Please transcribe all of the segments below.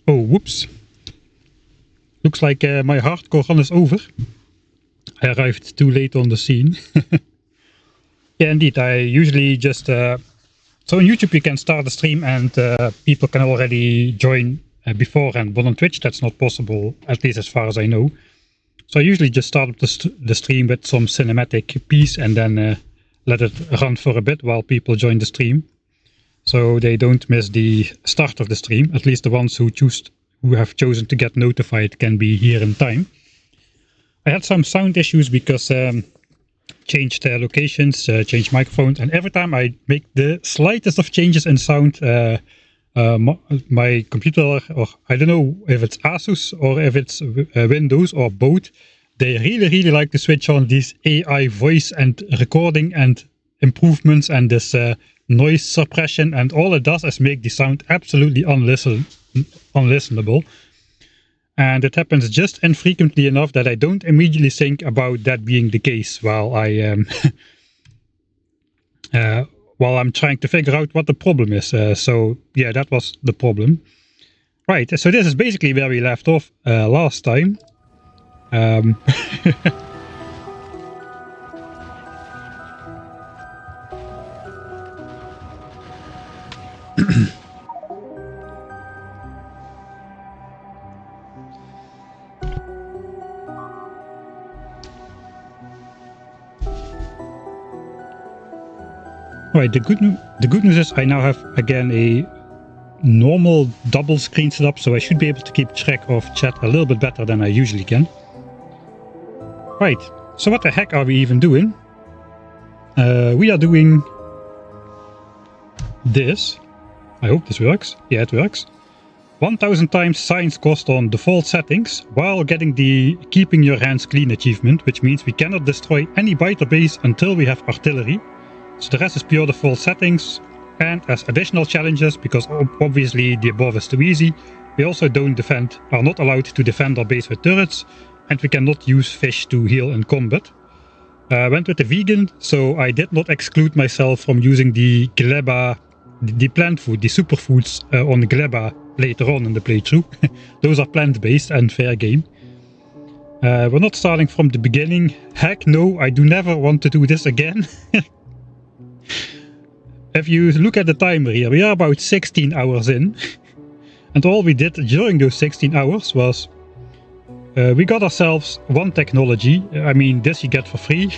Oh, whoops. Looks like my hardcore run is over. I arrived too late on the scene. Yeah, indeed. I usually just... so on YouTube you can start a stream and people can already join beforehand. But on Twitch that's not possible, at least as far as I know. So I usually just start up the stream with some cinematic piece and then let it run for a bit while people join the stream. So they don't miss the start of the stream. At least the ones who have chosen to get notified can be here in time. I had some sound issues because changed locations, changed microphones, and every time I make the slightest of changes in sound, my computer, or I don't know if it's Asus or if it's Windows or both, they really like to switch on these AI voice and recording and improvements and this noise suppression, and all it does is make the sound absolutely unlistenable. And it happens just infrequently enough that I don't immediately think about that being the case while I'm trying to figure out what the problem is. So yeah, that was the problem. Right, so this is basically where we left off last time. Right, the good news is I now have again a normal double screen setup, so I should be able to keep track of chat a little bit better than I usually can. Right, so what the heck are we even doing? We are doing this. I hope this works. Yeah, it works. 1000 times science cost on default settings while getting the keeping your hands clean achievement, which means we cannot destroy any biter base until we have artillery. So the rest is pure default settings, and as additional challenges, because obviously the above is too easy, we also are not allowed to defend our base with turrets, and we cannot use fish to heal in combat. I went with the vegan, so I did not exclude myself from using the gleba, the plant food, the superfoods on the gleba later on in the playthrough. Those are plant-based and fair game. We're not starting from the beginning. Heck no, I do never want to do this again. If you look at the timer here, we are about 16 hours in, and all we did during those 16 hours was we got ourselves one technology. I mean, this you get for free,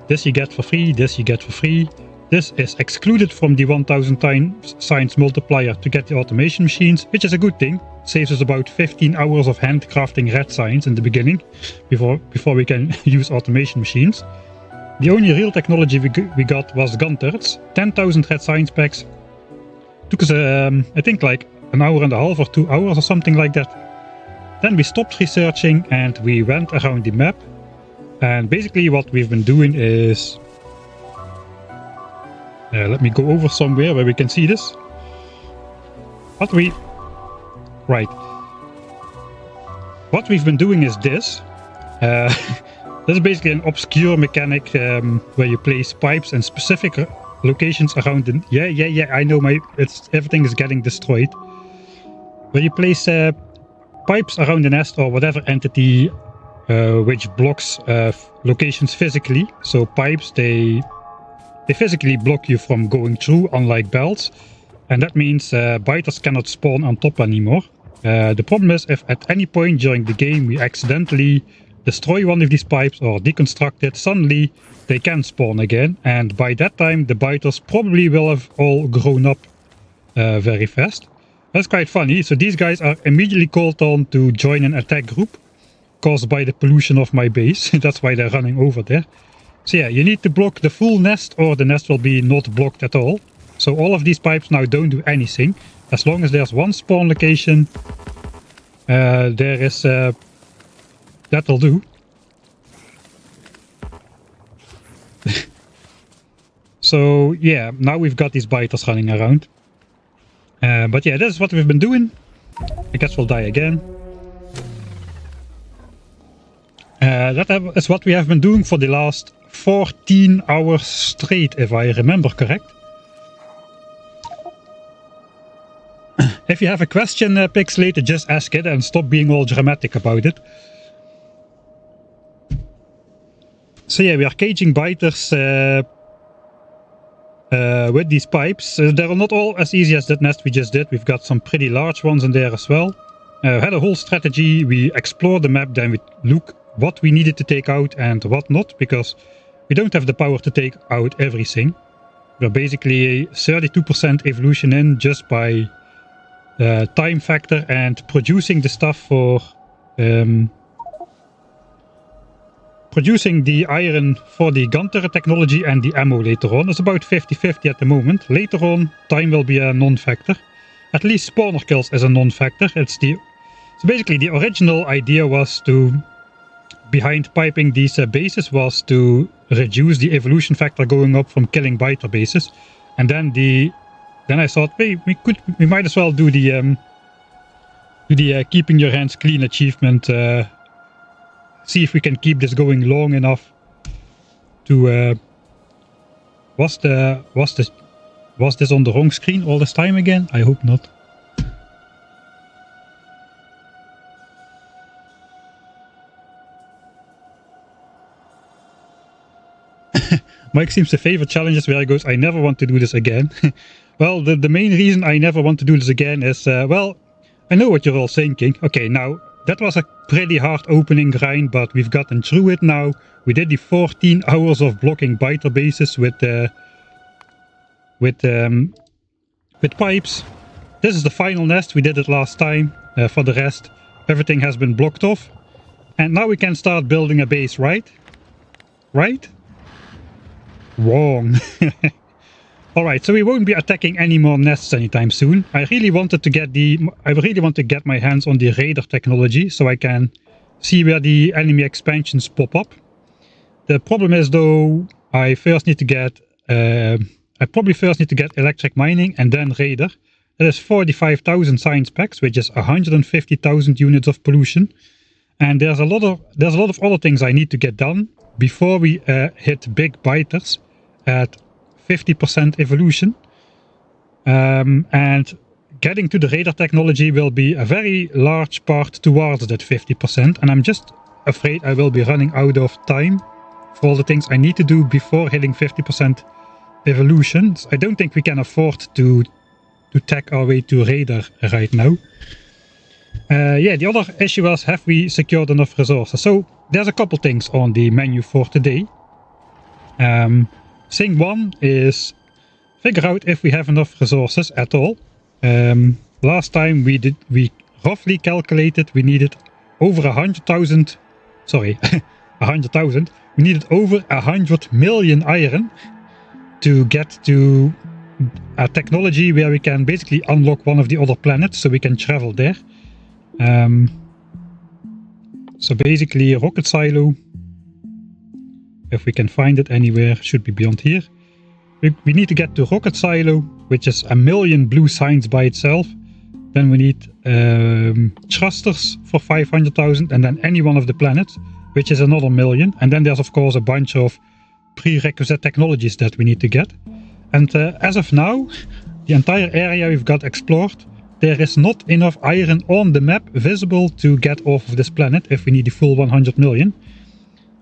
this you get for free, this you get for free. This is excluded from the 1000 times science multiplier to get the automation machines, which is a good thing. Saves us about 15 hours of handcrafting red science in the beginning, before we can use automation machines. The only real technology we got was gun turrets. 10,000 red science packs. Took us, I think, like an hour and a half or 2 hours or something like that. Then we stopped researching and we went around the map. And basically what we've been doing is... let me go over somewhere where we can see this. Right. What we've been doing is this. This is basically an obscure mechanic where you place pipes in specific locations around the... Yeah, I know everything is getting destroyed. Where you place pipes around the nest or whatever entity which blocks locations physically. So pipes, they physically block you from going through, unlike belts. And that means biters cannot spawn on top anymore. The problem is if at any point during the game we accidentally destroy one of these pipes or deconstruct it, suddenly they can spawn again, and by that time the biters probably will have all grown up very fast. That's quite funny. So these guys are immediately called on to join an attack group caused by the pollution of my base. That's why they're running over there. So yeah, you need to block the full nest or the nest will be not blocked at all. So all of these pipes now don't do anything. As long as there's one spawn location, there is... that'll do. So yeah, now we've got these biters running around. But yeah, this is what we've been doing. I guess we'll die again. That is what we have been doing for the last 14 hours straight, if I remember correct. If you have a question, Pixelated, just ask it and stop being all dramatic about it. So yeah, we are caging biters with these pipes. They're not all as easy as that nest we just did. We've got some pretty large ones in there as well. Had a whole strategy. We explored the map, then we look what we needed to take out and what not, because we don't have the power to take out everything. We're basically 32% evolution in just by time factor and producing the stuff for producing the iron for the gun turret technology and the ammo later on. It's about 50-50 at the moment. Later on, time will be a non-factor. At least spawner kills is a non-factor. So basically the original idea was behind piping these bases was to reduce the evolution factor going up from killing biter bases. And then I thought, hey, we might as well do the keeping your hands clean achievement. See if we can keep this going long enough to was this on the wrong screen all this time again? I hope not. Mike seems to favor challenges where he goes, I never want to do this again. Well, the main reason I never want to do this again is, well, I know what you're all thinking. Okay, now, that was a pretty hard opening grind, but we've gotten through it now. We did the 14 hours of blocking biter bases with pipes. This is the final nest. We did it last time. For the rest, everything has been blocked off. And now we can start building a base, right? Right? Wrong. Alright, so we won't be attacking any more nests anytime soon. I really want to get my hands on the radar technology so I can see where the enemy expansions pop up. The problem is though, I probably first need to get electric mining and then radar. That is 45,000 science packs, which is 150,000 units of pollution. And there's a lot of other things I need to get done before we hit big biters at 50% evolution. And getting to the radar technology will be a very large part towards that 50%. And I'm just afraid I will be running out of time for all the things I need to do before hitting 50% evolution. So I don't think we can afford to tack our way to radar right now. Yeah, the other issue was, have we secured enough resources? So there's a couple things on the menu for today. Thing one is figure out if we have enough resources at all. Last time we roughly calculated we needed over 100,000. Sorry, 100,000. We needed over 100 million iron to get to a technology where we can basically unlock one of the other planets, so we can travel there. So basically rocket silo, if we can find it anywhere, should be beyond here. We need to get to rocket silo, which is 1 million blue signs by itself. Then we need thrusters for 500,000, and then any one of the planets, which is another 1 million. And then there's of course a bunch of prerequisite technologies that we need to get. And as of now, the entire area we've got explored, there is not enough iron on the map visible to get off of this planet if we need the full 100 million.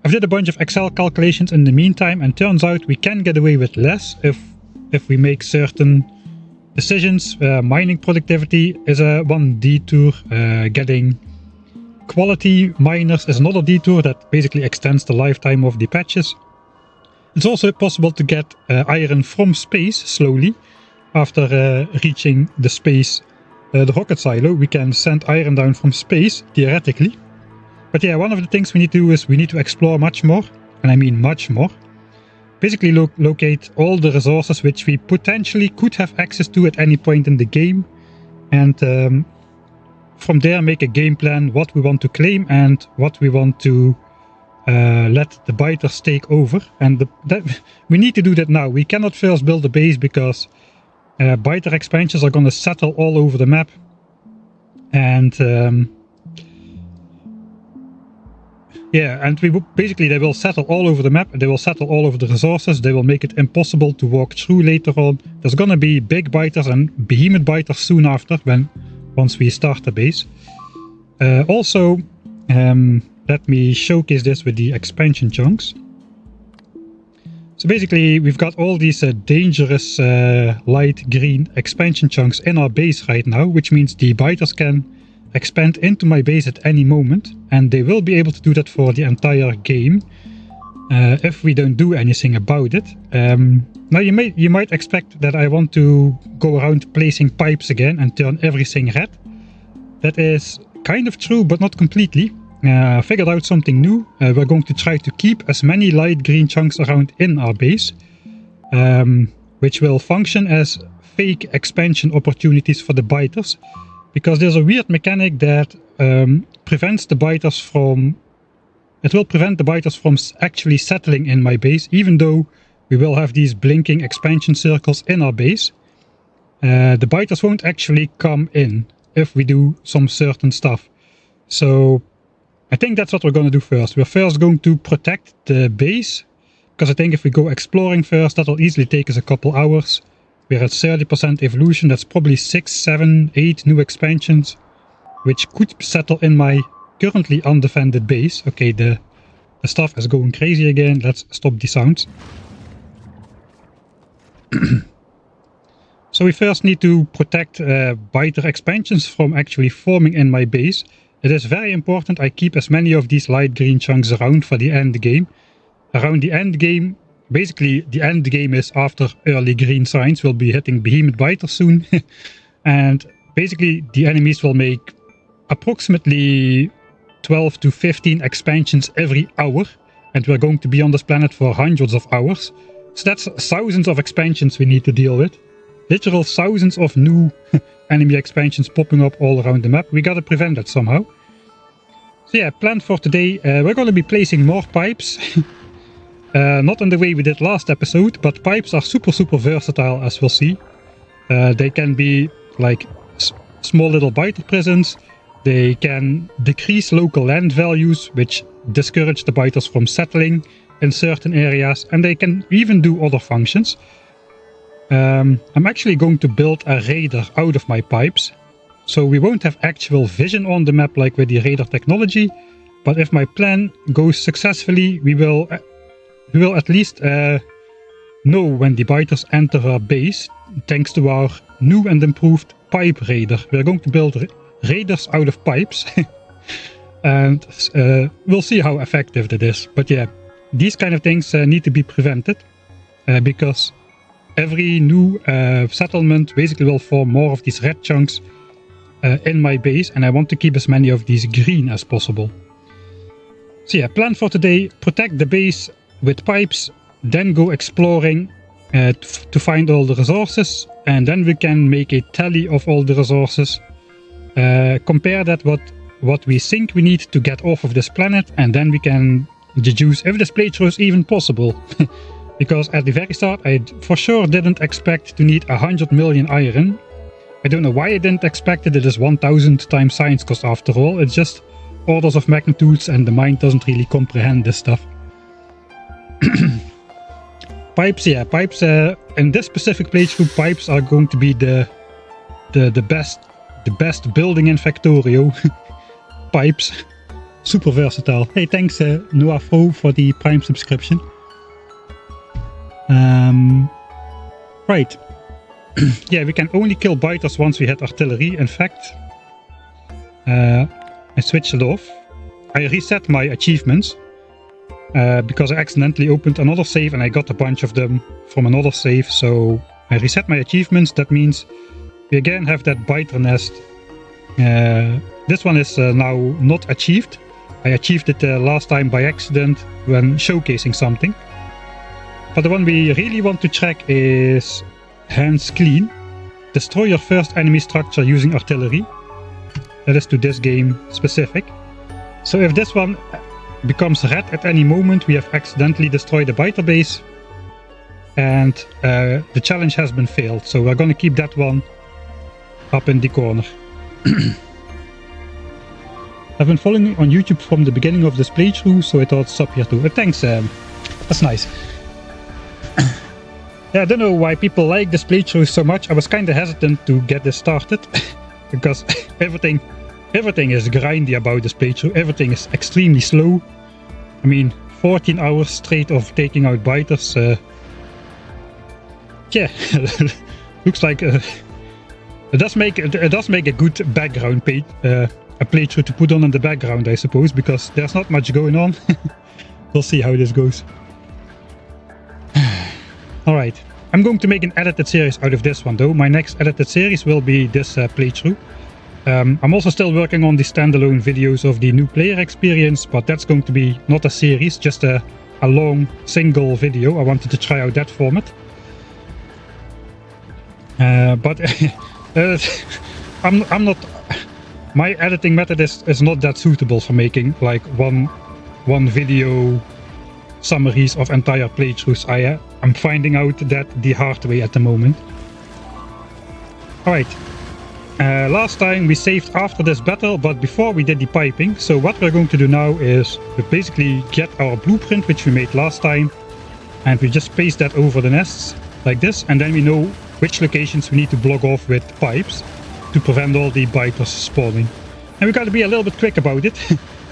I've did a bunch of Excel calculations in the meantime, and turns out we can get away with less if we make certain decisions. Mining productivity is one detour. Getting quality miners is another detour that basically extends the lifetime of the patches. It's also possible to get iron from space slowly. After reaching the space, the rocket silo, we can send iron down from space, theoretically. But yeah, one of the things we need to do is we need to explore much more, and I mean much more. Basically locate all the resources which we potentially could have access to at any point in the game, and from there make a game plan what we want to claim and what we want to let the biters take over. And we need to do that now. We cannot first build a base because biter expansions are going to settle all over the map, and Yeah, and basically they will settle all over the map, they will settle all over the resources, they will make it impossible to walk through later on. There's gonna be big biters and behemoth biters soon after, once we start the base. Also, let me showcase this with the expansion chunks. So basically, we've got all these dangerous light green expansion chunks in our base right now, which means the biters can expand into my base at any moment, and they will be able to do that for the entire game if we don't do anything about it. Now you might expect that I want to go around placing pipes again and turn everything red. That is kind of true, but not completely. I figured out something new. We're going to try to keep as many light green chunks around in our base, which will function as fake expansion opportunities for the biters, because there's a weird mechanic that prevents the biters from... It will prevent the biters from actually settling in my base, even though we will have these blinking expansion circles in our base. The biters won't actually come in if we do some certain stuff. So I think that's what we're going to do first. We're first going to protect the base, because I think if we go exploring first, that'll easily take us a couple hours. We're at 30% evolution, that's probably 6, 7, 8 new expansions, which could settle in my currently undefended base. Okay, the stuff is going crazy again. Let's stop the sounds. So we first need to protect biter expansions from actually forming in my base. It is very important I keep as many of these light green chunks around for the end game. Around the end game, basically the end game is after early green signs. We'll be hitting behemoth biter soon. And basically the enemies will make approximately 12 to 15 expansions every hour. And we're going to be on this planet for hundreds of hours. So that's thousands of expansions we need to deal with. Literal thousands of new enemy expansions popping up all around the map. We gotta prevent that somehow. So yeah, plan for today. We're gonna be placing more pipes. Not in the way we did last episode, but pipes are super versatile, as we'll see. They can be like small little biter prisons. They can decrease local land values, which discourage the biters from settling in certain areas, and they can even do other functions. I'm actually going to build a radar out of my pipes, so we won't have actual vision on the map like with the radar technology, but if my plan goes successfully, we will at least know when the biters enter our base, thanks to our new and improved pipe radar. We're going to build radars out of pipes, and we'll see how effective that is. But yeah, these kind of things need to be prevented, because every new settlement basically will form more of these red chunks in my base, and I want to keep as many of these green as possible. So yeah, plan for today, protect the base with pipes, then go exploring to find all the resources, and then we can make a tally of all the resources, compare that what we think we need to get off of this planet, and then we can deduce if this playthrough is even possible. Because at the very start I for sure didn't expect to need 100 million iron. I don't know why I didn't expect it. It is 1000 times science cost after all. It's just orders of magnitudes, and the mind doesn't really comprehend this stuff. Pipes, yeah, pipes. In this specific playthrough, pipes are going to be the best building in Factorio. Pipes, super versatile. Hey, thanks Noafro for the Prime subscription. Right. Yeah, we can only kill biters once we hit artillery. In fact, I switched it off. I reset my achievements because I accidentally opened another save and I got a bunch of them from another save. So I reset my achievements. That means we again have that biter nest. This one is now not achieved. I achieved it last time by accident when showcasing something. But the one we really want to track is Hands Clean. Destroy your first enemy structure using artillery. That is to this game specific. So if this one becomes red at any moment, we have accidentally destroyed a biter base, and the challenge has been failed. So we're going to keep that one up in the corner. I've been following on YouTube from the beginning of this playthrough, so I thought stop here too. Thanks, that's nice. Yeah, I don't know why people like this playthrough so much. I was kind of hesitant to get this started because everything is grindy about this playthrough. Everything is extremely slow. I mean, 14 hours straight of taking out biters. Yeah, looks like it does make a good background page, a playthrough to put on in the background, I suppose, because there's not much going on. We'll see how this goes. Alright, I'm going to make an edited series out of this one though. My next edited series will be this playthrough. I'm also still working on the standalone videos of the new player experience, but that's going to be not a series, just a long single video. I wanted to try out that format. But I'm not. My editing method is not that suitable for making like one video summaries of entire playthroughs. I'm finding out that the hard way at the moment. Alright, last time we saved after this battle, but before we did the piping. So what we're going to do now is we basically get our blueprint, which we made last time, and we just paste that over the nests like this, and then we know which locations we need to block off with pipes to prevent all the biters spawning. And we gotta be a little bit quick about it,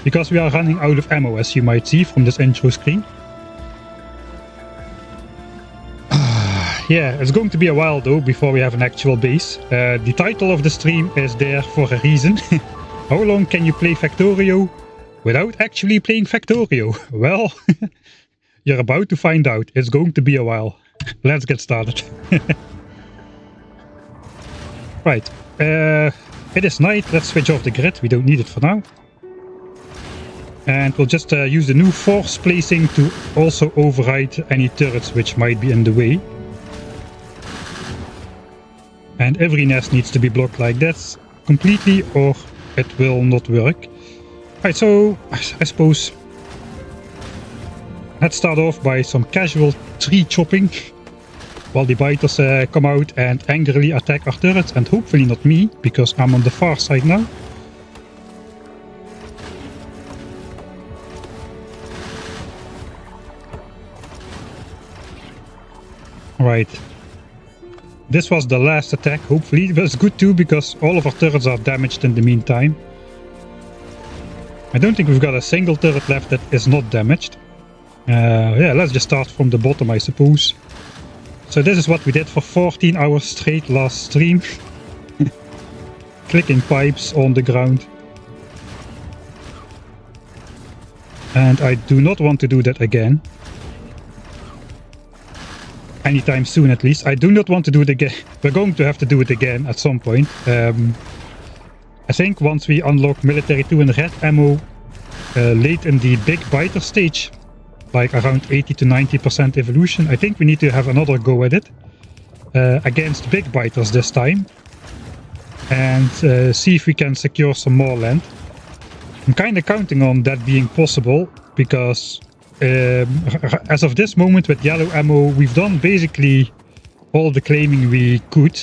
because we are running out of ammo, as you might see from this intro screen. Yeah, it's going to be a while though before we have an actual base. The title of the stream is there for a reason. How long can you play Factorio without actually playing Factorio? Well, you're about to find out. It's going to be a while. Let's get started. Right, it is night. Let's switch off the grid. We don't need it for now. And we'll just use the new force placing to also override any turrets which might be in the way. And every nest needs to be blocked like that completely, or it will not work. Right, so I suppose let's start off by some casual tree chopping while the biters come out and angrily attack our turrets, and hopefully not me, because I'm on the far side now. Right. This was the last attack, hopefully. But it's good too, because all of our turrets are damaged in the meantime. I don't think we've got a single turret left that is not damaged. Yeah, let's just start from the bottom, I suppose. So this is what we did for 14 hours straight last stream. Clicking pipes on the ground. And I do not want to do that again. Anytime soon, at least. I do not want to do it again. We're going to have to do it again at some point. I think once we unlock military 2 and red ammo late in the big biter stage, like around 80 to 90% evolution, I think we need to have another go at it against big biters this time, and see if we can secure some more land. I'm kind of counting on that being possible, because as of this moment with yellow ammo, we've done basically all the claiming we could.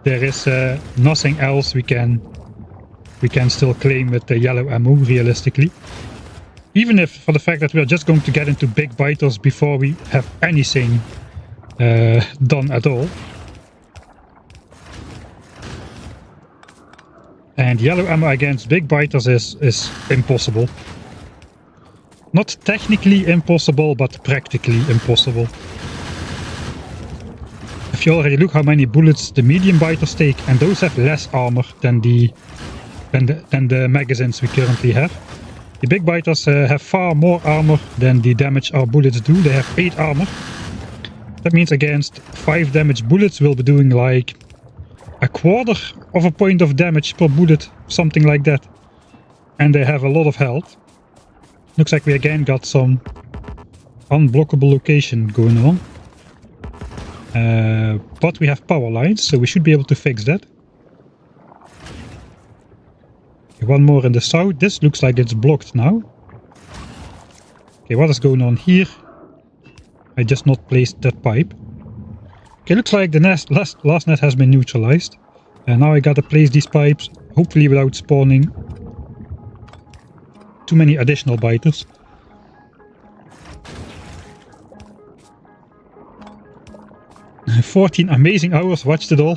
There is nothing else we can still claim with the yellow ammo, realistically. Even if for the fact that we are just going to get into big biters before we have anything done at all. And yellow ammo against big biters is impossible. Not technically impossible, but practically impossible. If you already look how many bullets the medium biters take, and those have less armor than the magazines we currently have. The big biters have far more armor than the damage our bullets do. They have 8 armor. That means against 5 damage bullets we'll be doing like a quarter of a point of damage per bullet, something like that. And they have a lot of health. Looks like we again got some unblockable location going on. But we have power lines, so we should be able to fix that. Okay, one more in the south. This looks like it's blocked now. Okay, what is going on here? I just not placed that pipe. Okay, looks like the last net has been neutralized. And now I gotta place these pipes, hopefully without spawning too many additional biters. – 14 amazing hours, watched it all.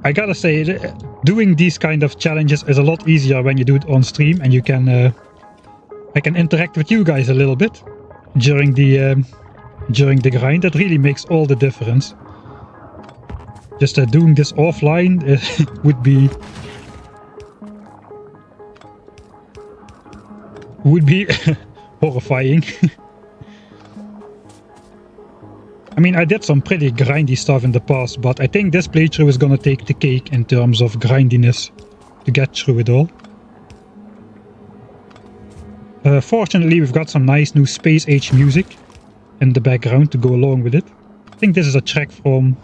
I gotta say, doing these kind of challenges is a lot easier when you do it on stream, and you can I can interact with you guys a little bit during the grind. That really makes all the difference. Just doing this offline would be horrifying. I mean, I did some pretty grindy stuff in the past, but I think this playthrough is gonna take the cake in terms of grindiness to get through it all. Fortunately, we've got some nice new space age music in the background to go along with it. I think this is a track from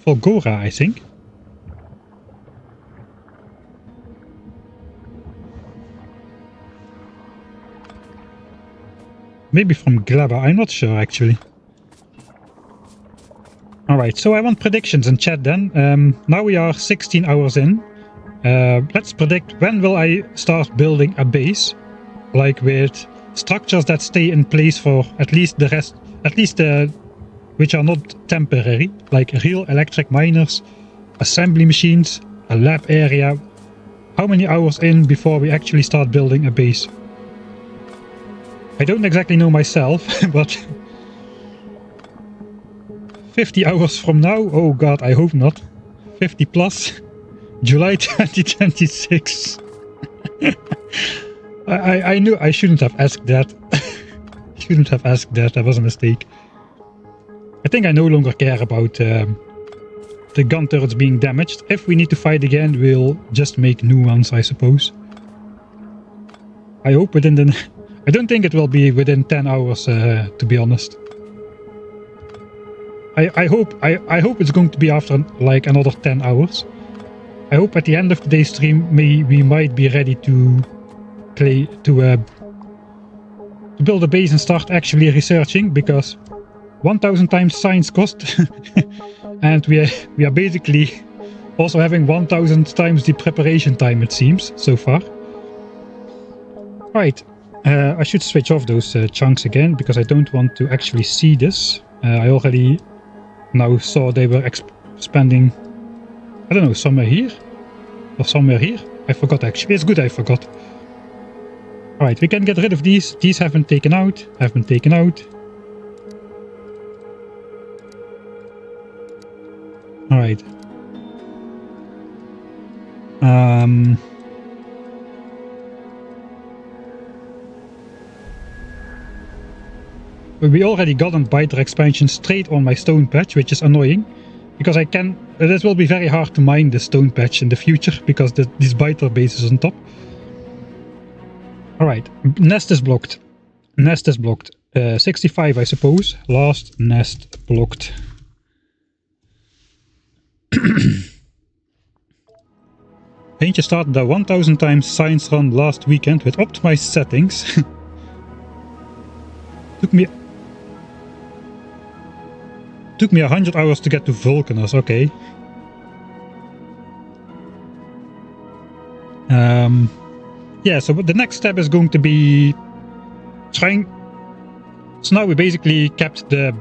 Volgora, I think. Maybe from Gleba, I'm not sure actually. Alright, so I want predictions in chat then. Now we are 16 hours in. Let's predict, when will I start building a base? Like with structures that stay in place for at least the rest, which are not temporary. Like real electric miners, assembly machines, a lab area. How many hours in before we actually start building a base? I don't exactly know myself, but 50 hours from now? Oh god, I hope not. 50 plus. July 2026. I knew I shouldn't have asked that. Shouldn't have asked that, that was a mistake. I think I no longer care about the gun turrets being damaged. If we need to fight again, we'll just make new ones, I suppose. I hope within the... I don't think it will be within 10 hours, to be honest. I hope it's going to be after like another 10 hours. I hope at the end of today's stream we might be ready to build a base and start actually researching, because 1000 times science cost and we are basically also having 1000 times the preparation time, it seems, so far. Right. I should switch off those chunks again, because I don't want to actually see this. I already now saw they were expanding, I don't know, somewhere here? Or somewhere here? I forgot actually. It's good I forgot. Alright, we can get rid of these. These have been taken out. Alright. We already got a biter expansion straight on my stone patch, which is annoying, because it will be very hard to mine the stone patch in the future, because this biter base is on top. Alright, nest is blocked. 65, I suppose. Last nest blocked. Eentje started a 1000 times science run last weekend with optimized settings. Took me 100 hours to get to Vulcanus, okay. Yeah, so the next step is going to be trying... So now we basically kept the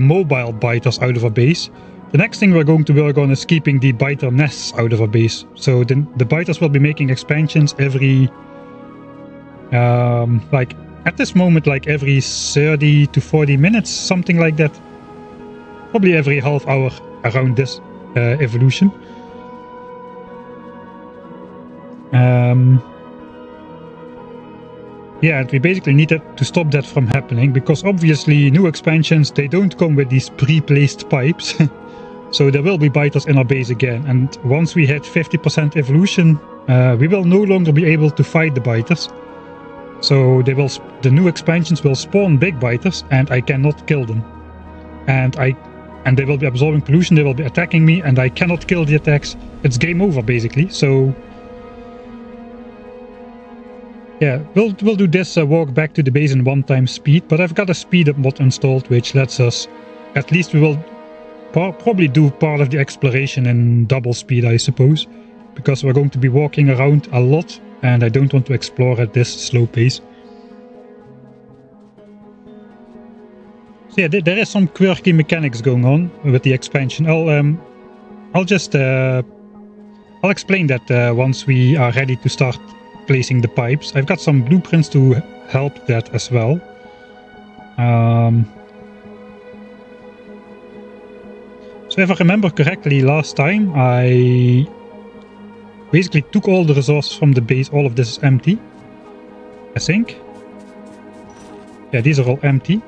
mobile biters out of our base. The next thing we're going to work on is keeping the biter nests out of our base. So the biters will be making expansions every... like, at this moment, like every 30 to 40 minutes, something like that. Probably every half hour around this evolution. Yeah, and we basically needed to stop that from happening, because obviously new expansions, they don't come with these pre-placed pipes. So there will be biters in our base again, and once we hit 50% evolution, we will no longer be able to fight the biters. So the new expansions will spawn big biters, and I cannot kill them. And they will be absorbing pollution, they will be attacking me, and I cannot kill the attacks. It's game over, basically. So yeah, we'll do this walk back to the base in 1x speed, but I've got a speed up mod installed, which lets us, at least we will probably do part of the exploration in double speed, I suppose. because we're going to be walking around a lot and I don't want to explore at this slow pace. So yeah, there is some quirky mechanics going on with the expansion. I'll explain that once we are ready to start placing the pipes. I've got some blueprints to help that as well. So if I remember correctly, last time I basically took all the resources from the base. All of this is empty, I think. Yeah, these are all empty.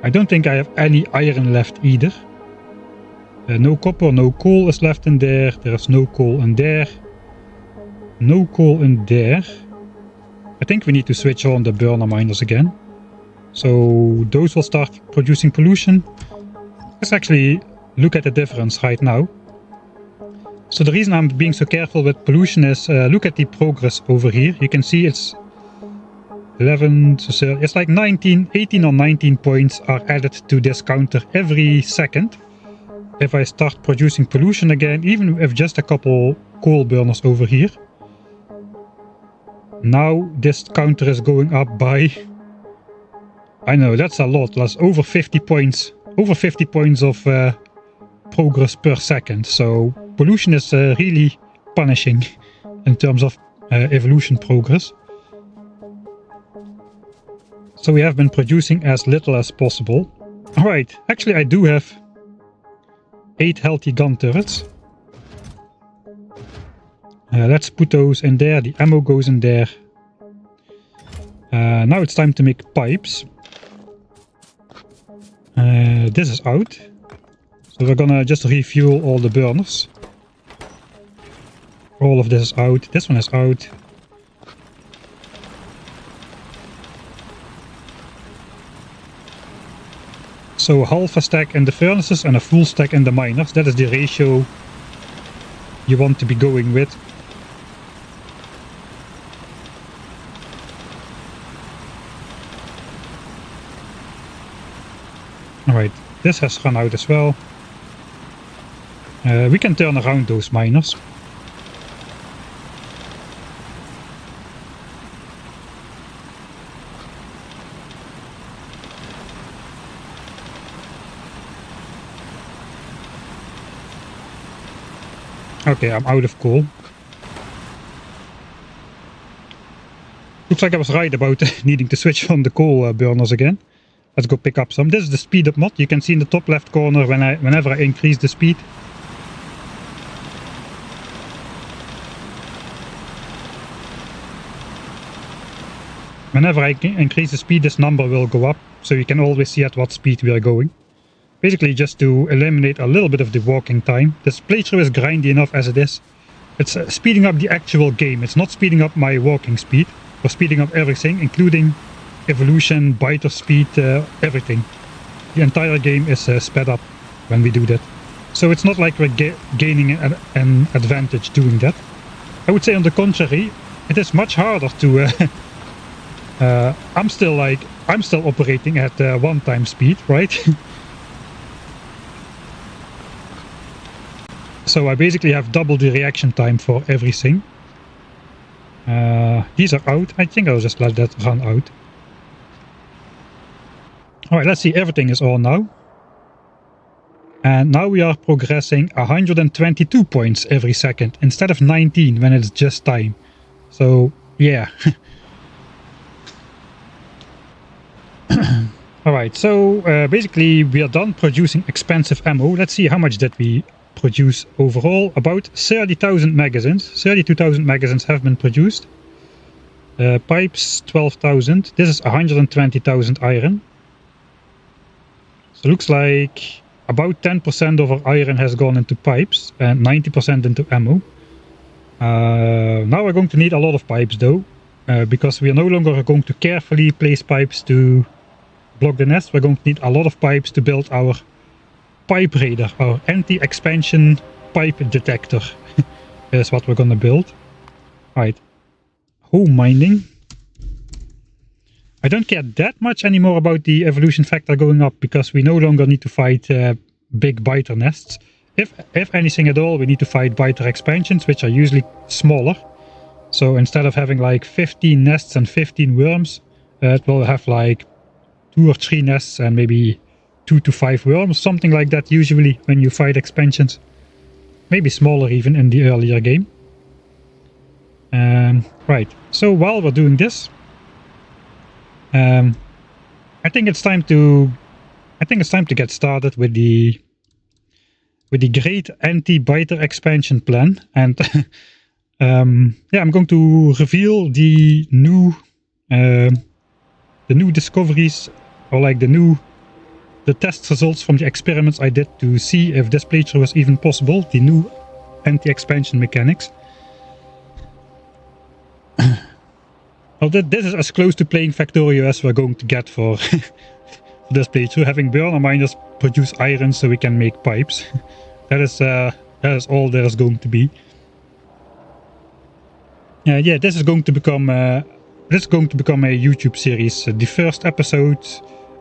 I don't think I have any iron left either. No copper, no coal is left in there. There is no coal in there. No coal in there. I think we need to switch on the burner miners again. So those will start producing pollution. Let's actually look at the difference right now. So the reason I'm being so careful with pollution is look at the progress over here. You can see it's 11, so it's like 18 or 19 points are added to this counter every second. If I start producing pollution again, even with just a couple coal burners over here. Now this counter is going up by, I know that's a lot, that's over 50 points. Over 50 points of progress per second. So pollution is really punishing in terms of evolution progress. So we have been producing as little as possible. Alright, actually I do have 8 healthy gun turrets. Let's put those in there, the ammo goes in there. Now it's time to make pipes. This is out. So we're gonna just refuel all the burners. All of this is out, this one is out. So half a stack in the furnaces and a full stack in the miners. That is the ratio you want to be going with. Alright, this has run out as well. We can turn around those miners. Okay, I'm out of coal. Looks like I was right about needing to switch on the coal burners again. Let's go pick up some. This is the speed up mod. You can see in the top left corner whenever I increase the speed. Whenever I increase the speed, this number will go up, so you can always see at what speed we are going. Basically just to eliminate a little bit of the walking time. This playthrough is grindy enough as it is. It's speeding up the actual game. It's not speeding up my walking speed. We're speeding up everything, including evolution, biter speed, everything. The entire game is sped up when we do that. So it's not like we're gaining an advantage doing that. I would say on the contrary, it is much harder to... I'm still operating at 1x speed, right? So I basically have double the reaction time for everything. These are out. I think I'll just let that run out. Alright, let's see. Everything is on now. And now we are progressing 122 points every second instead of 19 when it's just time. So, yeah. Alright, so basically we are done producing expensive ammo. Let's see how much did we produce overall. About 30,000 magazines. 32,000 magazines have been produced. Pipes 12,000. This is 120,000 iron. So looks like about 10% of our iron has gone into pipes and 90% into ammo. Now we're going to need a lot of pipes though, because we are no longer going to carefully place pipes to block the nest. We're going to need a lot of pipes to build our pipe radar, our anti-expansion pipe detector. Is what we're gonna build. Alright, home mining. I don't care that much anymore about the evolution factor going up, because we no longer need to fight big biter nests. If anything at all, we need to fight biter expansions, which are usually smaller. So instead of having like 15 nests and 15 worms, it will have like 2 or 3 nests and maybe 2 to 5 worms, something like that usually when you fight expansions. Maybe smaller even in the earlier game. Right, so while we're doing this, I think it's time to get started with the great anti-biter expansion plan. And yeah, I'm going to reveal the new discoveries, or like the test results from the experiments I did to see if this playthrough was even possible, the new anti-expansion mechanics. Well, this is as close to playing Factorio as we're going to get for this playthrough, having burner miners produce iron so we can make pipes. That is all there is going to be. Yeah, this is going to become a YouTube series. The first episode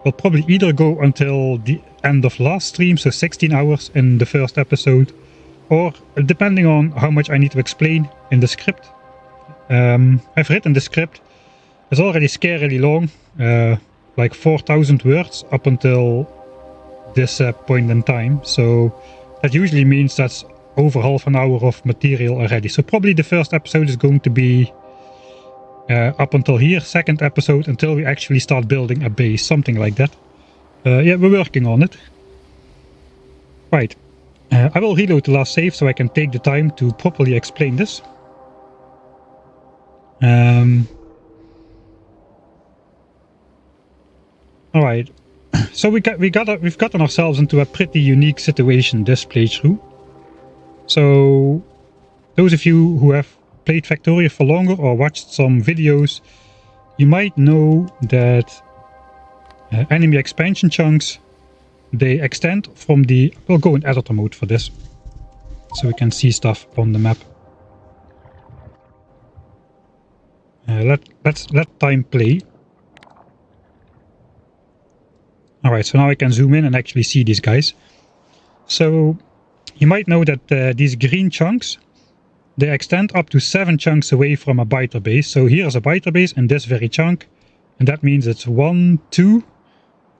will probably either go until the end of last stream, so 16 hours in the first episode, or depending on how much I need to explain in the script. I've written the script. It's already scarily long, like 4,000 words up until this point in time. So that usually means that's over half an hour of material already. So probably the first episode is going to be up until here, second episode until we actually start building a base, something like that. Yeah, we're working on it. Right. I will reload the last save so I can take the time to properly explain this. All right, so we've gotten ourselves into a pretty unique situation this playthrough. So those of you who have played Factorio for longer or watched some videos, you might know that enemy expansion chunks, they extend from the... We'll go in editor mode for this, so we can see stuff on the map. Let's let time play. Alright, so now I can zoom in and actually see these guys. So you might know that these green chunks, they extend up to 7 chunks away from a biter base. So here's a biter base in this very chunk, and that means it's 1, 2,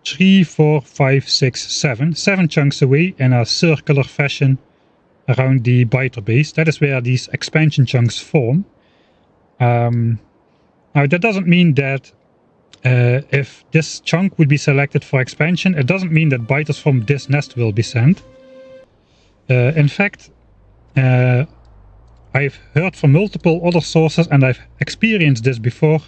3, 4, 5, 6, 7. 7 chunks away in a circular fashion around the biter base. That is where these expansion chunks form. Now that doesn't mean that if this chunk would be selected for expansion, it doesn't mean that biters from this nest will be sent. In fact, I've heard from multiple other sources, and I've experienced this before.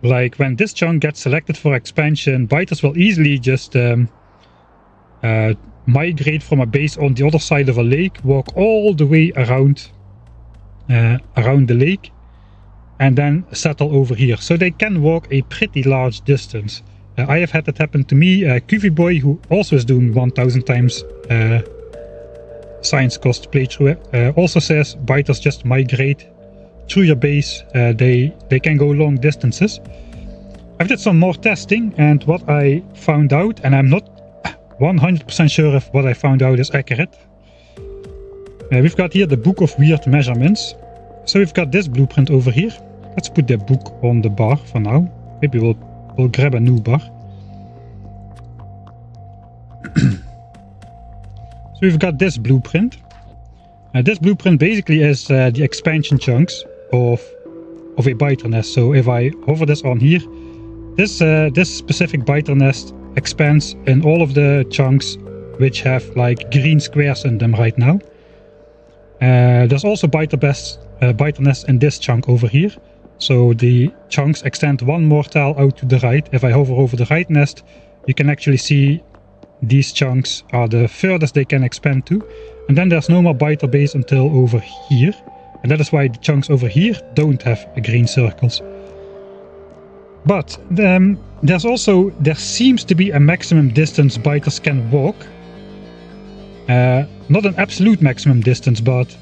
Like when this chunk gets selected for expansion, biters will easily just migrate from a base on the other side of a lake, walk all the way around the lake, and then settle over here. So they can walk a pretty large distance. I have had that happen to me. QV Boy, who also is doing 1000 times science cost playthrough, also says biters just migrate through your base. They can go long distances. I've did some more testing, and what I found out, and I'm not 100% sure if what I found out is accurate. We've got here the Book of Weird Measurements. So we've got this blueprint over here. Let's put the book on the bar for now. Maybe we'll grab a new bar. So we've got this blueprint. This blueprint basically is the expansion chunks of a biter nest. So if I hover this on here, this specific biter nest expands in all of the chunks which have like green squares in them right now. There's also biter nests in this chunk over here. So the chunks extend one more tile out to the right. If I hover over the right nest, you can actually see these chunks are the furthest they can expand to. And then there's no more biter base until over here. And that is why the chunks over here don't have green circles. But there seems to be a maximum distance biters can walk. Not an absolute maximum distance, but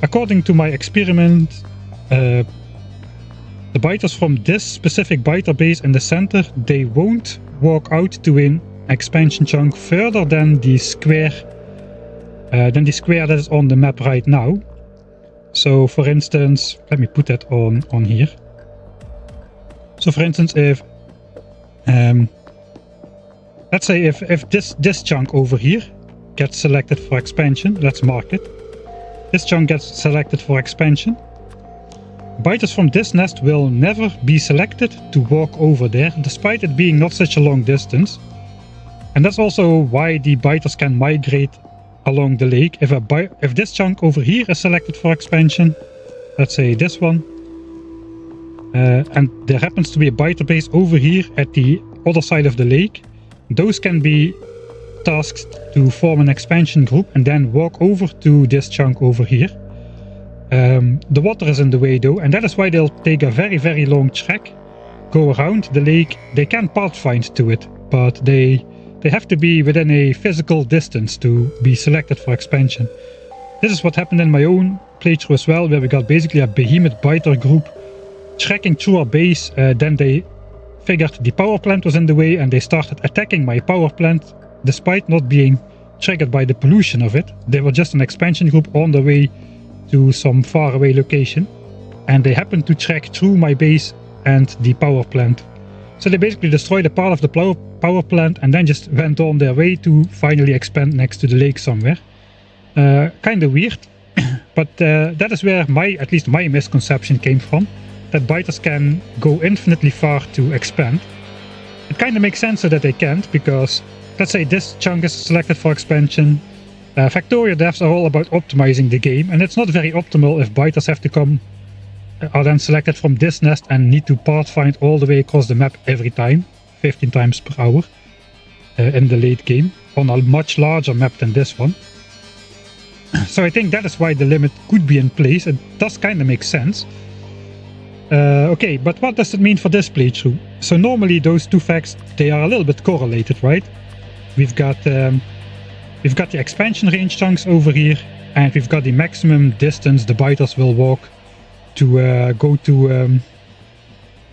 according to my experiment, the biters from this specific biter base in the center, they won't walk out to expansion chunk further than the square that is on the map right now. So for instance, let me put that on here. So for instance, if let's say if this chunk over here gets selected for expansion, let's mark it. This chunk gets selected for expansion. Biters from this nest will never be selected to walk over there, despite it being not such a long distance. And that's also why the biters can migrate along the lake. If this chunk over here is selected for expansion, let's say this one, and there happens to be a biter base over here at the other side of the lake, those can be tasked to form an expansion group and then walk over to this chunk over here. The water is in the way though, and that is why they'll take a very, very long trek, go around the lake. They can pathfind to it, but they have to be within a physical distance to be selected for expansion. This is what happened in my own playthrough as well, where we got basically a behemoth biter group trekking through our base. Then they figured the power plant was in the way and they started attacking my power plant, despite not being triggered by the pollution of it. They were just an expansion group on the way to some faraway location, and they happened to trek through my base and the power plant. So they basically destroyed a part of the power plant and then just went on their way to finally expand next to the lake somewhere. Kind of weird, but that is where at least my misconception came from, that biters can go infinitely far to expand. It kind of makes sense so that they can't, because let's say this chunk is selected for expansion. Factorio devs are all about optimizing the game, and it's not very optimal if biters have to come, are then selected from this nest and need to pathfind all the way across the map every time, 15 times per hour in the late game, on a much larger map than this one. So I think that is why the limit could be in place. It does kind of make sense. Okay, but what does it mean for this playthrough? So normally those two facts, they are a little bit correlated, right? We've got the expansion range chunks over here, and we've got the maximum distance the biters will walk to go to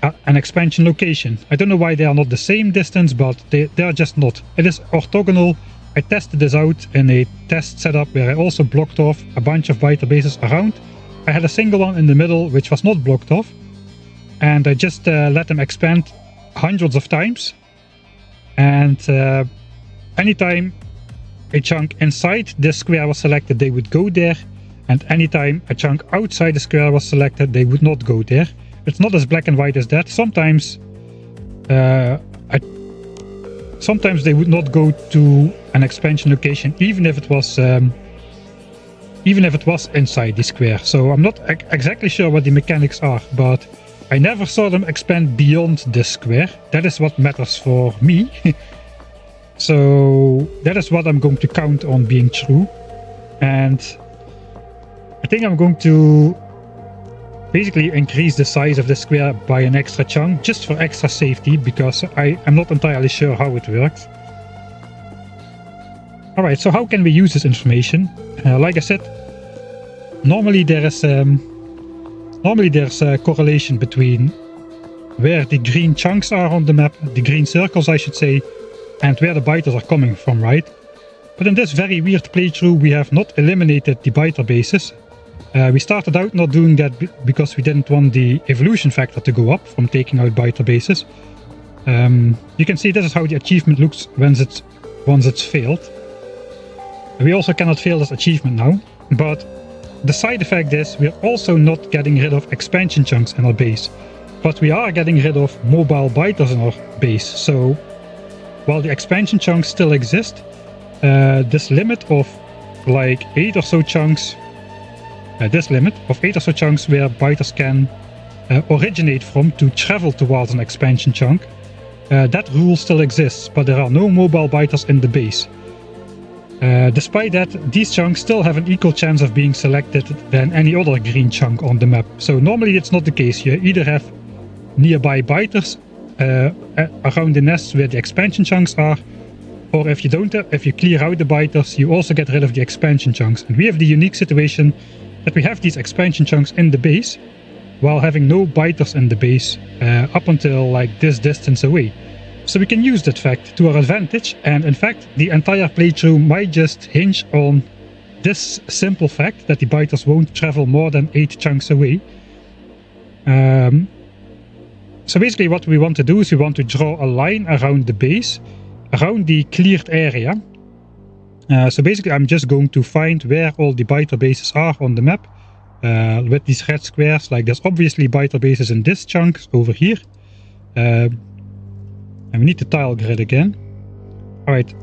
an expansion location. I don't know why they are not the same distance, but they are just not. It is orthogonal. I tested this out in a test setup where I also blocked off a bunch of biter bases around. I had a single one in the middle which was not blocked off, and I just let them expand hundreds of times, and anytime a chunk inside this square was selected, they would go there, and anytime a chunk outside the square was selected, they would not go there. It's not as black and white as that. Sometimes sometimes they would not go to an expansion location, even if it was inside the square. So I'm not exactly sure what the mechanics are, but I never saw them expand beyond this square. That is what matters for me. So that is what I'm going to count on being true. And I think I'm going to basically increase the size of the square by an extra chunk, just for extra safety, because I am not entirely sure how it works. Alright, so how can we use this information? Like I said, normally there's a correlation between where the green chunks are on the map, the green circles I should say, and where the biters are coming from, right? But in this very weird playthrough we have not eliminated the biter bases. We started out not doing that because we didn't want the evolution factor to go up from taking out biter bases. You can see this is how the achievement looks once it's failed. We also cannot fail this achievement now, but the side effect is we're also not getting rid of expansion chunks in our base, but we are getting rid of mobile biters in our base. So while the expansion chunks still exist, this limit of like 8 or so chunks, where biters can originate from to travel towards an expansion chunk, that rule still exists, but there are no mobile biters in the base. Despite that, these chunks still have an equal chance of being selected than any other green chunk on the map. So normally it's not the case. You either have nearby biters around the nests where the expansion chunks are, or if you clear out the biters, you also get rid of the expansion chunks. And we have the unique situation that we have these expansion chunks in the base, while having no biters in the base up until like this distance away. So we can use that fact to our advantage, and in fact the entire playthrough might just hinge on this simple fact that the biters won't travel more than 8 chunks away. So basically what we want to do is we want to draw a line around the base, around the cleared area. So basically I'm just going to find where all the biter bases are on the map with these red squares. Like there's obviously biter bases in this chunk over here. And we need the tile grid again. Alright,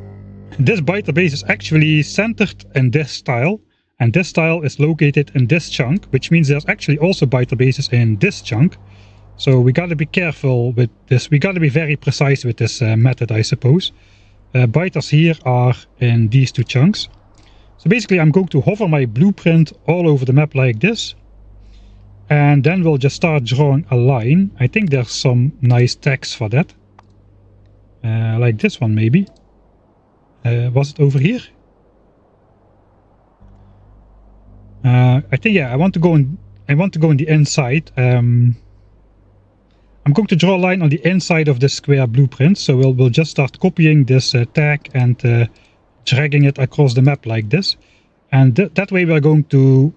this biter base is actually centered in this tile, and this tile is located in this chunk, which means there's actually also biter bases in this chunk. So we gotta be careful with this, we gotta be very precise with this method, I suppose. Biters here are in these 2 chunks. So basically I'm going to hover my blueprint all over the map like this. And then we'll just start drawing a line. I think there's some nice text for that. Like this one maybe. Was it over here? I think yeah. I want to go in the inside. I'm going to draw a line on the inside of this square blueprint. So we'll just start copying this tag and dragging it across the map like this. And that way we're going to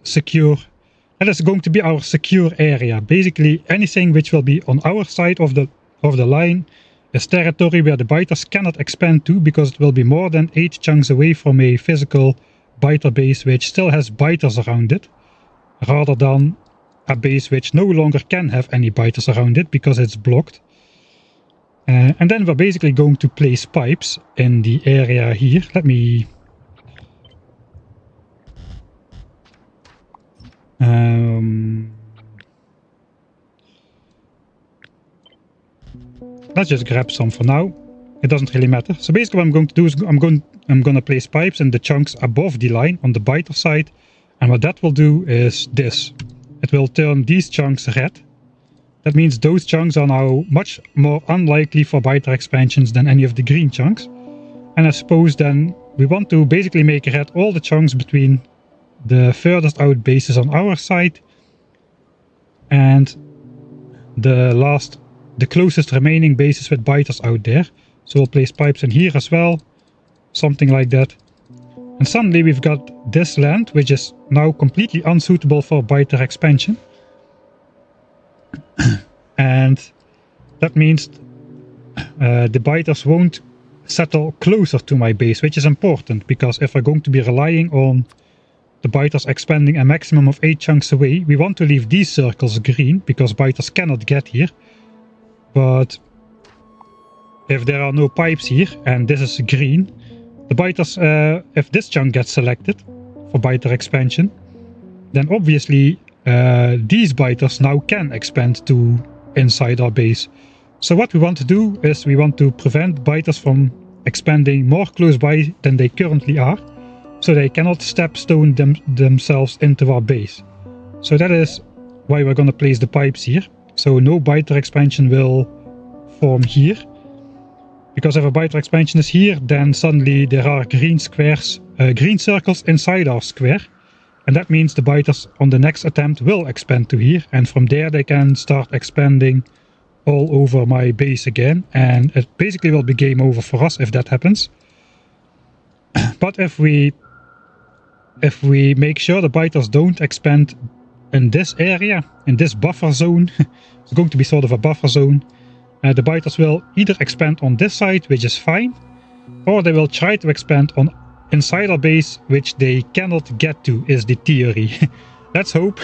secure. That is going to be our secure area. Basically anything which will be on our side of the line is territory where the biters cannot expand to, because it will be more than 8 chunks away from a physical biter base which still has biters around it, rather than a base which no longer can have any biters around it because it's blocked. And then we're basically going to place pipes in the area here. Let me let's just grab some for now. It doesn't really matter. So basically what I'm going to do is I'm going to place pipes in the chunks above the line on the biter side. And what that will do is this. It will turn these chunks red. That means those chunks are now much more unlikely for biter expansions than any of the green chunks. And I suppose then we want to basically make red all the chunks between the furthest out bases on our side and the closest remaining bases with biters out there. So we'll place pipes in here as well, something like that. And suddenly we've got this land which is now completely unsuitable for biter expansion. And that means the biters won't settle closer to my base, which is important, because if we're going to be relying on the biters expanding a maximum of 8 chunks away, we want to leave these circles green because biters cannot get here. But if there are no pipes here and this is green, the biters, if this chunk gets selected for biter expansion, then obviously these biters now can expand to inside our base. So what we want to do is we want to prevent biters from expanding more close by than they currently are, so they cannot stepstone themselves into our base. So that is why we're going to place the pipes here. So no biter expansion will form here. Because if a biter expansion is here, then suddenly there are green squares, green circles inside our square. And that means the biters on the next attempt will expand to here. And from there they can start expanding all over my base again. And it basically will be game over for us if that happens. But if we make sure the biters don't expand in this area, in this buffer zone, it's going to be sort of a buffer zone, the biters will either expand on this side, which is fine, or they will try to expand on inside our base, which they cannot get to, is the theory. Let's hope.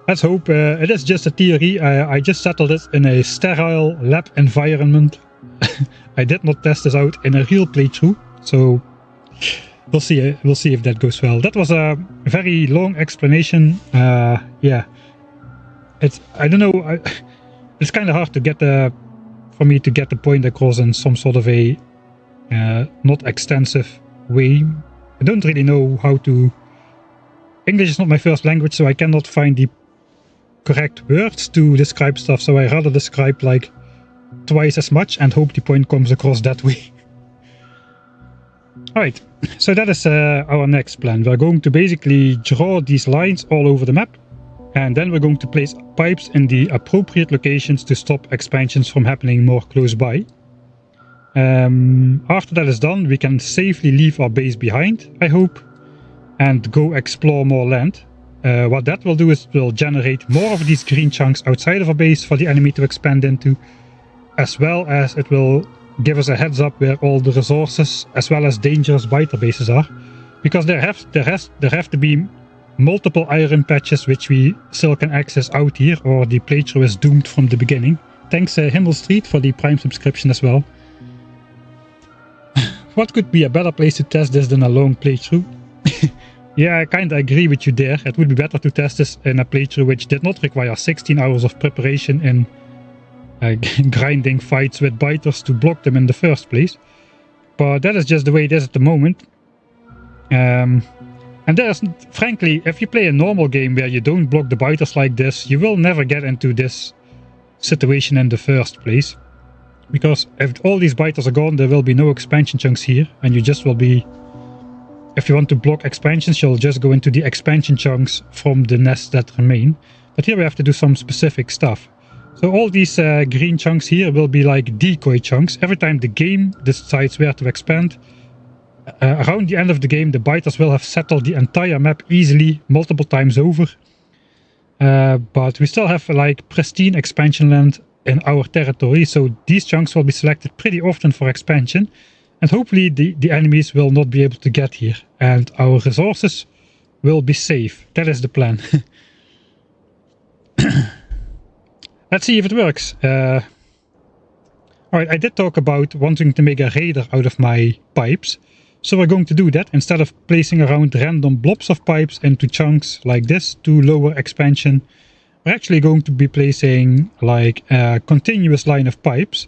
Let's hope. It is just a theory. I just settled it in a sterile lab environment. I did not test this out in a real playthrough, so we'll see. We'll see if that goes well. That was a very long explanation. Yeah, I don't know. It's kind of hard to get for me to get the point across in some sort of a not extensive way. I don't really know how to. English is not my first language, so I cannot find the correct words to describe stuff. So I rather describe like twice as much and hope the point comes across that way. Alright, so that is our next plan. We're going to basically draw these lines all over the map. And then we're going to place pipes in the appropriate locations to stop expansions from happening more close by. After that is done, we can safely leave our base behind, I hope, and go explore more land. What that will do is it will generate more of these green chunks outside of our base for the enemy to expand into, as well as it will give us a heads up where all the resources as well as dangerous biter bases are, because there have to be multiple iron patches which we still can access out here, or the playthrough is doomed from the beginning. Thanks Himmel Street for the Prime subscription as well. What could be a better place to test this than a long playthrough? Yeah, I kinda agree with you there. It would be better to test this in a playthrough which did not require 16 hours of preparation in grinding fights with biters to block them in the first place. But that is just the way it is at the moment. And there's, frankly, if you play a normal game where you don't block the biters like this, you will never get into this situation in the first place. Because if all these biters are gone, there will be no expansion chunks here, and you just will be... If you want to block expansions, you'll just go into the expansion chunks from the nests that remain. But here we have to do some specific stuff. So all these green chunks here will be like decoy chunks. Every time the game decides where to expand, around the end of the game, the biters will have settled the entire map easily, multiple times over. But we still have like pristine expansion land in our territory, so these chunks will be selected pretty often for expansion. And hopefully the enemies will not be able to get here, and our resources will be safe. That is the plan. Let's see if it works. Alright, I did talk about wanting to make a raider out of my pipes. So we're going to do that. Instead of placing around random blobs of pipes into chunks like this to lower expansion, we're actually going to be placing like a continuous line of pipes.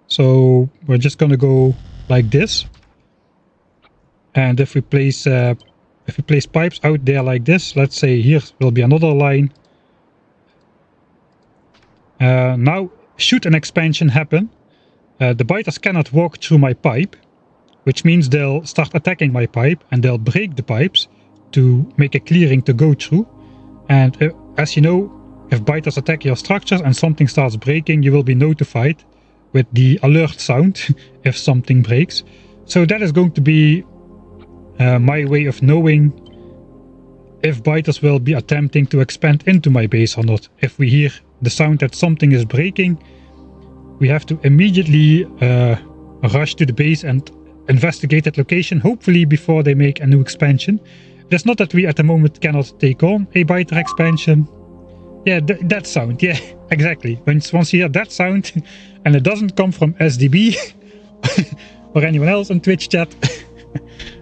So we're just going to go like this. And if we place pipes out there like this, let's say here will be another line. Now, should an expansion happen, the biters cannot walk through my pipe, which means they'll start attacking my pipe and they'll break the pipes to make a clearing to go through. And as you know, if biters attack your structures and something starts breaking, you will be notified with the alert sound if something breaks. So that is going to be my way of knowing if biters will be attempting to expand into my base or not. If we hear the sound that something is breaking, we have to immediately rush to the base and investigate that location, hopefully before they make a new expansion. It's not that we at the moment cannot take on a biter expansion. Yeah, that sound, yeah, exactly. Once you hear that sound and it doesn't come from SDB or anyone else on Twitch chat,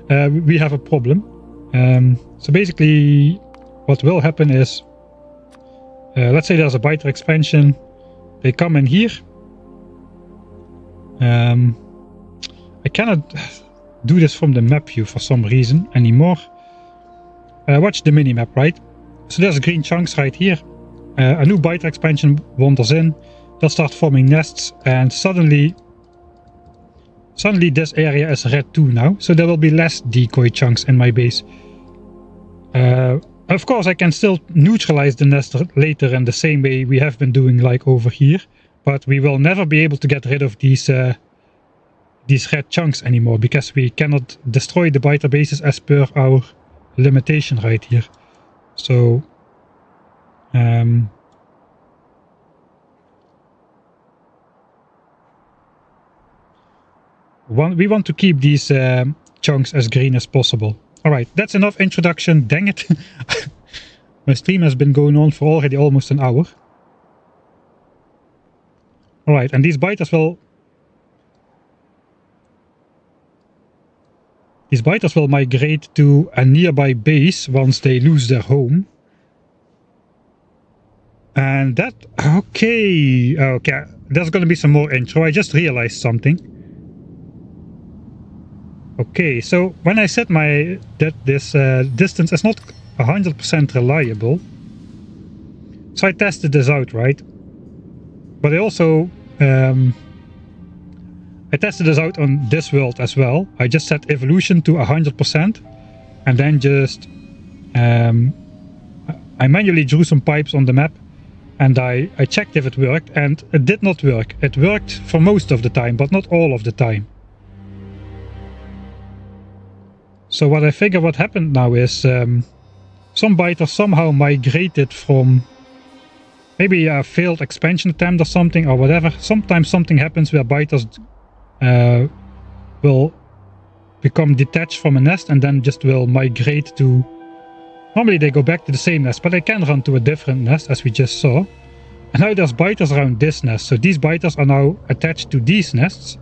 we have a problem. So basically what will happen is, let's say there's a biter expansion, they come in here. I cannot do this from the map view for some reason anymore. Watch the minimap, right? So there's green chunks right here. A new biter expansion wanders in. They'll start forming nests, and suddenly this area is red too now. So there will be less decoy chunks in my base. Of course, I can still neutralize the nest later in the same way we have been doing like over here. But we will never be able to get rid of these red chunks anymore, because we cannot destroy the biter bases as per our limitation right here. So we want to keep these chunks as green as possible. Alright, that's enough introduction, dang it. My stream has been going on for already almost an hour. Alright, and these biters will migrate to a nearby base once they lose their home. And that... Okay, there's gonna be some more intro. I just realized something. Okay, so when I said this distance is not 100% reliable, so I tested this out, right? But I also I tested this out on this world as well. I just set evolution to 100% and then just I manually drew some pipes on the map, and I checked if it worked, and it did not work. It worked for most of the time, but not all of the time. So what I figure what happened now is some biters somehow migrated from maybe a failed expansion attempt or something or whatever. Sometimes something happens where biters will become detached from a nest and then just will migrate to... Normally they go back to the same nest, but they can run to a different nest, as we just saw. And now there's biters around this nest, so these biters are now attached to these nests,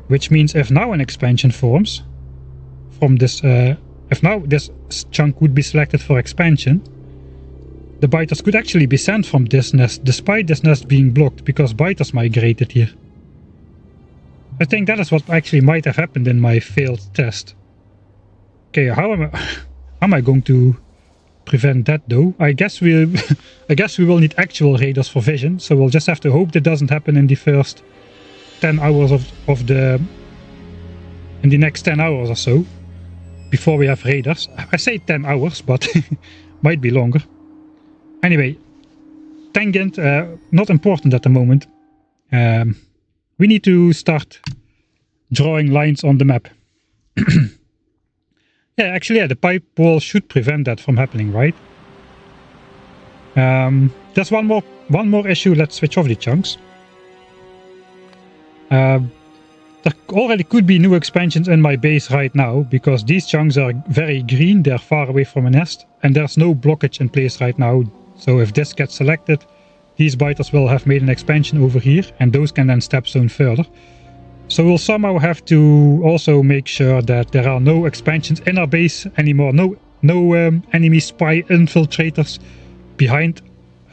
which means if now an expansion forms from this, if now this chunk would be selected for expansion, the biters could actually be sent from this nest, despite this nest being blocked, because biters migrated here. I think that is what actually might have happened in my failed test. Okay, how am I going to prevent that though? I guess we will need actual radars for vision, so we'll just have to hope that doesn't happen in the first 10 hours in the next 10 hours or so, before we have radars. I say 10 hours, but might be longer. Anyway, tangent, not important at the moment. We need to start drawing lines on the map. Yeah, actually, yeah, the pipe wall should prevent that from happening, right? There's one more issue. Let's switch off the chunks. There already could be new expansions in my base right now, because these chunks are very green, they're far away from a nest, and there's no blockage in place right now. So if this gets selected, these biters will have made an expansion over here, and those can then step zone further. So we'll somehow have to also make sure that there are no expansions in our base anymore. No enemy spy infiltrators behind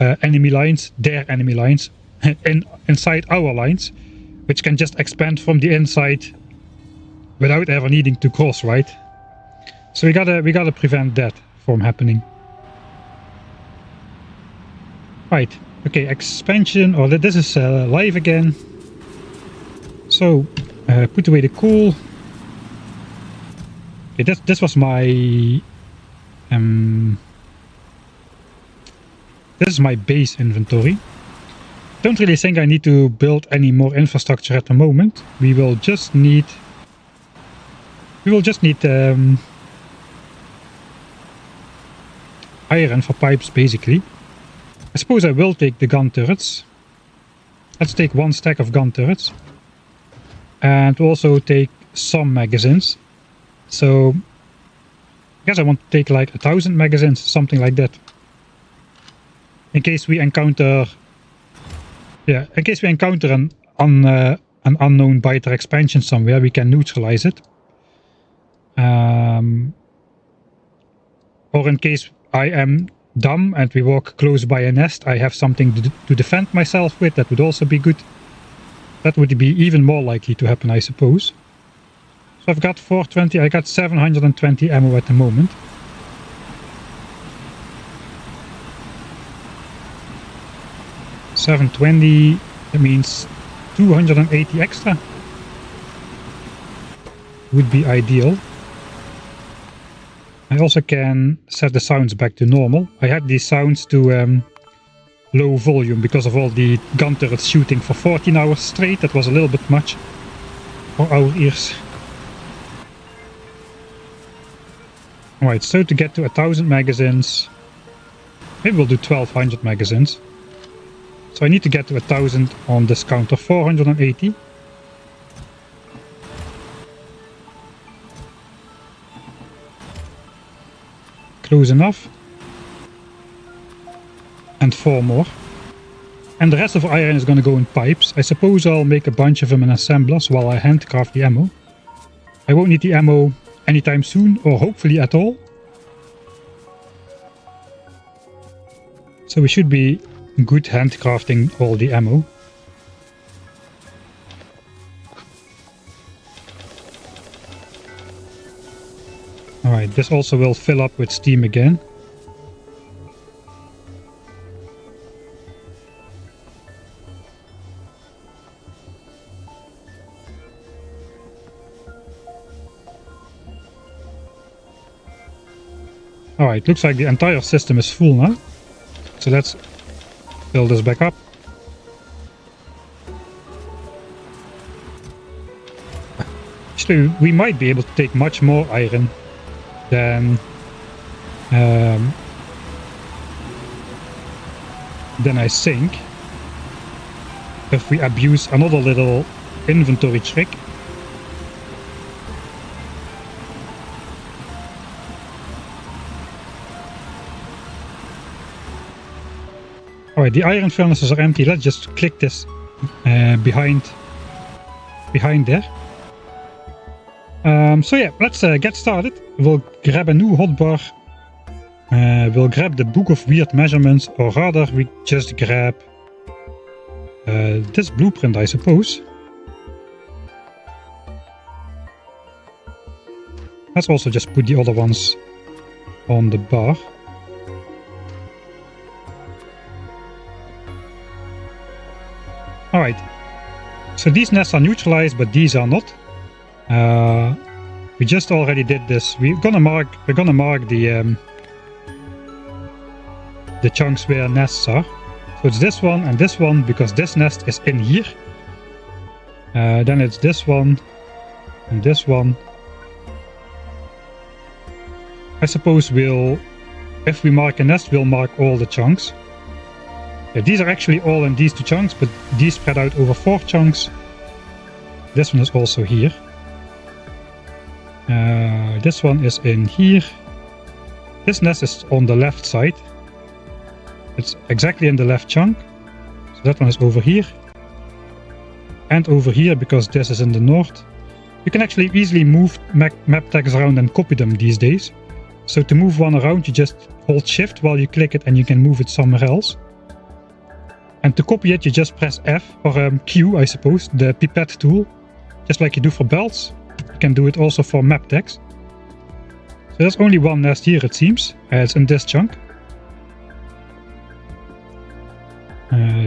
enemy lines, their enemy lines, inside our lines, which can just expand from the inside without ever needing to cross, right? So we gotta prevent that from happening. Right. Okay, expansion. Oh, this is live again. So, put away the coal. Okay, this was my... this is my base inventory. Don't really think I need to build any more infrastructure at the moment. We will just need... iron for pipes, basically. I suppose I will take the gun turrets. Let's take one stack of gun turrets. And also take some magazines. So I guess I want to take like 1,000 magazines, something like that. In case we encounter... yeah, in case we encounter an unknown biter expansion somewhere, we can neutralize it. Or in case I am dumb and we walk close by a nest, I have something to defend myself with. That would also be good. That would be even more likely to happen, I suppose. So I've got 420, I got 720 ammo at the moment. $720, that means 280 extra. Would be ideal. I also can set the sounds back to normal. I had these sounds to low volume because of all the gun turrets shooting for 14 hours straight. That was a little bit much for our ears. Alright, so to get to 1,000 magazines, maybe we'll do 1,200 magazines. So I need to get to 1,000 on this counter, 480. Close enough. And 4 more. And the rest of the iron is going to go in pipes. I suppose I'll make a bunch of them in assemblers while I handcraft the ammo. I won't need the ammo anytime soon, or hopefully at all. So we should be good handcrafting all the ammo. Alright, this also will fill up with steam again. Alright, looks like the entire system is full now. So let's fill this back up. Actually, we might be able to take much more iron than I think if we abuse another little inventory trick. Alright, the iron furnaces are empty. Let's just click this behind there. So yeah, let's get started. We'll grab a new hotbar. We'll grab the Book of Weird Measurements, or rather we just grab this blueprint, I suppose. Let's also just put the other ones on the bar. Alright, so these nests are neutralized, but these are not. We just already did this. We're gonna mark the chunks where nests are. So it's this one and this one, because this nest is in here. Then it's this one and this one. I suppose if we mark a nest, we'll mark all the chunks. Yeah, these are actually all in these 2 chunks, but these spread out over 4 chunks. This one is also here. This one is in here. This nest is on the left side. It's exactly in the left chunk. So that one is over here. And over here, because this is in the north. You can actually easily move map tags around and copy them these days. So to move one around, you just hold shift while you click it and you can move it somewhere else. And to copy it, you just press F, or Q, I suppose, the pipette tool. Just like you do for belts. You can do it also for map tags. So there's only one nest here, it seems. It's in this chunk.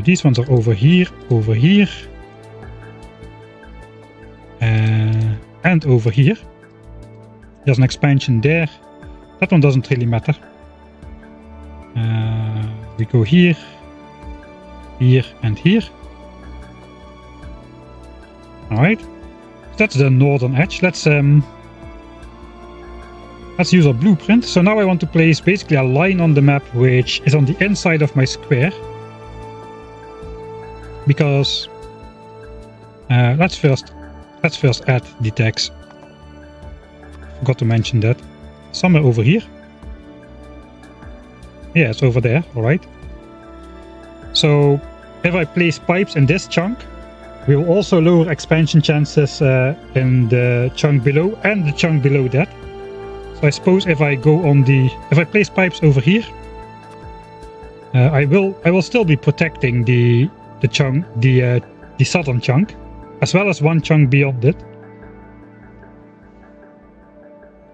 These ones are over here, and over here. There's an expansion there. That one doesn't really matter. We go here, here, and here. Alright. That's the northern edge. Let's use our blueprint. So now I want to place basically a line on the map which is on the inside of my square. Because let's first add the tags. Forgot to mention that. Somewhere over here. Yeah, it's over there. Alright. So if I place pipes in this chunk, we will also lower expansion chances in the chunk below and the chunk below that. So I suppose if I place pipes over here, I will still be protecting the southern chunk, as well as one chunk beyond it.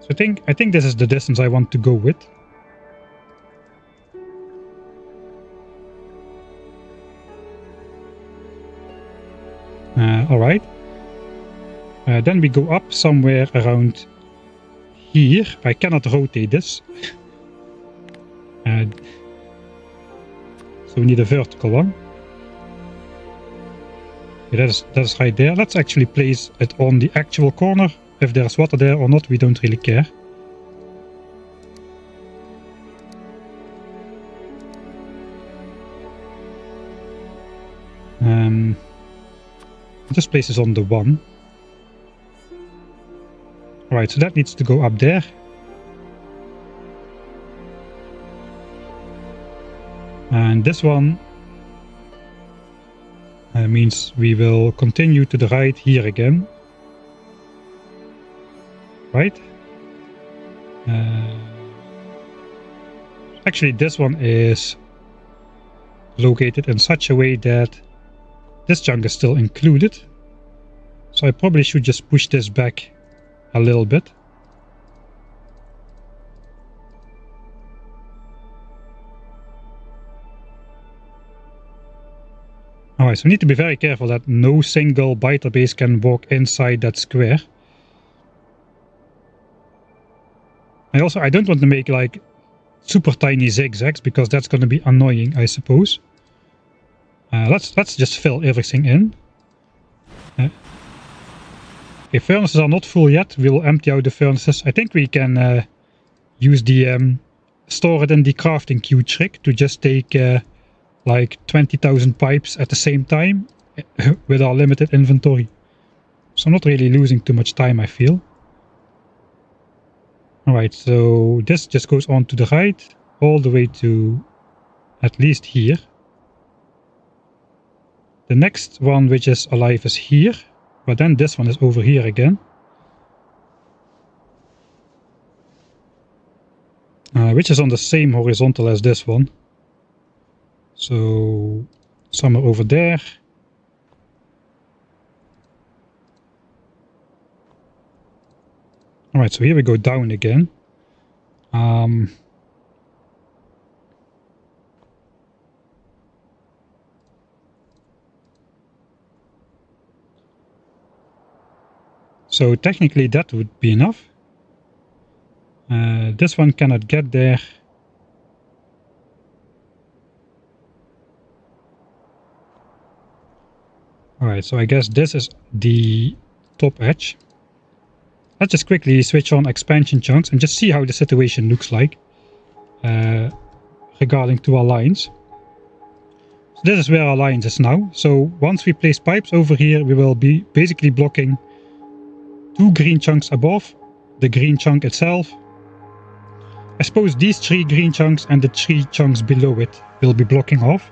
So I think this is the distance I want to go with. Alright. Then we go up somewhere around here. I cannot rotate this. So we need a vertical one. Yeah, that's right there. Let's actually place it on the actual corner. If there's water there or not, we don't really care. This place is on the 1. Alright, so that needs to go up there. And this one means we will continue to the right here again. Right? Actually, this one is located in such a way that this chunk is still included. So I probably should just push this back a little bit. Alright, so we need to be very careful that no single biter base can walk inside that square. I don't want to make like super tiny zigzags, because that's going to be annoying, I suppose. Let's just fill everything in. Okay, furnaces are not full yet. We'll empty out the furnaces. I think we can use the store it in the crafting queue trick to just take like 20,000 pipes at the same time with our limited inventory. So I'm not really losing too much time, I feel. Alright, so this just goes on to the right, all the way to at least here. The next one which is alive is here, but then this one is over here again. Which is on the same horizontal as this one. So somewhere over there. Alright, so here we go down again. So technically that would be enough. This one cannot get there. Alright, so I guess this is the top edge. Let's just quickly switch on expansion chunks and just see how the situation looks like regarding to our lines. So this is where our lines is now. So once we place pipes over here, we will be basically blocking 2 green chunks above the green chunk itself. I suppose these 3 green chunks and the 3 chunks below it will be blocking off.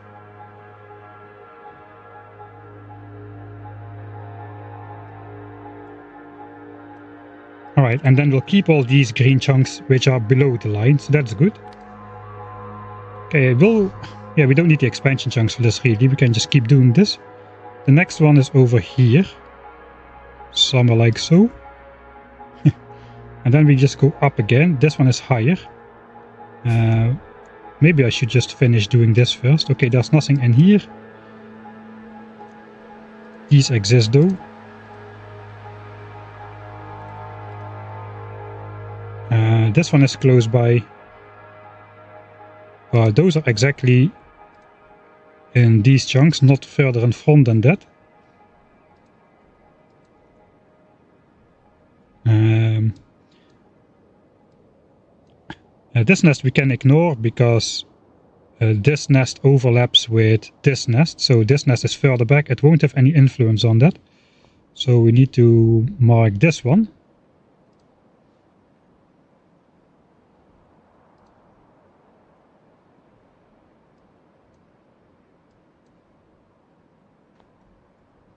Alright, and then we'll keep all these green chunks which are below the line, so that's good. Okay, we don't need the expansion chunks for this really, we can just keep doing this. The next one is over here, somewhere like so. And then we just go up again. This one is higher. Maybe I should just finish doing this first. Okay, there's nothing in here. These exist though. This one is close by. Those are exactly in these chunks, not further in front than that. This nest we can ignore because this nest overlaps with this nest. So this nest is further back. It won't have any influence on that. So we need to mark this one.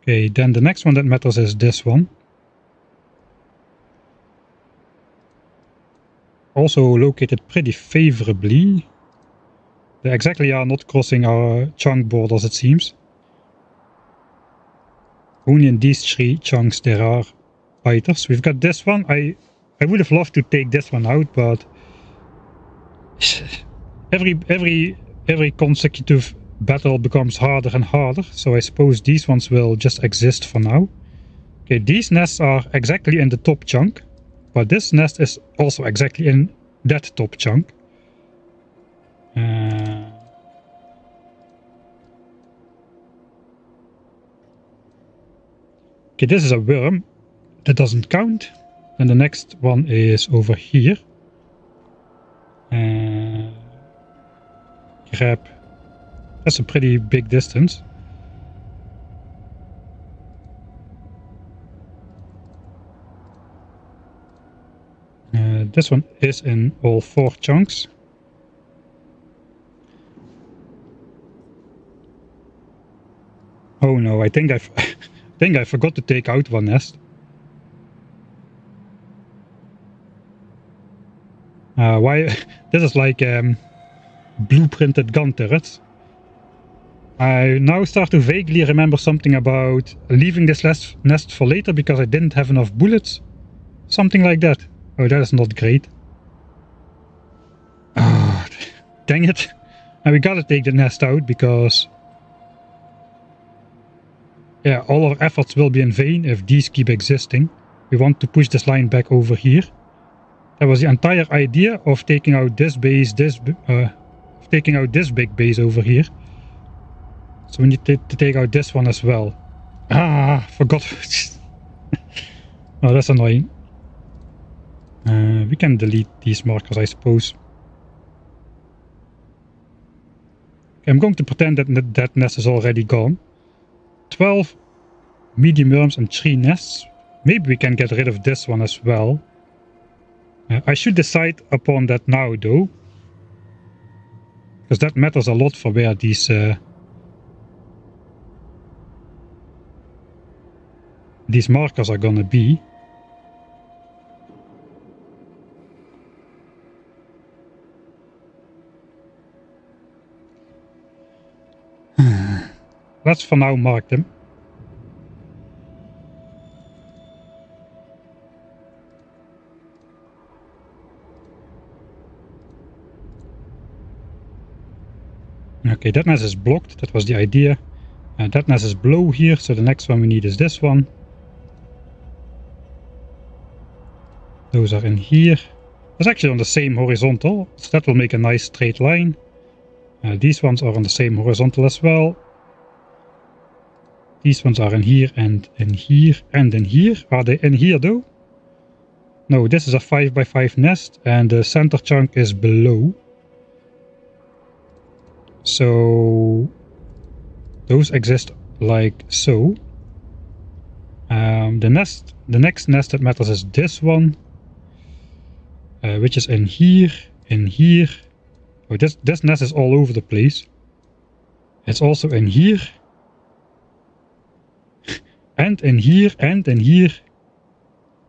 Okay, then the next one that matters is this one. Also located pretty favorably. They exactly are not crossing our chunk borders, it seems. Only in these 3 chunks there are fighters. We've got this one. I would have loved to take this one out, but every consecutive battle becomes harder and harder. So I suppose these ones will just exist for now. Okay, these nests are exactly in the top chunk. But this nest is also exactly in that top chunk. Okay, this is a worm. That doesn't count. And the next one is over here. Grab. That's a pretty big distance. This one is in all 4 chunks. Oh no, I think I forgot to take out one nest. Why? This is like blueprinted gun turrets. I now start to vaguely remember something about leaving this nest for later because I didn't have enough bullets. Something like that. Oh, that is not great. Oh, dang it. And we gotta take the nest out because... yeah, all our efforts will be in vain if these keep existing. We want to push this line back over here. That was the entire idea of taking out this base, taking out this big base over here. So we need to take out this one as well. Ah, forgot. Oh, that's annoying. We can delete these markers, I suppose. Okay, I'm going to pretend that that nest is already gone. 12 medium worms and 3 nests. Maybe we can get rid of this one as well. I should decide upon that now, though. Because that matters a lot for where these markers are gonna be. Let's for now mark them. Okay, that nest is blocked. That was the idea. That nest is below here, so the next one we need is this one. Those are in here. It's actually on the same horizontal, so that will make a nice straight line. These ones are on the same horizontal as well. These ones are in here and in here and in here. Are they in here though? No, this is a 5x5 nest and the center chunk is below. So those exist like so. The next nest that matters is this one, which is in here, in here. Oh, this nest is all over the place. It's also in here, and in here, and in here,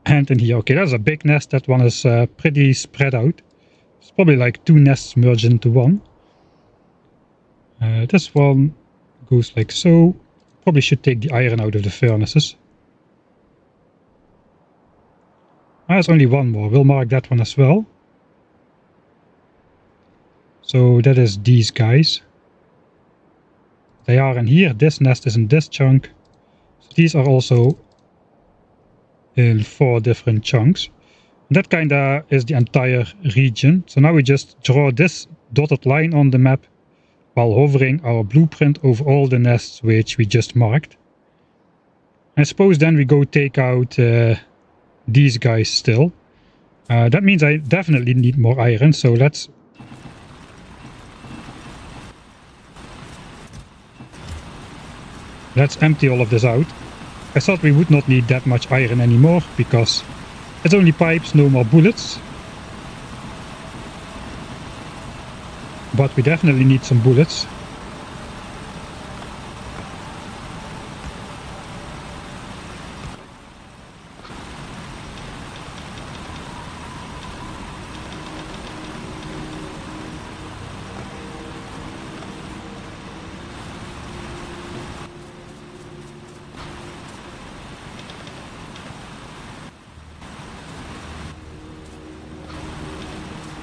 and in here. Okay, that's a big nest. That one is pretty spread out. It's probably like 2 nests merged into one. This one goes like so. Probably should take the iron out of the furnaces. There's only one more. We'll mark that one as well. So that is these guys. They are in here. This nest is in this chunk. So these are also in 4 different chunks. And that kinda is the entire region. So now we just draw this dotted line on the map while hovering our blueprint over all the nests which we just marked. I suppose then we go take out these guys still. That means I definitely need more iron, so let's empty all of this out. I thought we would not need that much iron anymore because it's only pipes, no more bullets. But we definitely need some bullets.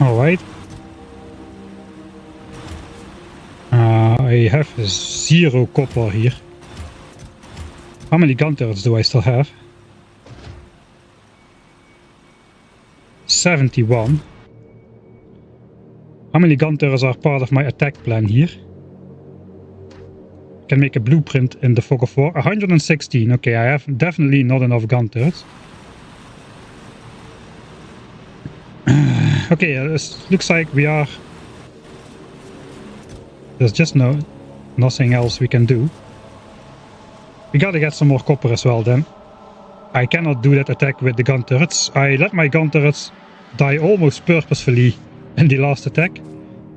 Alright. I have 0 copper here. How many gun turrets do I still have? 71. How many gun turrets are part of my attack plan here? I can make a blueprint in the fog of war. 116. Okay, I have definitely not enough gun turrets. Okay, looks like we are... There's just nothing else we can do. We gotta get some more copper as well then. I cannot do that attack with the gun turrets. I let my gun turrets die almost purposefully in the last attack.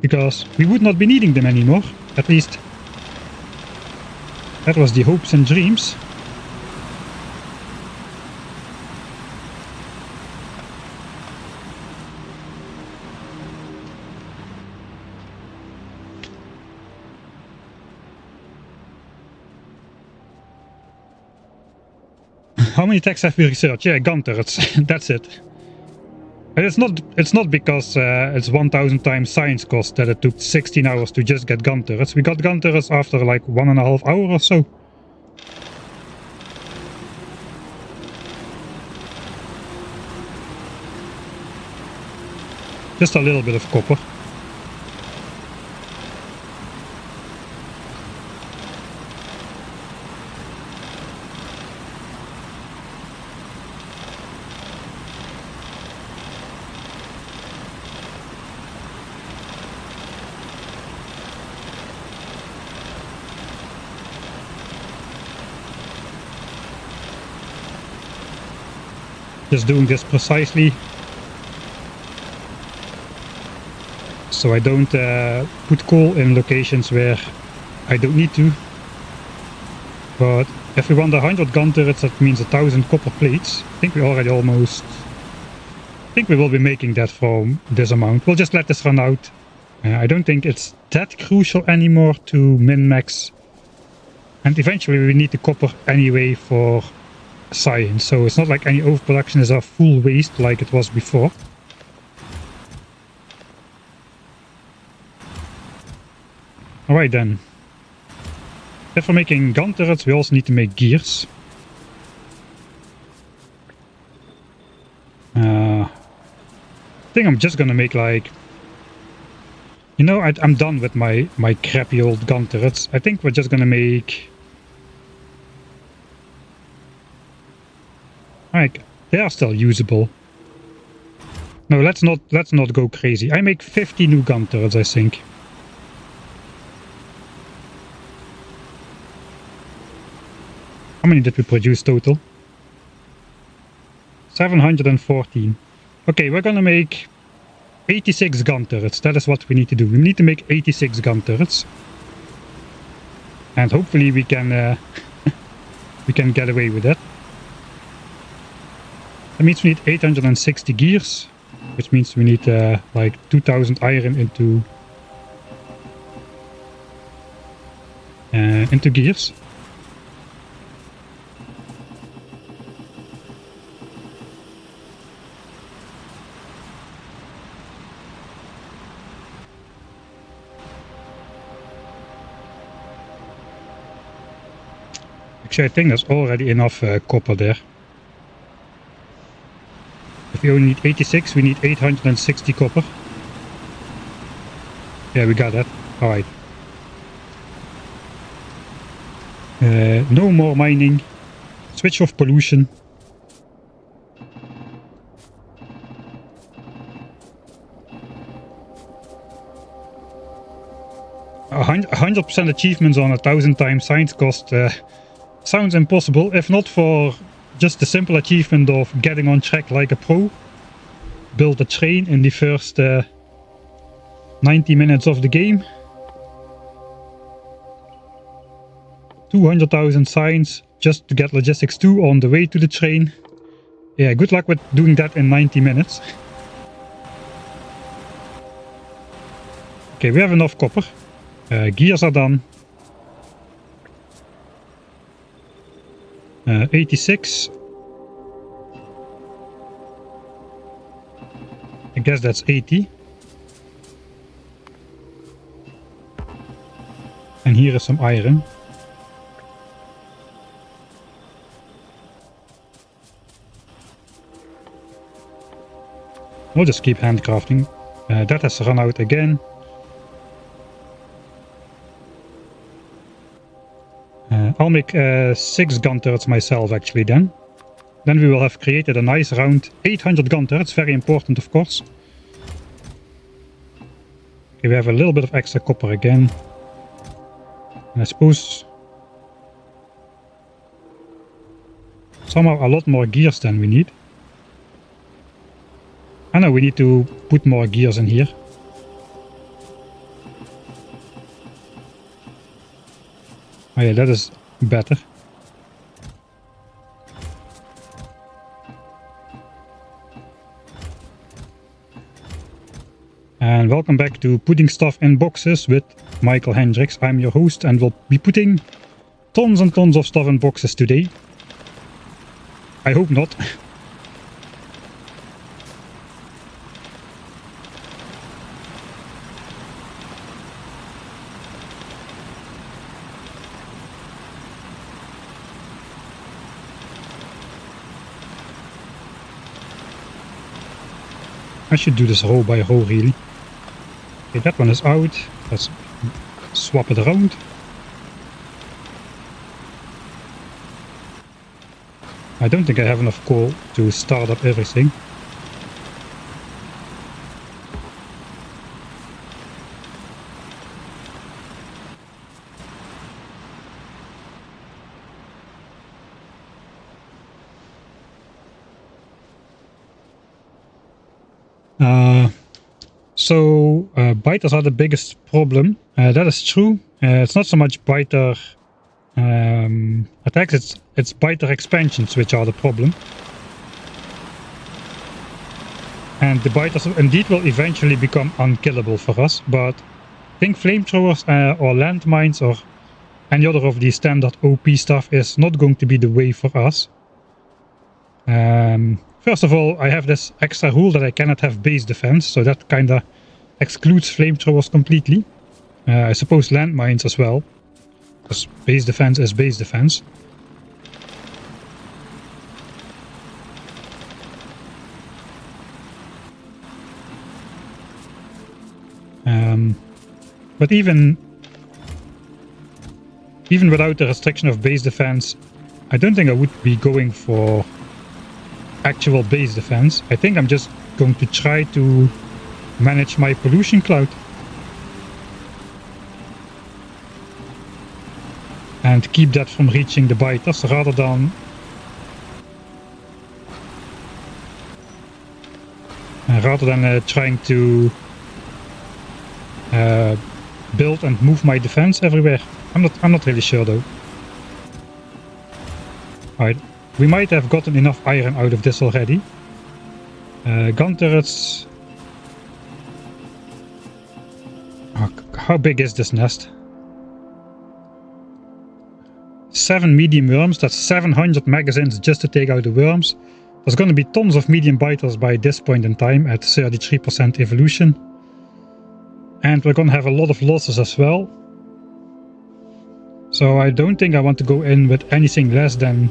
Because we would not be needing them anymore. At least that was the hopes and dreams. How many attacks have we researched? Yeah, gun turrets. That's it. And it's not because it's 1000 times science cost that it took 16 hours to just get gun turrets. We got gun turrets after like 1.5 hours or so. Just a little bit of copper. Just doing this precisely so I don't put coal in locations where I don't need to. But if we want 100 gun turrets, that means 1000 copper plates. I think we already almost... I think we will be making that from this amount. We'll just let this run out. I don't think it's that crucial anymore to min-max. And eventually we need the copper anyway for science, so it's not like any overproduction is a full waste like it was before. Alright then. If we're making gun turrets, we also need to make gears. I think I'm just gonna make like... You know, I'm done with my crappy old gun turrets. I think we're just gonna make... Like, they are still usable. No, let's not go crazy. I make 50 new gun turrets, I think. How many did we produce total? 714. Okay, we're gonna make 86 gun turrets. That is what we need to do. We need to make 86 gun turrets. And hopefully we can we can get away with that. That means we need 860 gears, which means we need like 2000 iron into gears. Actually, I think there's already enough copper there. If we only need 86, we need 860 copper. Yeah, we got that. Alright. No more mining. Switch off pollution. A 100% achievements on 1000 times science cost sounds impossible, if not for just the simple achievement of getting on track like a pro. Build a train in the first 90 minutes of the game. 200,000 signs just to get logistics 2 on the way to the train. Yeah, good luck with doing that in 90 minutes. Okay, we have enough copper. Gears are done. 86. I guess that's 80. And here is some iron. I'll just keep handcrafting. That has run out again. I'll make 6 gun turrets myself actually then. Then we will have created a nice round 800 gun turrets, very important of course. Okay, we have a little bit of extra copper again. And I suppose somehow a lot more gears than we need. I know we need to put more gears in here. Oh yeah, that is better. And welcome back to Putting Stuff in Boxes with Michael Hendricks. I'm your host and we'll be putting tons and tons of stuff in boxes today. I hope not. I should do this row by row really. Okay, that one is out. Let's swap it around. I don't think I have enough coal to start up everything. Biters are the biggest problem. That is true. It's not so much biter attacks, it's biter expansions which are the problem. And the biters indeed will eventually become unkillable for us, but I think flamethrowers or landmines or any other of the standard OP stuff is not going to be the way for us. First of all, I have this extra rule that I cannot have base defense, so that kinda excludes flamethrowers completely. I suppose landmines as well, because base defense is base defense. But even without the restriction of base defense, I don't think I would be going for actual base defense. I think I'm just going to try to manage my pollution cloud and keep that from reaching the biters rather than trying to build and move my defense everywhere. I'm not really sure though. Alright, we might have gotten enough iron out of this already. Gun turrets. How big is this nest? 7 medium worms, that's 700 magazines just to take out the worms. There's going to be tons of medium biters by this point in time at 33% evolution. And we're going to have a lot of losses as well. So I don't think I want to go in with anything less than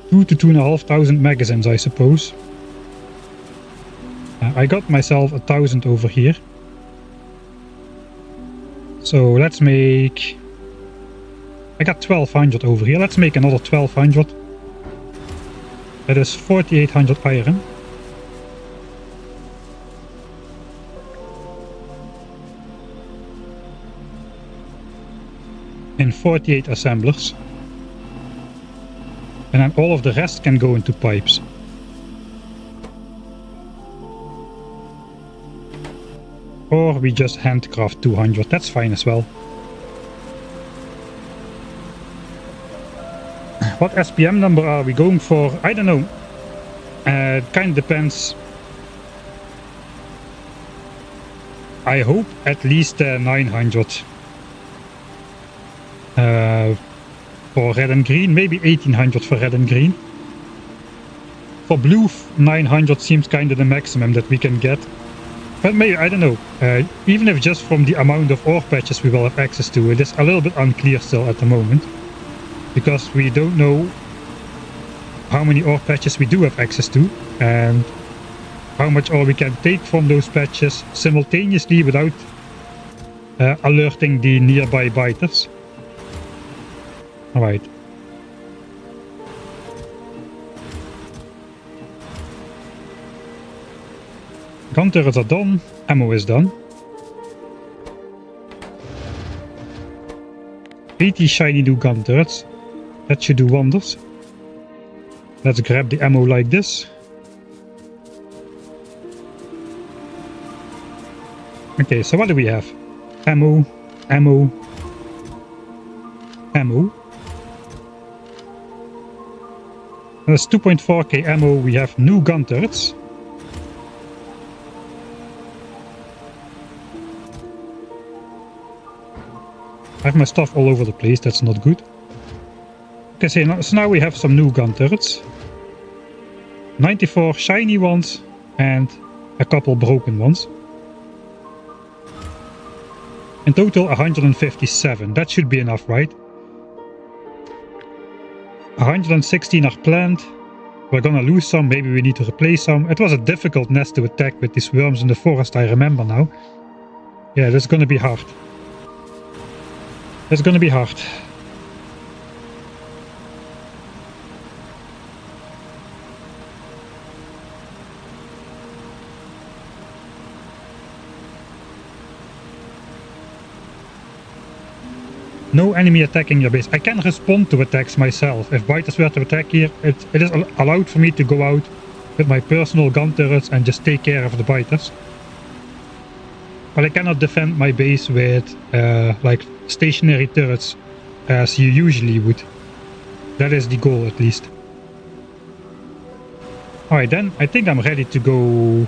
2 to 2,500 magazines, I suppose. I got myself 1,000 over here. So let's make... I got 1,200 over here. Let's make another 1,200. That is 4,800 iron. In 48 assemblers. And then all of the rest can go into pipes. Or we just handcraft 200, that's fine as well. What SPM number are we going for? I don't know. It kind of depends. I hope at least 900. For red and green, maybe 1800 for red and green. For blue, 900 seems kind of the maximum that we can get. But maybe, I don't know, even if just from the amount of ore patches we will have access to, it is a little bit unclear still at the moment. Because we don't know how many ore patches we do have access to, and how much ore we can take from those patches simultaneously without alerting the nearby biters. Alright. Gun turrets are done, ammo is done. 80 shiny new gun turrets. That should do wonders. Let's grab the ammo like this. Okay, so what do we have? Ammo, ammo, ammo. That's 2.4k ammo. We have new gun turrets. I have my stuff all over the place, that's not good. Okay, so now we have some new gun turrets. 94 shiny ones and a couple broken ones. In total 157, that should be enough, right? 116 are planned. We're gonna lose some, maybe we need to replace some. It was a difficult nest to attack with these worms in the forest, I remember now. Yeah, that's gonna be hard. It's gonna be hard. No enemy attacking your base. I can respond to attacks myself. If biters were to attack here, it is allowed for me to go out with my personal gun turrets and just take care of the biters. But I cannot defend my base with like stationary turrets as you usually would. That is the goal, at least. Alright, then I think I'm ready to go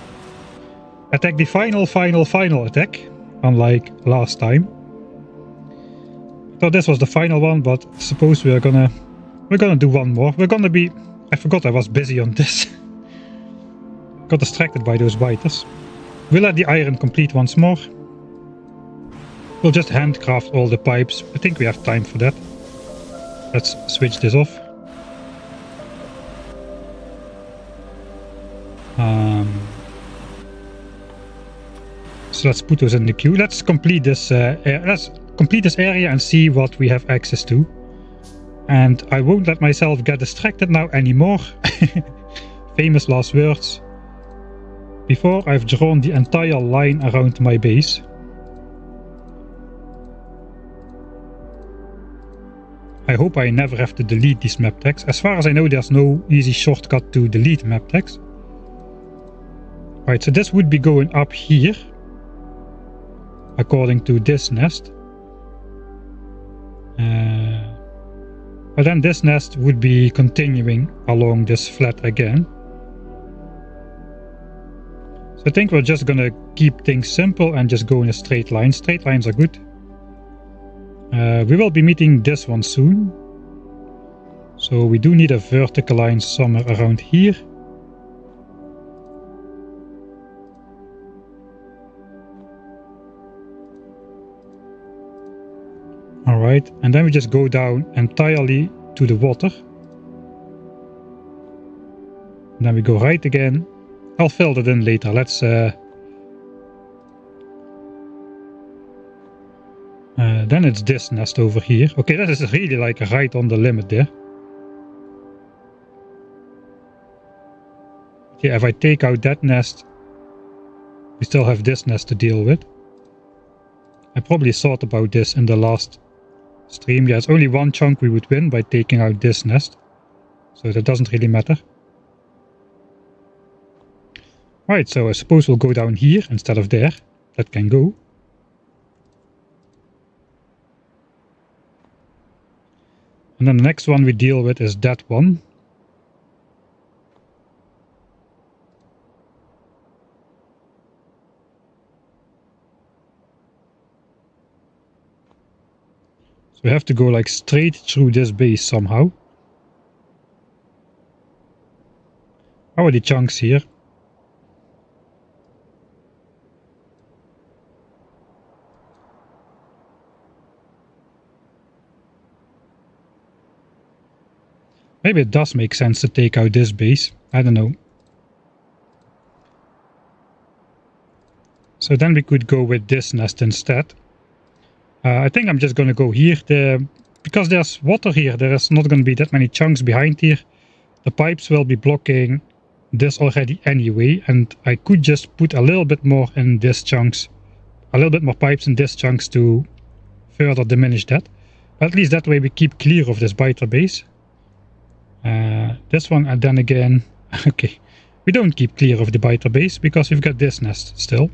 attack the final attack, unlike last time. I thought this was the final one, but suppose we're gonna do one more. We're gonna be... I forgot I was busy on this. Got distracted by those biters. We'll let the iron complete once more. We'll just handcraft all the pipes. I think we have time for that. Let's switch this off. So let's put those in the queue. Let's complete this. Let's complete this area and see what we have access to. And I won't let myself get distracted now anymore. Famous last words. Before I've drawn the entire line around my base. I hope I never have to delete these map tags. As far as I know, there's no easy shortcut to delete map tags. Right, so this would be going up here. According to this nest. But then this nest would be continuing along this flat again. So I think we're just gonna keep things simple and just go in a straight line. Straight lines are good. We will be meeting this one soon. So we do need a vertical line somewhere around here. Alright, and then we just go down entirely to the water. And then we go right again. I'll fill that in later. Let's then it's this nest over here. Okay, that is really like right on the limit there. Yeah, if I take out that nest, we still have this nest to deal with. I probably thought about this in the last stream. Yeah, it's only one chunk we would win by taking out this nest. So that doesn't really matter. Right, so I suppose we'll go down here instead of there. That can go. And then the next one we deal with is that one. So we have to go like straight through this base somehow. How are the chunks here? Maybe it does make sense to take out this base. I don't know. So then we could go with this nest instead. I think I'm just going to go here. Because there's water here, there is not going to be that many chunks behind here. The pipes will be blocking this already anyway. And I could just put a little bit more in this chunks. A little bit more pipes in this chunks to further diminish that. But at least that way we keep clear of this biter base. This one, and then again, okay, we don't keep clear of the biter base because we've got this nest still.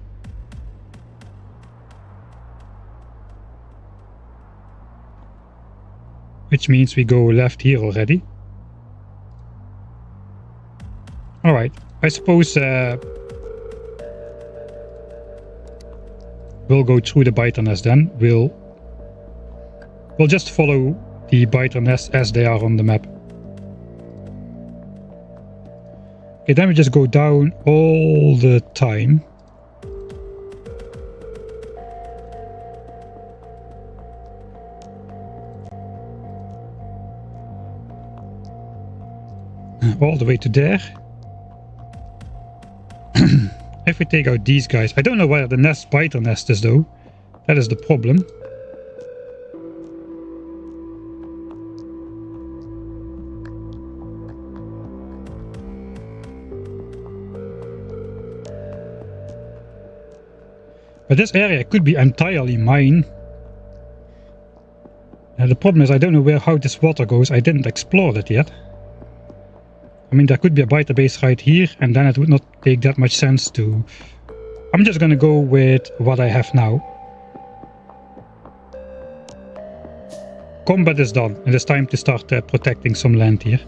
Which means we go left here already. Alright, I suppose we'll go through the biter nest then. We'll just follow the biter nests as they are on the map. Okay, then we just go down all the time. all the way to there. If we take out these guys, I don't know where the nest biter nest is though. That is the problem. But this area could be entirely mine. The problem is I don't know how this water goes. I didn't explore that yet. I mean, there could be a biter base right here, and then it would not take that much sense to... I'm just gonna go with what I have now. Combat is done, and it's time to start protecting some land here.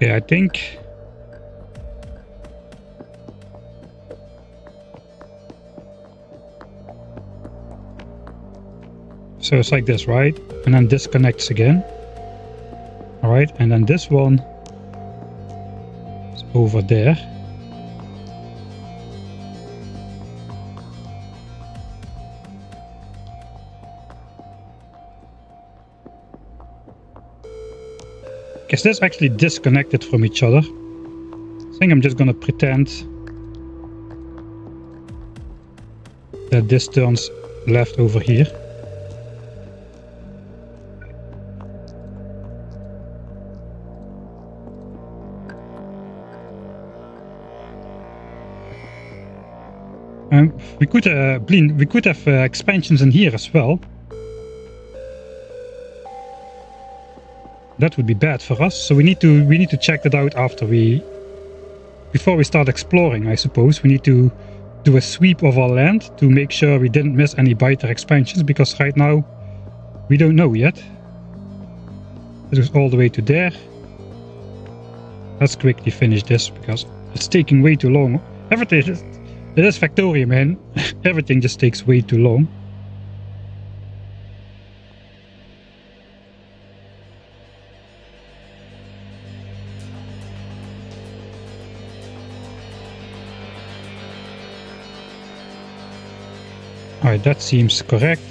Okay, I think... So it's like this, right? And then this connects again. Alright, and then this one is over there. Is this actually disconnected from each other? I think I'm just gonna pretend that this turns left over here. We could have expansions in here as well. That would be bad for us. So we need to check that out before we start exploring. I suppose we need to do a sweep of our land to make sure we didn't miss any biter expansions, because right now we don't know yet. It goes all the way to there. Let's quickly finish this because it's taking way too long. It is Factorio, man. Everything just takes way too long. Alright, that seems correct.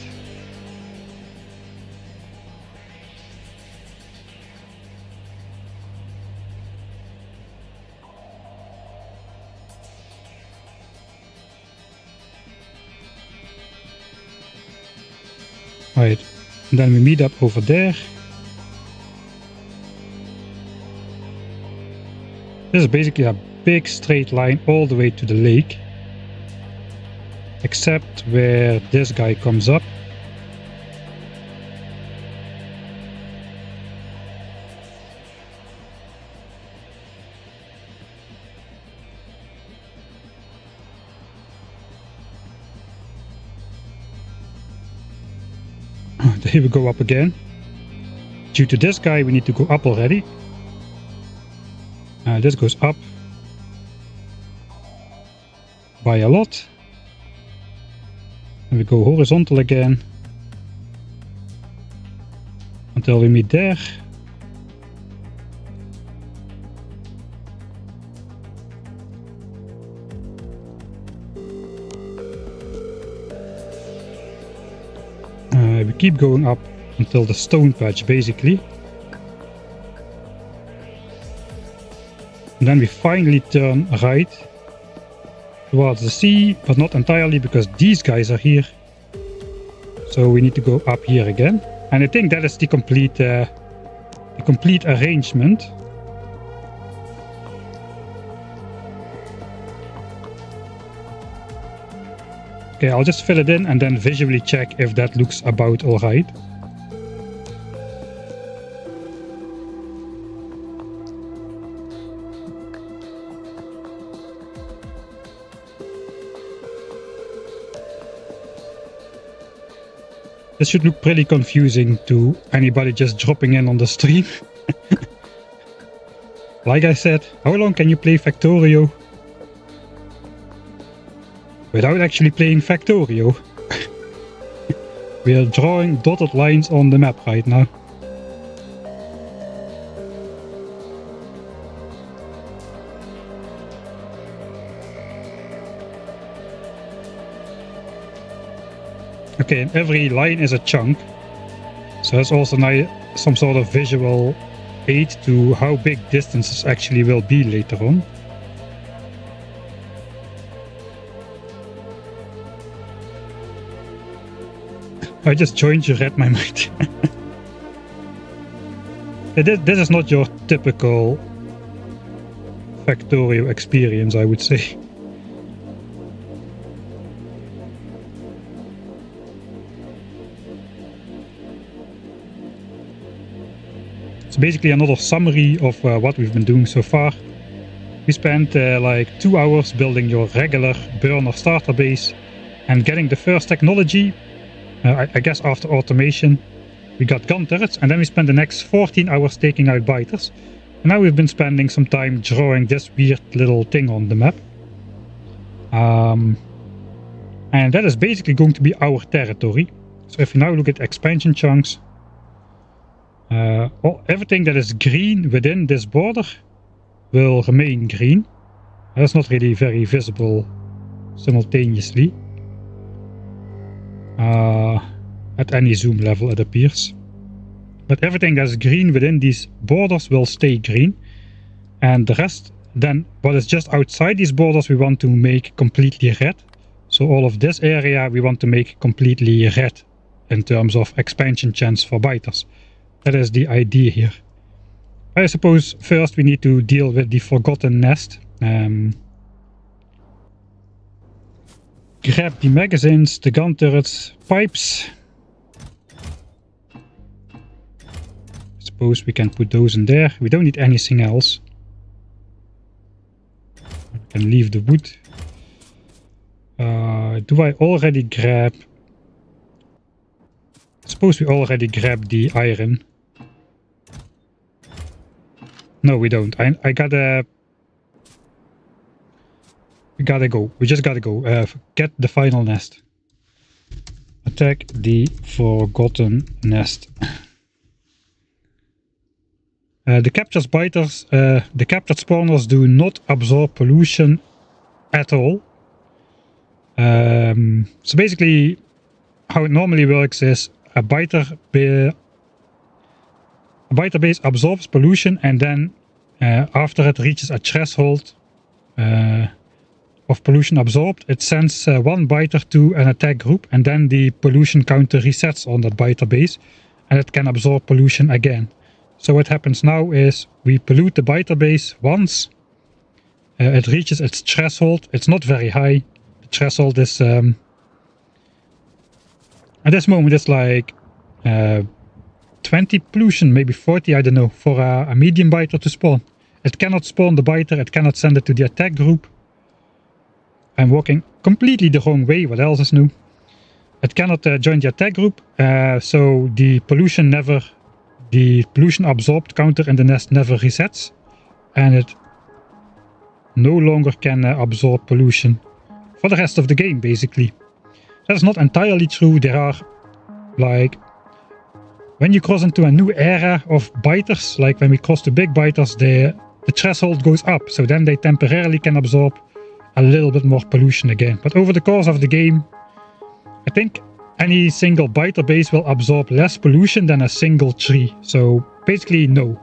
Right, and then we meet up over there. This is basically a big straight line all the way to the lake, except where this guy comes up. Here we go up again. Due to this guy we need to go up already. This goes up by a lot. And we go horizontal again until we meet there. We keep going up until the stone patch, basically. And then we finally turn right towards the sea, but not entirely because these guys are here. So we need to go up here again. And I think that is the complete arrangement. Okay, I'll just fill it in and then visually check if that looks about alright. This should look pretty confusing to anybody just dropping in on the stream. Like I said, how long can you play Factorio without actually playing Factorio. We are drawing dotted lines on the map right now. Okay, and every line is a chunk. So that's also some sort of visual aid to how big distances actually will be later on. I just joined you, read my mind. This is not your typical Factorio experience, I would say. It's basically another summary of what we've been doing so far. We spent like 2 hours building your regular burner starter base and getting the first technology. I guess after automation we got gun turrets, and then we spent the next 14 hours taking out biters. And now we've been spending some time drawing this weird little thing on the map. And that is basically going to be our territory. So if you now look at expansion chunks, everything that is green within this border will remain green. That's not really very visible simultaneously. At any zoom level it appears. But everything that's green within these borders will stay green. And the rest, then what is just outside these borders, we want to make completely red. So all of this area we want to make completely red in terms of expansion chance for biters. That is the idea here. I suppose first we need to deal with the forgotten nest. Grab the magazines, the gun turrets, pipes. Suppose we can put those in there. We don't need anything else. We can leave the wood. Do I already grab... Suppose we already grab the iron. No, we don't. I gotta... We gotta go. We just gotta go. Get the final nest. Attack the forgotten nest. The captured biters, the captured spawners do not absorb pollution at all. So basically, how it normally works is a biter base absorbs pollution, and then after it reaches a threshold of pollution absorbed, it sends one biter to an attack group, and then the pollution counter resets on that biter base, and it can absorb pollution again. So what happens now is we pollute the biter base once, it reaches its threshold. It's not very high. The threshold is at this moment it's like 20 pollution, maybe 40, I don't know, for a medium biter to spawn. It cannot spawn the biter, it cannot send it to the attack group. I'm walking completely the wrong way, what else is new? It cannot join the attack group, so the pollution absorbed counter in the nest never resets, and it no longer can absorb pollution for the rest of the game, basically. That's not entirely true. There are, like, when you cross into a new era of biters, like when we cross to big biters, the threshold goes up, so then they temporarily can absorb a little bit more pollution again. But over the course of the game, I think any single biter base will absorb less pollution than a single tree. So basically no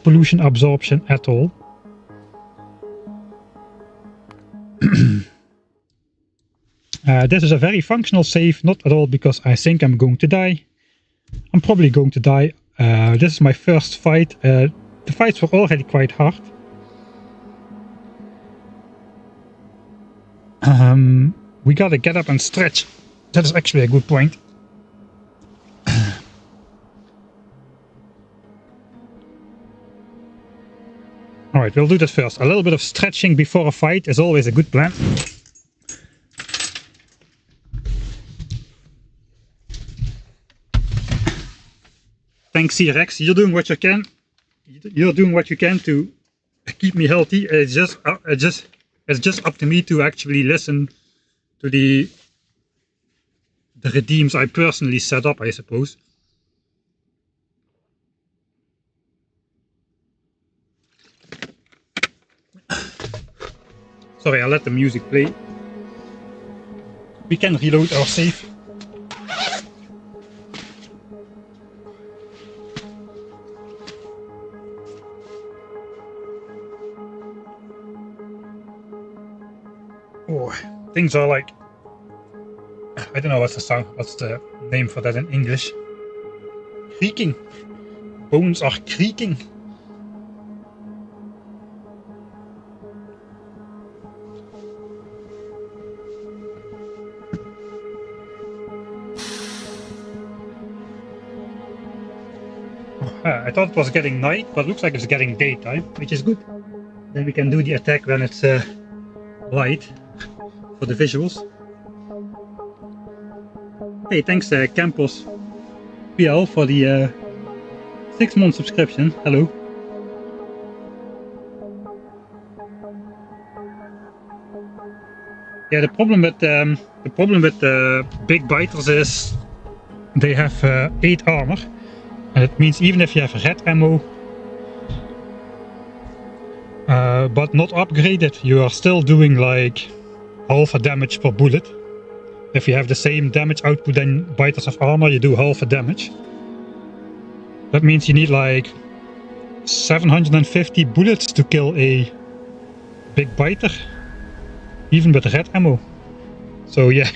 pollution absorption at all. This is a very functional save, not at all because I think I'm going to die. I'm probably going to die. This is my first fight. The fights were already quite hard. We gotta get up and stretch. That is actually a good point. Alright, we'll do that first. A little bit of stretching before a fight is always a good plan. Thanks, C-Rex. You're doing what you can. You're doing what you can to keep me healthy. It's just it's just up to me to actually listen to the redeems I personally set up, I suppose. Sorry, I'll let the music play. We can reload our save. Oh, things are like, I don't know what's the name for that in English. Creaking. Bones are creaking. I thought it was getting night, but it looks like it's getting daytime, which is good. Then we can do the attack when it's light for the visuals. Hey, thanks Campos PL for the 6-month subscription. Hello. Yeah, the problem with big biters is they have 8 armor. And it means even if you have red ammo, but not upgraded, you are still doing like half a damage per bullet. If you have the same damage output than biters have armor, you do half a damage. That means you need like 750 bullets to kill a big biter, even with red ammo. So yeah.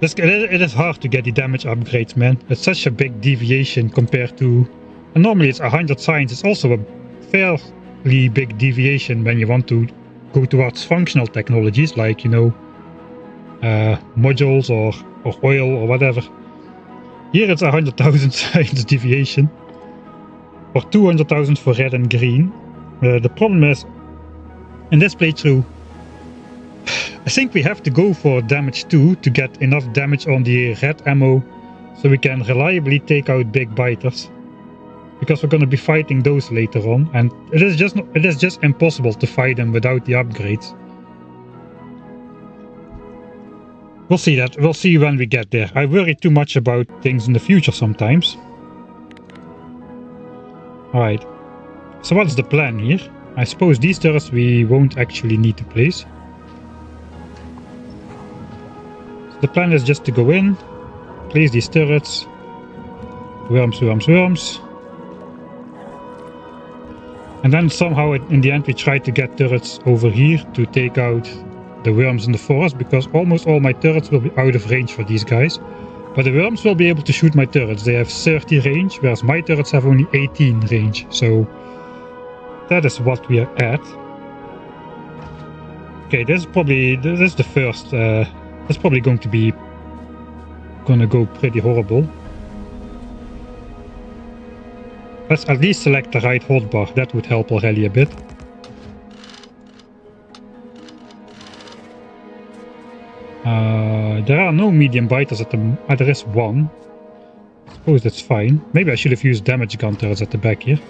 It is hard to get the damage upgrades, man. It's such a big deviation compared to... And normally it's 100 science. It's also a fairly big deviation when you want to go towards functional technologies like, you know, modules or oil or whatever. Here it's 100,000 science deviation. Or 200,000 for red and green. The problem is, in this playthrough, I think we have to go for damage 2 to get enough damage on the red ammo so we can reliably take out big biters. Because we're going to be fighting those later on, and it is just impossible to fight them without the upgrades. We'll see that. We'll see when we get there. I worry too much about things in the future sometimes. Alright. So what's the plan here? I suppose these turrets we won't actually need to place. The plan is just to go in, place these turrets, worms, and then somehow in the end we try to get turrets over here to take out the worms in the forest, because almost all my turrets will be out of range for these guys. But the worms will be able to shoot my turrets. They have 30 range, whereas my turrets have only 18 range, so that is what we are at. Okay, this is the first... That's probably going to go pretty horrible. Let's at least select the right hotbar. That would help already a bit. There are no medium biters at the... there is one. I suppose that's fine. Maybe I should have used damage gun turrets at the back here.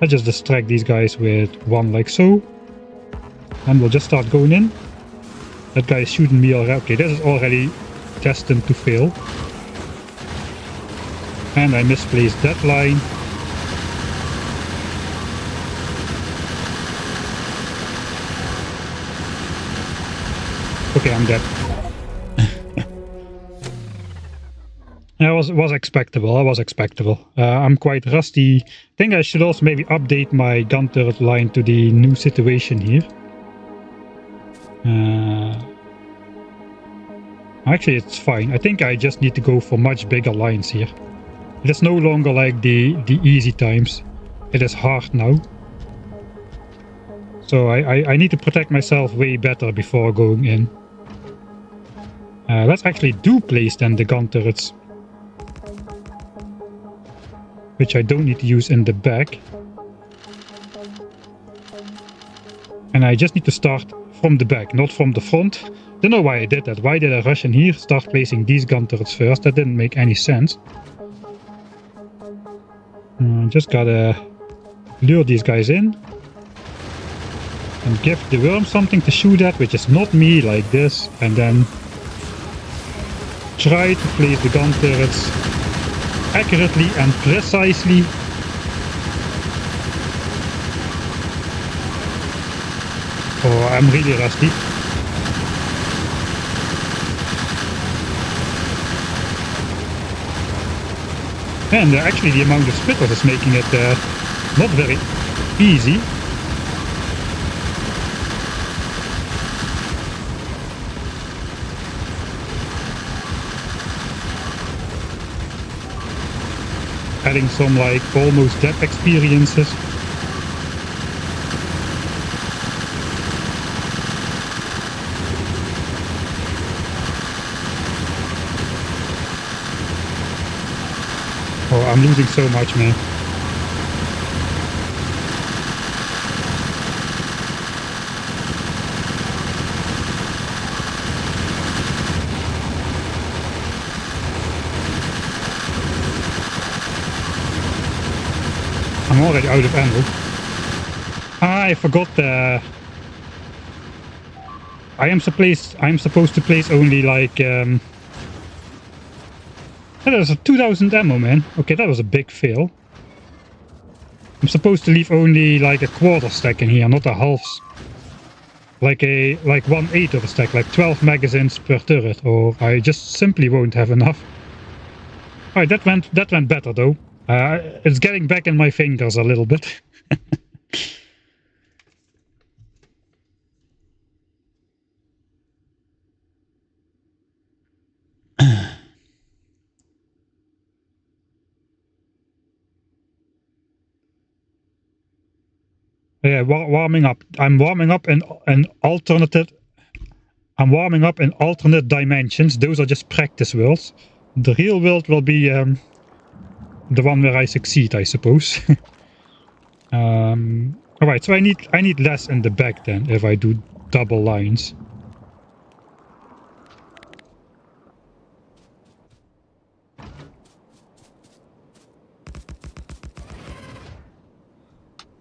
Let's just distract these guys with one like so. And we'll just start going in. That guy is shooting me already. Okay, this is already destined to fail. And I misplaced that line. Okay, I'm dead. That was expectable. That was expectable. I'm quite rusty. I think I should also maybe update my gun turret line to the new situation here. Actually, it's fine. I think I just need to go for much bigger lines here. It is no longer like the easy times. It is hard now. So I need to protect myself way better before going in. Let's actually do place then the gun turrets, which I don't need to use in the back. And I just need to start from the back, not from the front. Don't know why I did that. Why did I rush in here, start placing these gun turrets first? That didn't make any sense. Just gotta lure these guys in. And give the worm something to shoot at, which is not me, like this. And then try to place the gun turrets accurately and precisely. Oh, I'm really rusty. And actually the amount of splitters is making it not very easy. Adding some like almost death experiences. Oh, I'm losing so much, man. I'm already out of ammo. I forgot I am supposed to place only like that was a 2000 ammo, man. Okay, that was a big fail. I'm supposed to leave only like a quarter stack in here, not a half. Like 1/8 of a stack, like 12 magazines per turret, or I just simply won't have enough. Alright, that went better though. It's getting back in my fingers a little bit. Yeah, warming up. I'm warming up in alternate dimensions. Those are just practice worlds. The real world will be the one where I succeed, I suppose. Alright, so I need less in the back then if I do double lines.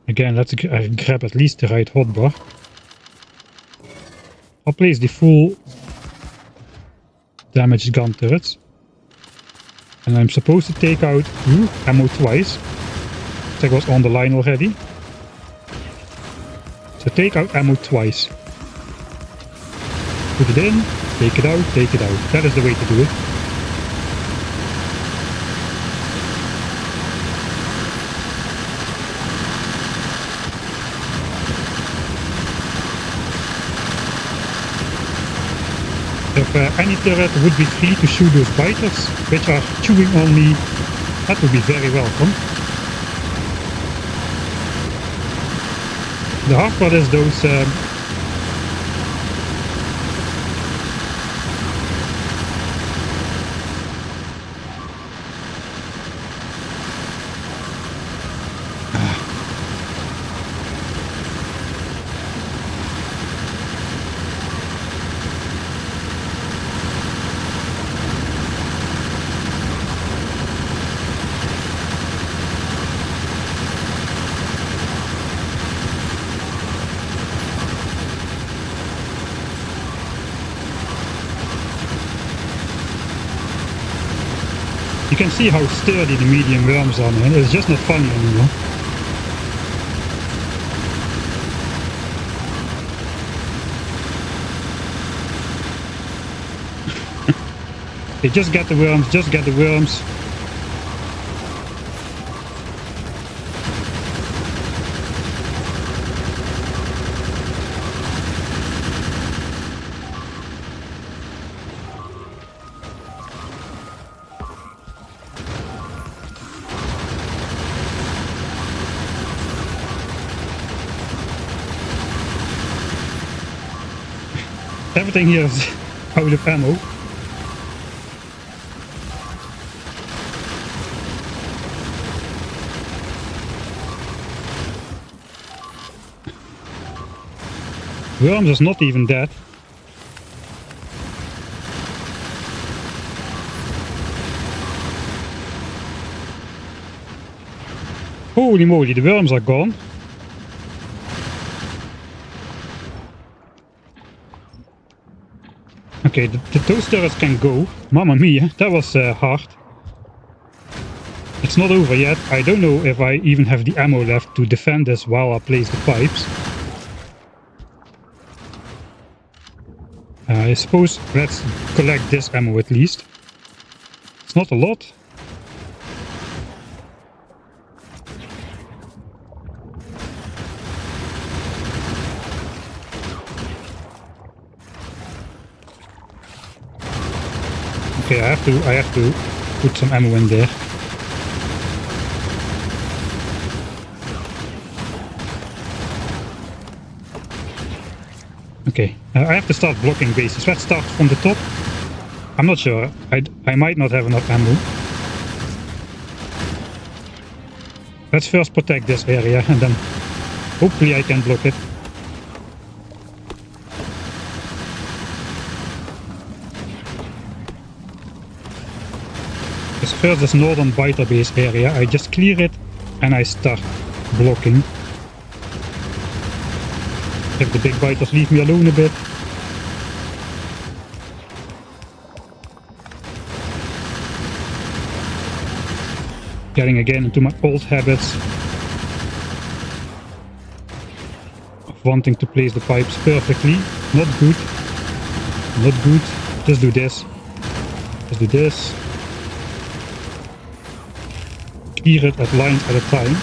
Again, let's grab at least the right hotbar. I'll place the full damaged gun turrets. And I'm supposed to take out ammo twice. That was on the line already. So take out ammo twice. Put it in, take it out, take it out. That is the way to do it. If any turret would be free to shoot those biters, which are chewing on me, that would be very welcome. The hard part is those you can see how sturdy the medium worms are, man. It's just not funny anymore. They just get the worms, just get the worms. Everything here is out of ammo. Worms is not even dead. Holy moly, the worms are gone. Okay, those turrets can go. Mamma mia, that was hard. It's not over yet. I don't know if I even have the ammo left to defend this while I place the pipes. I suppose let's collect this ammo at least. It's not a lot. Okay, I have to put some ammo in there. Okay, I have to start blocking bases. Let's start from the top. I'm not sure. I might not have enough ammo. Let's first protect this area and then hopefully I can block it. First this northern biter base area, I just clear it and I start blocking. If the big biters leave me alone a bit. Getting again into my old habits of wanting to place the pipes perfectly. Not good. Not good. Just do this. Just do this. Clear it at lines at a time.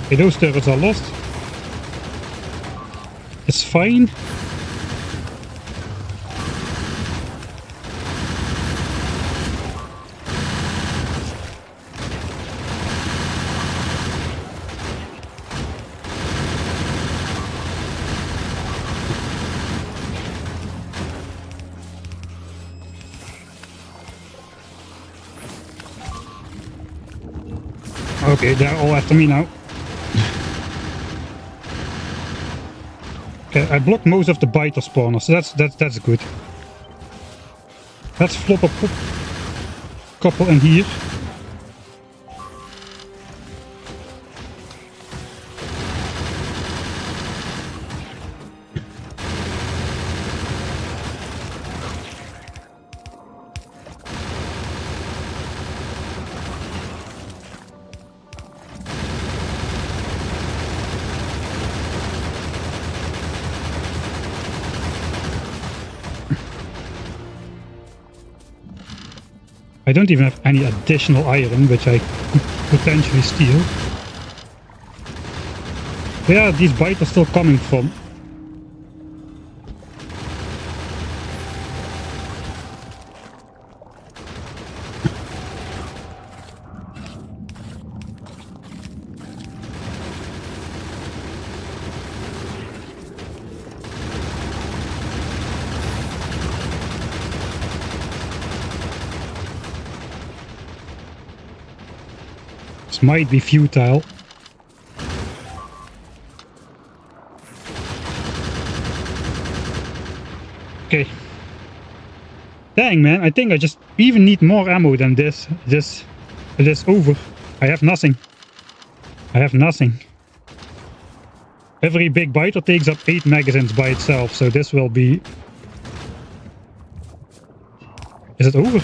Okay, those turrets are lost. It's fine. Okay, they're all after me now. Okay, I blocked most of the biter spawners, so that's good. Let's flop a couple in here. I don't even have any additional iron, which I could potentially steal. Where are these biters still coming from? This might be futile. Okay. Dang, man, I think I just even need more ammo than this. It is over. I have nothing. I have nothing. Every big biter takes up 8 magazines by itself, so this will be... Is it over?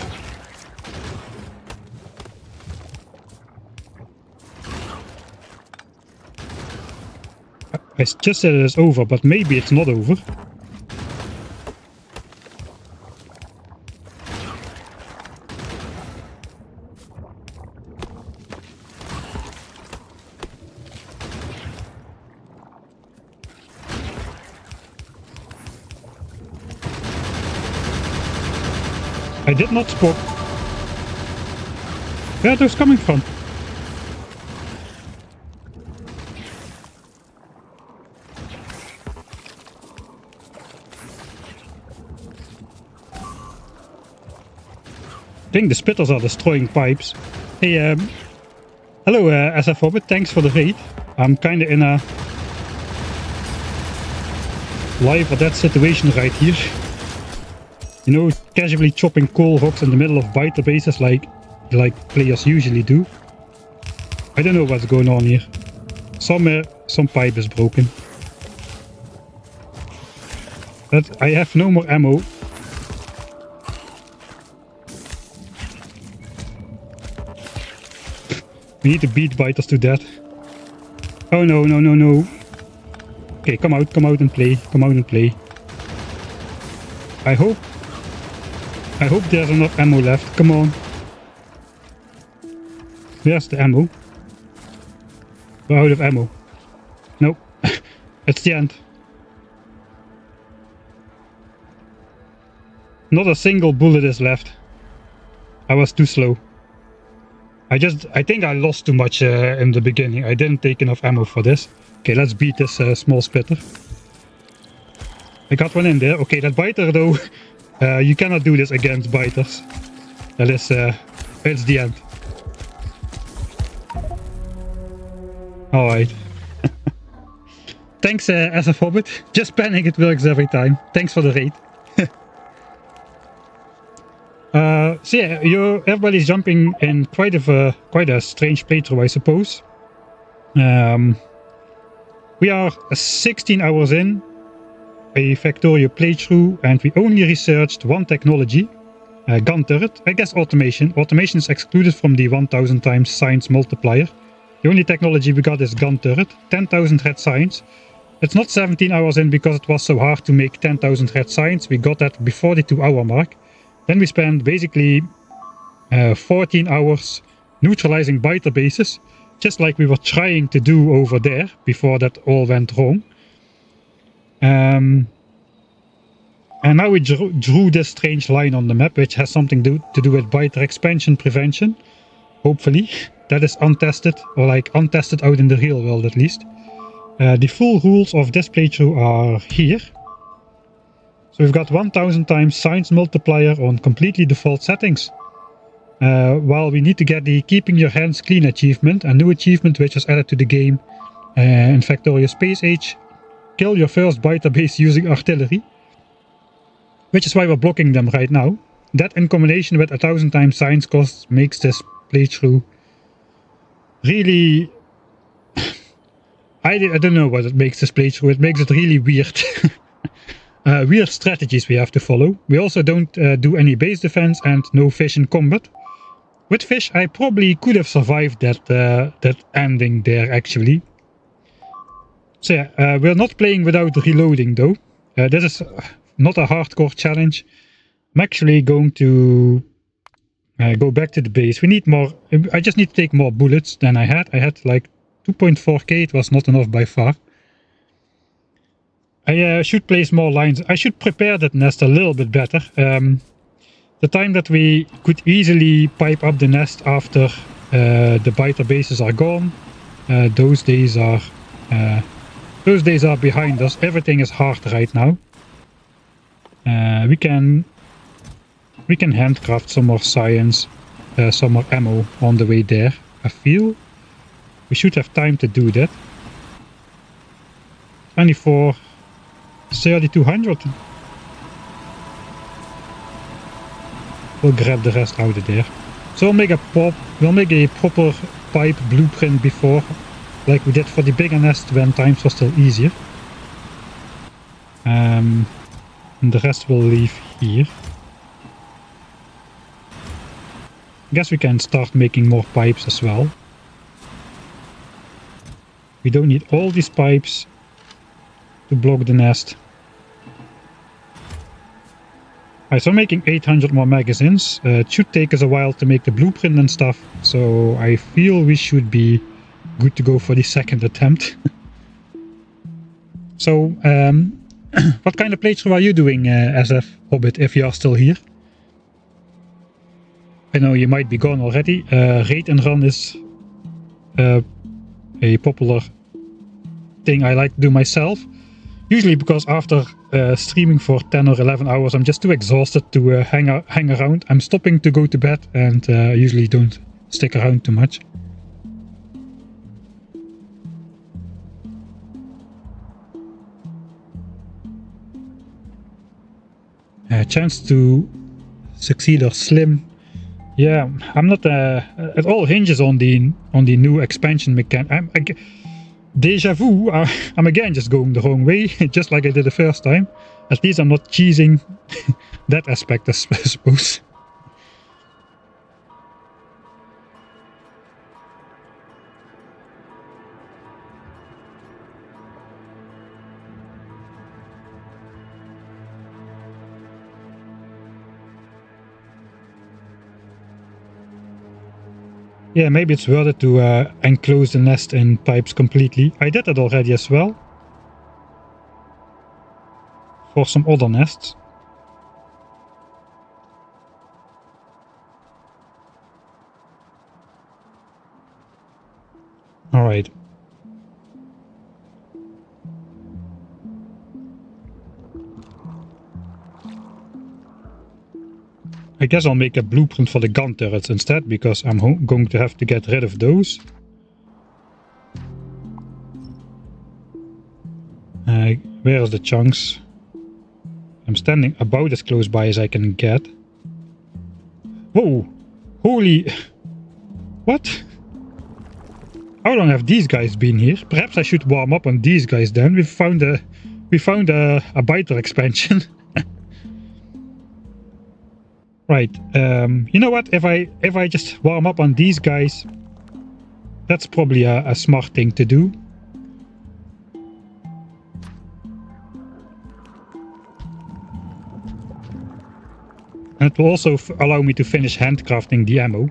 I just said it is over, but maybe it's not over. I did not spot. Where are those coming from? I think the spitters are destroying pipes. Hey, hello SF Hobbit, thanks for the raid. I'm kinda in a live or death situation right here. You know, casually chopping coal hooks in the middle of biter bases like players usually do. I don't know what's going on here. Somewhere, some pipe is broken. But I have no more ammo. We need to beat biters to death. Oh no, no, no, no. Okay, come out and play. Come out and play. I hope there's enough ammo left. Come on. Where's the ammo? We're out of ammo. Nope. It's the end. Not a single bullet is left. I was too slow. I think I lost too much in the beginning. I didn't take enough ammo for this. Okay, let's beat this small splitter. I got one in there. Okay, that biter though, you cannot do this against biters. That is, it's the end. Alright. Thanks, SF Hobbit. Just panic, it works every time. Thanks for the raid. So yeah, everybody's jumping in quite a strange playthrough, I suppose. We are 16 hours in a Factorio playthrough, and we only researched one technology, gun turret. I guess automation. Automation is excluded from the 1000 times science multiplier. The only technology we got is gun turret, 10,000 red science. It's not 17 hours in because it was so hard to make 10,000 red science. We got that before the 2-hour mark. Then we spent basically 14 hours neutralizing biter bases, just like we were trying to do over there before that all went wrong. And now we drew this strange line on the map, which has something to do with biter expansion prevention. Hopefully. That is untested, or like untested out in the real world at least. The full rules of this playthrough are here. So we've got 1000 times science multiplier on completely default settings. While we need to get the keeping your hands clean achievement, a new achievement which was added to the game in Factorio Space Age. Kill your first biter base using artillery. Which is why we're blocking them right now. That in combination with 1000 times science costs makes this playthrough really... I don't know what it makes this playthrough. It makes it really weird. Weird strategies we have to follow. We also don't do any base defense and no fish in combat. With fish I probably could have survived that ending there actually. So yeah, we're not playing without reloading though. This is not a hardcore challenge. I'm actually going to go back to the base. We need more. I just need to take more bullets than I had. I had like 2.4k. It was not enough by far. I should place more lines. I should prepare that nest a little bit better. The time that we could easily pipe up the nest after the biter bases are gone, those days are behind us. Everything is hard right now. We can handcraft some more science, some more ammo on the way there. I feel we should have time to do that. 24. 3200. We'll grab the rest out of there. So we'll make a proper pipe blueprint before, like we did for the bigger nest when times were still easier. And the rest we'll leave here. I guess we can start making more pipes as well. We don't need all these pipes to block the nest. Alright, so I'm making 800 more magazines. It should take us a while to make the blueprint and stuff, so I feel we should be good to go for the second attempt. So, what kind of playthrough are you doing, SF Hobbit, if you are still here? I know you might be gone already. Raid and run is a popular thing I like to do myself. Usually because after streaming for 10 or 11 hours I'm just too exhausted to hang around. I'm stopping to go to bed and usually don't stick around too much. chance to succeed are slim. Yeah, I'm not. It all hinges on the new expansion mechanic. Deja vu. I'm again just going the wrong way, just like I did the first time. At least I'm not cheesing that aspect, I suppose. Yeah, maybe it's worth it to enclose the nest in pipes completely. I did that already as well. For some other nests. Alright. I guess I'll make a blueprint for the gun turrets instead, because I'm going to have to get rid of those. Where are the chunks? I'm standing about as close by as I can get. Whoa! Holy... What? How long have these guys been here? Perhaps I should warm up on these guys then. We found a biter expansion. Right, you know what, if I just warm up on these guys, that's probably a smart thing to do. And it will also allow me to finish handcrafting the ammo.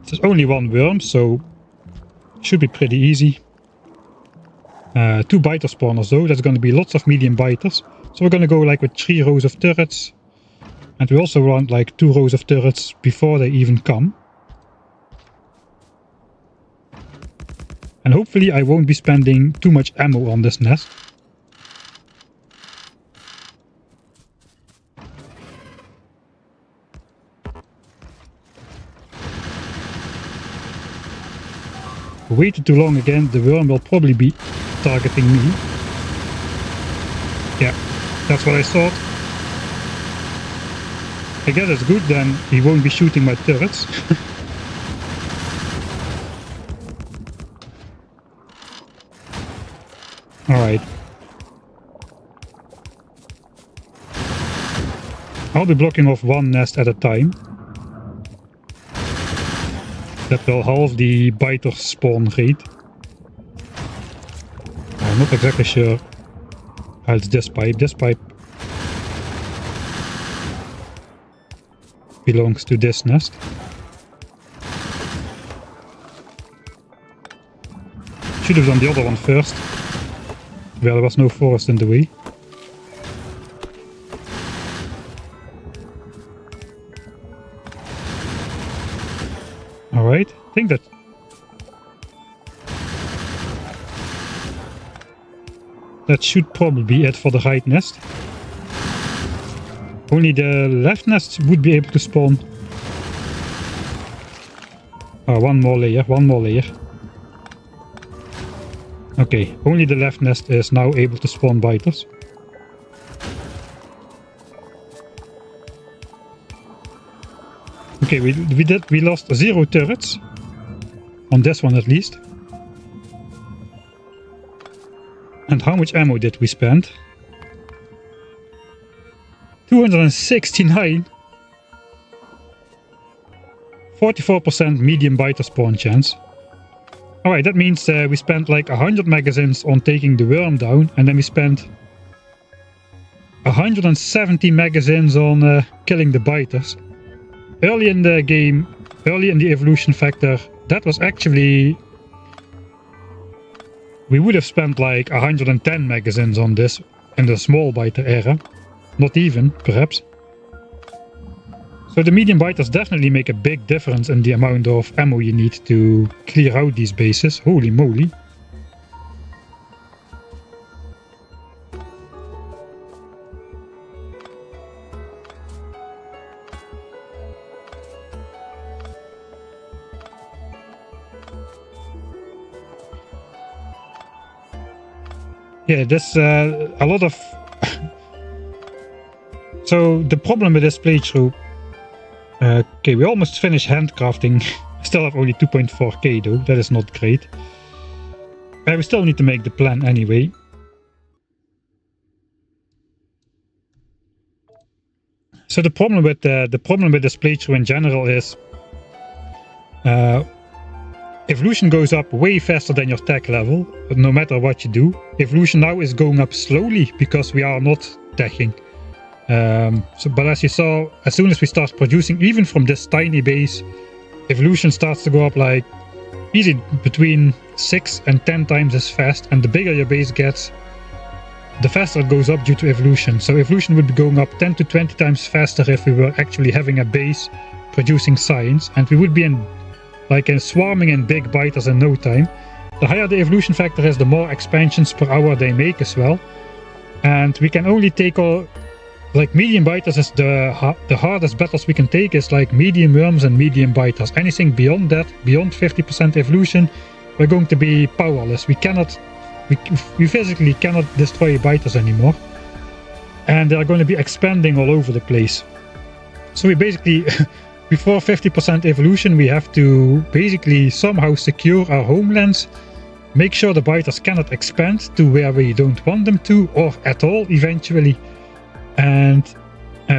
There's only one worm, so it should be pretty easy. 2 biter spawners though, that's going to be lots of medium biters. So we're going to go like with 3 rows of turrets. And we also want like 2 rows of turrets before they even come. And hopefully I won't be spending too much ammo on this nest. Waited too long again, the worm will probably be targeting me. Yeah, that's what I thought. I guess it's good, then he won't be shooting my turrets. Alright. I'll be blocking off one nest at a time. That will halve the biter spawn rate. I'm not exactly sure. It's this pipe. This pipe belongs to this nest. Should have done the other one first. Well, there was no forest in the way. Alright, I think that should probably be it for the right nest. Only the left nest would be able to spawn. Oh, one more layer. Okay, only the left nest is now able to spawn biters. Okay, we lost 0 turrets. On this one at least. And how much ammo did we spend? 269. 44% medium biter spawn chance. Alright, that means we spent like 100 magazines on taking the worm down, and then we spent 170 magazines on killing the biters. Early in the game, early in the evolution factor, that was actually... We would have spent like 110 magazines on this in the small biter era. Not even, perhaps. So the medium biters definitely make a big difference in the amount of ammo you need to clear out these bases. Holy moly. Yeah, this a lot of So the problem with this playthrough, okay, we almost finished handcrafting. Still have only 2.4k though, that is not great. We still need to make the plan anyway. So the problem with this playthrough in general is evolution goes up way faster than your tech level, no matter what you do. Evolution now is going up slowly because we are not teching. But as you saw, as soon as we start producing, even from this tiny base, evolution starts to go up like easy between 6 and 10 times as fast, and the bigger your base gets, the faster it goes up due to evolution. So evolution would be going up 10 to 20 times faster if we were actually having a base producing science, and we would be in swarming in big biters in no time. The higher the evolution factor is, the more expansions per hour they make as well. And we can only take all, like medium biters is the hardest battles we can take is like medium worms and medium biters. Anything beyond that, beyond 50% evolution, we're going to be powerless. We physically cannot destroy biters anymore. And they're going to be expanding all over the place. So we basically, before 50% evolution, we have to basically somehow secure our homelands, make sure the biters cannot expand to where we don't want them to, or at all eventually. And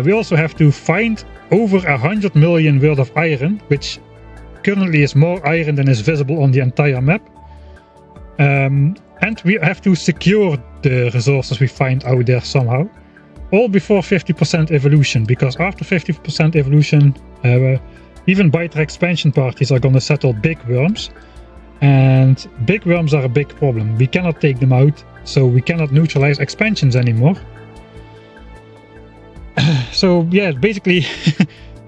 we also have to find over 100 million worth of iron, which currently is more iron than is visible on the entire map. And we have to secure the resources we find out there somehow. All before 50% evolution, because after 50% evolution, even biter expansion parties are gonna settle big worms. And big worms are a big problem. We cannot take them out, so we cannot neutralize expansions anymore. So yeah, basically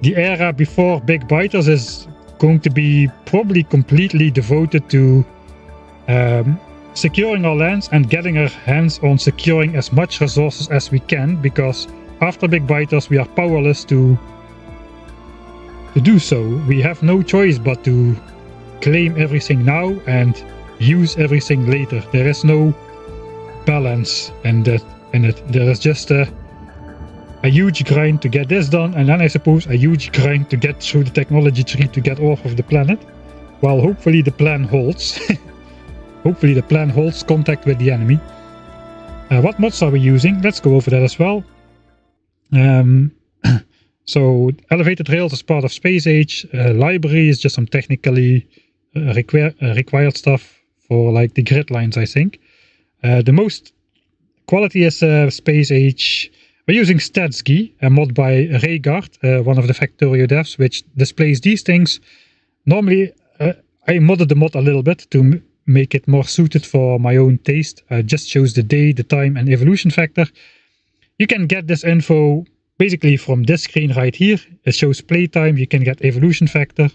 the era before big biters is going to be probably completely devoted to securing our lands and getting our hands on securing as much resources as we can, because after big biters we are powerless to do so. We have no choice but to claim everything now and use everything later. There is no balance in it. There is just a huge grind to get this done, and then I suppose a huge grind to get through the technology tree to get off of the planet. Well, hopefully the plan holds. Hopefully the plan holds contact with the enemy. What mods are we using? Let's go over that as well. So elevated rails is part of Space Age. Library is just some technically required stuff for like the grid lines, I think. The most quality is Space Age. We're using Statsky, a mod by Raygard, one of the Factorio devs, which displays these things. Normally, I modded the mod a little bit to make it more suited for my own taste. Just shows the day, the time, and evolution factor. You can get this info basically from this screen right here. It shows playtime. You can get evolution factor.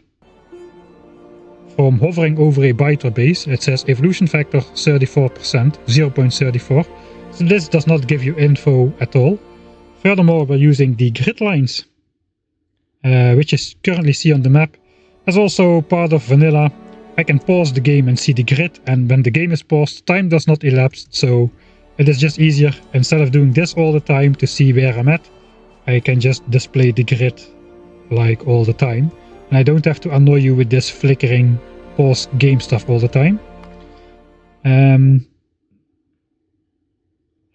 From hovering over a biter base, it says evolution factor 34%, 0.34. So this does not give you info at all. Furthermore, we're using the grid lines, which is currently see on the map. As also part of vanilla, I can pause the game and see the grid, and when the game is paused, time does not elapse, so it is just easier, instead of doing this all the time to see where I'm at, I can just display the grid like all the time, and I don't have to annoy you with this flickering pause game stuff all the time.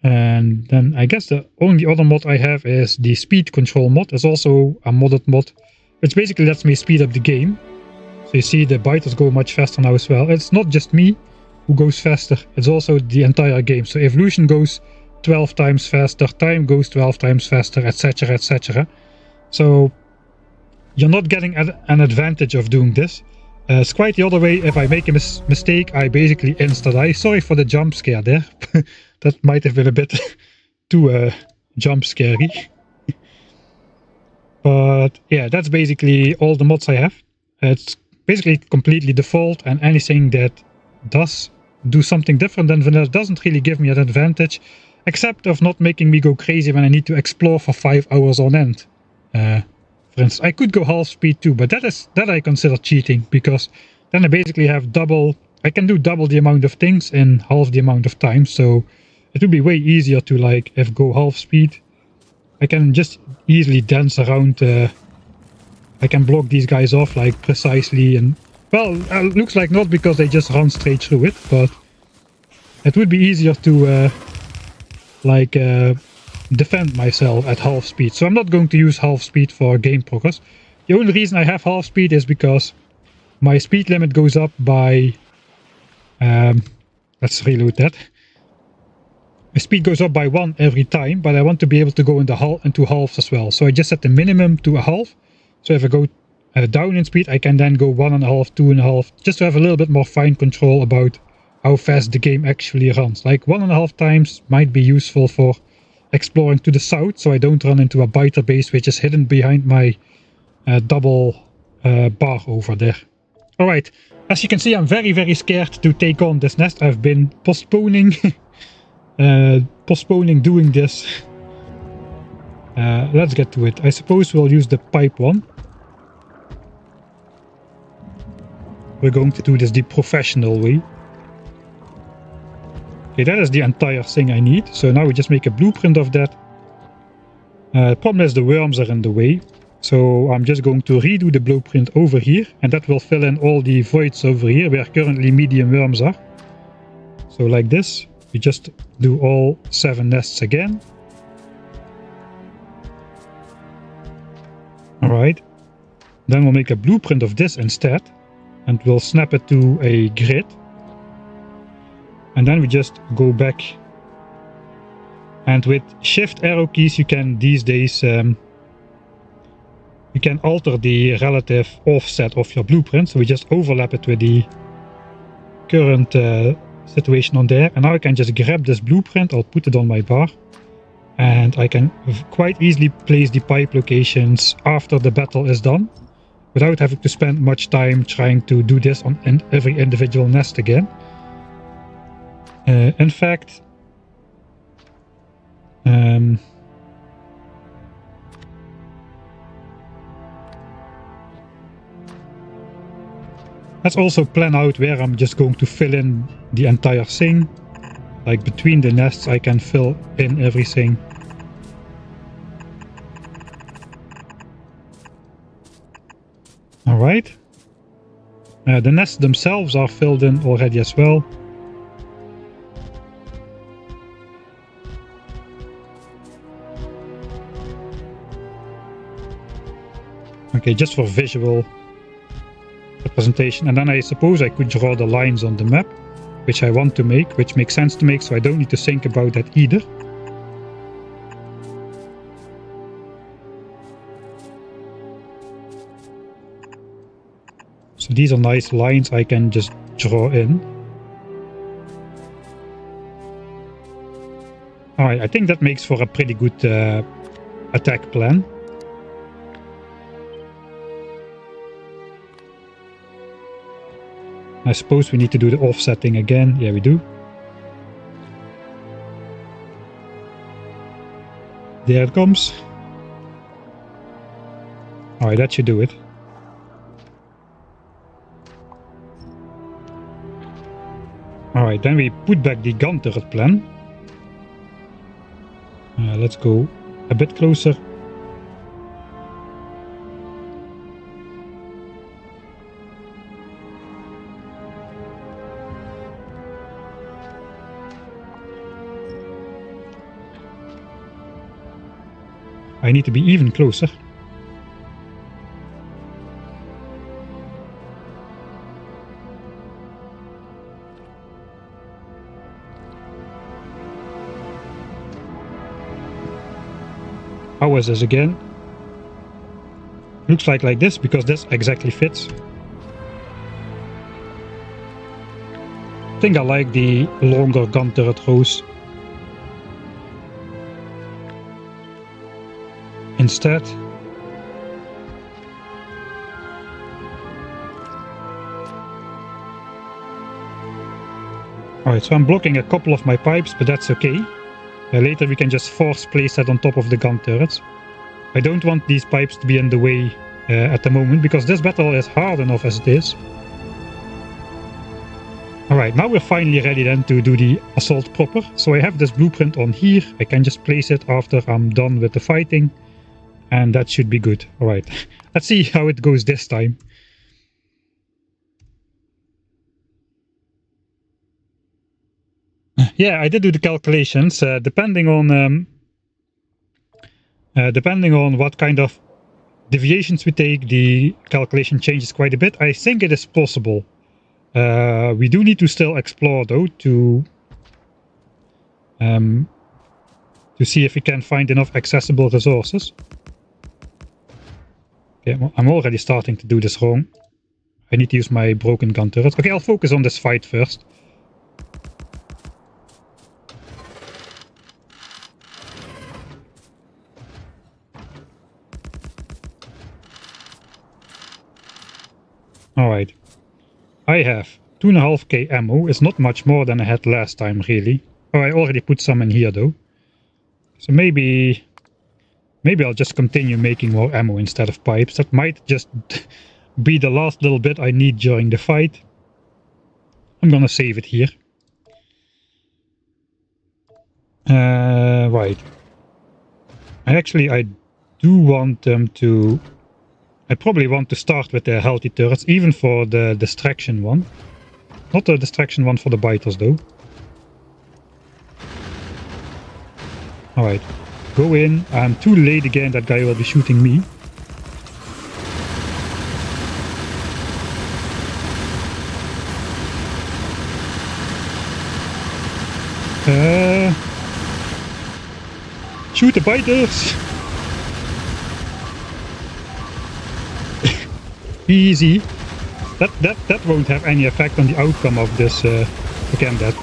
And then I guess the only other mod I have is the speed control mod. It's also a modded mod, which basically lets me speed up the game. So you see the biters go much faster now as well. It's not just me who goes faster, it's also the entire game. So evolution goes 12 times faster, time goes 12 times faster, etc, etc. So you're not getting an advantage of doing this. It's quite the other way. If I make a mistake, I basically insta-die. Sorry for the jump scare there. That might have been a bit too jump scary. But yeah, that's basically all the mods I have. It's basically completely default, and anything that does do something different than vanilla doesn't really give me an advantage, except of not making me go crazy when I need to explore for 5 hours on end. For instance, I could go half speed too, but that I consider cheating, because then I basically have I can do double the amount of things in half the amount of time, so it would be way easier to, like, if go half speed, I can just easily dance around. I can block these guys off like precisely, and well, looks like not because they just run straight through it, but it would be easier to defend myself at half speed. So I'm not going to use half speed for game progress. The only reason I have half speed is because my speed limit goes up by let's reload that. My speed goes up by 1 every time, but I want to be able to go into halves as well. So I just set the minimum to a half. So if I go down in speed, I can then go 1.5, 2.5, just to have a little bit more fine control about how fast the game actually runs. Like 1.5 times might be useful for exploring to the south, so I don't run into a biter base which is hidden behind my double bar over there. Alright, as you can see, I'm very, very scared to take on this nest. I've been postponing doing this. Let's get to it. I suppose we'll use the pipe one. We're going to do this the professional way. Okay, that is the entire thing I need. So now we just make a blueprint of that. Problem is the worms are in the way. So I'm just going to redo the blueprint over here. And that will fill in all the voids over here where currently medium worms are. So like this. We just do all 7 nests again. Alright. Then we'll make a blueprint of this instead. And we'll snap it to a grid. And then we just go back. And with shift arrow keys you can these days you can alter the relative offset of your blueprint. So we just overlap it with the current situation on there. And now I can just grab this blueprint, I'll put it on my bar. And I can quite easily place the pipe locations after the battle is done, without having to spend much time trying to do this on every individual nest again. In fact, let's also plan out where I'm just going to fill in the entire thing. Like between the nests I can fill in everything. Alright. The nests themselves are filled in already as well. Okay, just for visual representation. And then I suppose I could draw the lines on the map, which I want to make, which makes sense to make, so I don't need to think about that either. So these are nice lines I can just draw in. Alright, I think that makes for a pretty good attack plan. I suppose we need to do the offsetting again. Yeah, we do. There it comes. Alright, that should do it. Alright, then we put back the gun turret plan. Let's go a bit closer. I need to be even closer. How is this again? Looks like this because this exactly fits. I think I like the longer gun turret rows instead. Alright, so I'm blocking a couple of my pipes, but that's okay. Later we can just force place that on top of the gun turrets. I don't want these pipes to be in the way at the moment, because this battle is hard enough as it is. Alright, now we're finally ready then to do the assault proper. So I have this blueprint on here. I can just place it after I'm done with the fighting. And that should be good. Alright, let's see how it goes this time. Yeah, I did do the calculations. Depending on what kind of deviations we take, the calculation changes quite a bit. I think it is possible. We do need to still explore though to see if we can find enough accessible resources. Okay, well, I'm already starting to do this wrong. I need to use my broken gun turrets. Okay, I'll focus on this fight first. Alright. I have 2.5k ammo. It's not much more than I had last time, really. Oh, I already put some in here, though. So maybe I'll just continue making more ammo instead of pipes. That might just be the last little bit I need during the fight. I'm gonna save it here. Right. I do want them to... I probably want to start with the healthy turrets, even for the distraction one. Not the distraction one for the biters, though. Alright. Go in. I'm too late again. That guy will be shooting me. Shoot the biters! Easy. That won't have any effect on the outcome of this. Again, that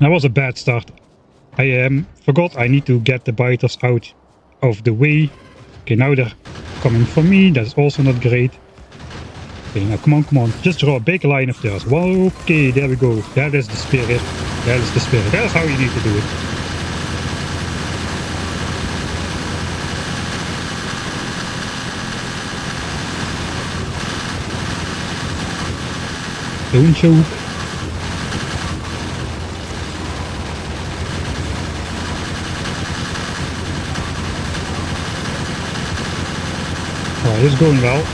was a bad start. I forgot I need to get the biters out of the way. Okay, now they're coming for me. That's also not great. Okay, now come on. Just draw a big line of theirs. Well, okay, there we go. That is the spirit. That is the spirit. That's how you need to do it. Don't choke. Alright, it's going well.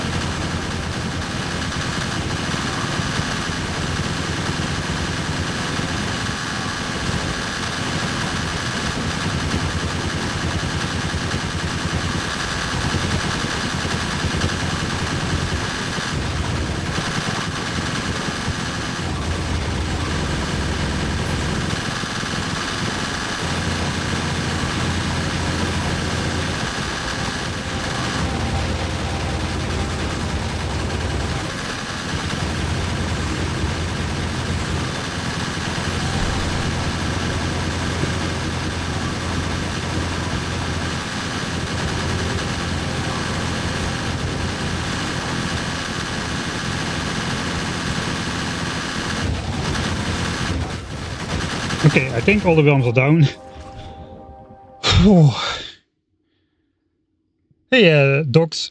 Okay, I think all the worms are down. Hey, Docs,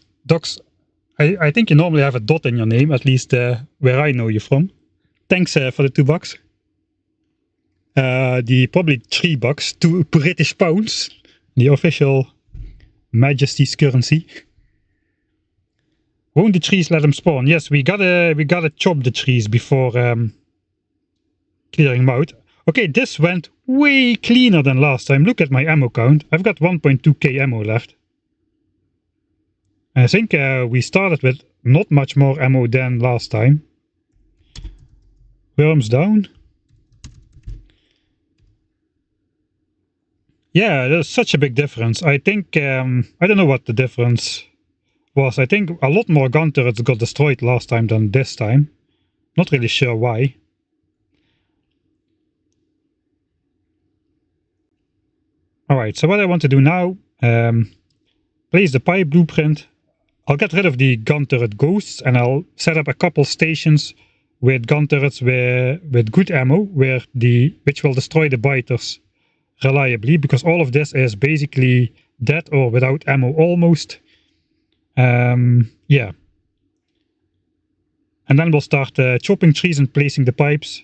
I think you normally have a dot in your name, at least where I know you from. Thanks for the $2. The probably $3, 2 British pounds, the official Majesty's currency. Won't the trees let them spawn? Yes, we gotta chop the trees before clearing them out. Okay, this went way cleaner than last time. Look at my ammo count. I've got 1.2k ammo left. I think we started with not much more ammo than last time. Worms down. Yeah, there's such a big difference. I think, I don't know what the difference was. I think a lot more gun turrets got destroyed last time than this time. Not really sure why. Alright, so what I want to do now, place the pipe blueprint. I'll get rid of the gun turret ghosts and I'll set up a couple stations with gun turrets with good ammo, which will destroy the biters reliably, because all of this is basically dead or without ammo almost. Yeah. And then we'll start chopping trees and placing the pipes.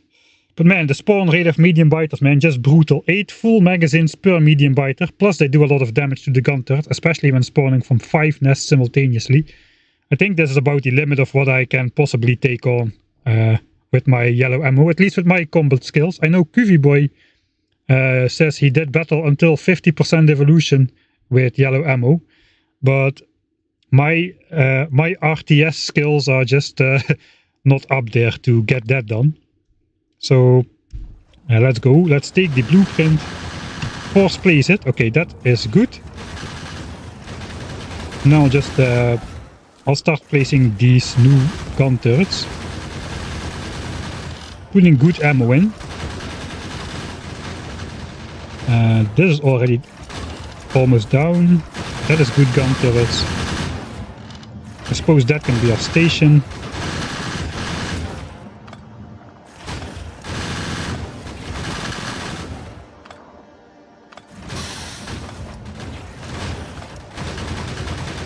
But man, the spawn rate of medium biters, man, just brutal. 8 full magazines per medium biter. Plus they do a lot of damage to the gun turret, especially when spawning from 5 nests simultaneously. I think this is about the limit of what I can possibly take on with my yellow ammo, at least with my combat skills. I know Kuvy Boy says he did battle until 50% evolution with yellow ammo, but my RTS skills are just not up there to get that done. So let's go. Let's take the blueprint, force place it. Okay, that is good. Now just I'll start placing these new gun turrets, putting good ammo in. This is already almost down. That is good gun turrets. I suppose that can be our station.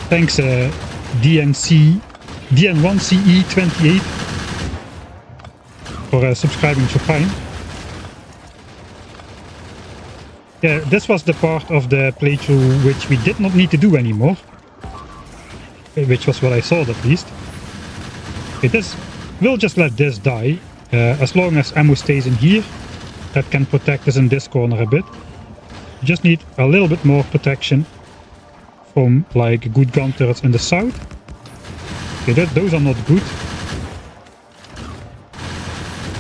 Thanks DN1CE28 for subscribing to Prime. Yeah, this was the part of the playthrough which we did not need to do anymore. Which was what I saw at least. Okay, we'll just let this die. As long as ammo stays in here, that can protect us in this corner a bit. We just need a little bit more protection from like good gun turrets in the south. Okay, those are not good.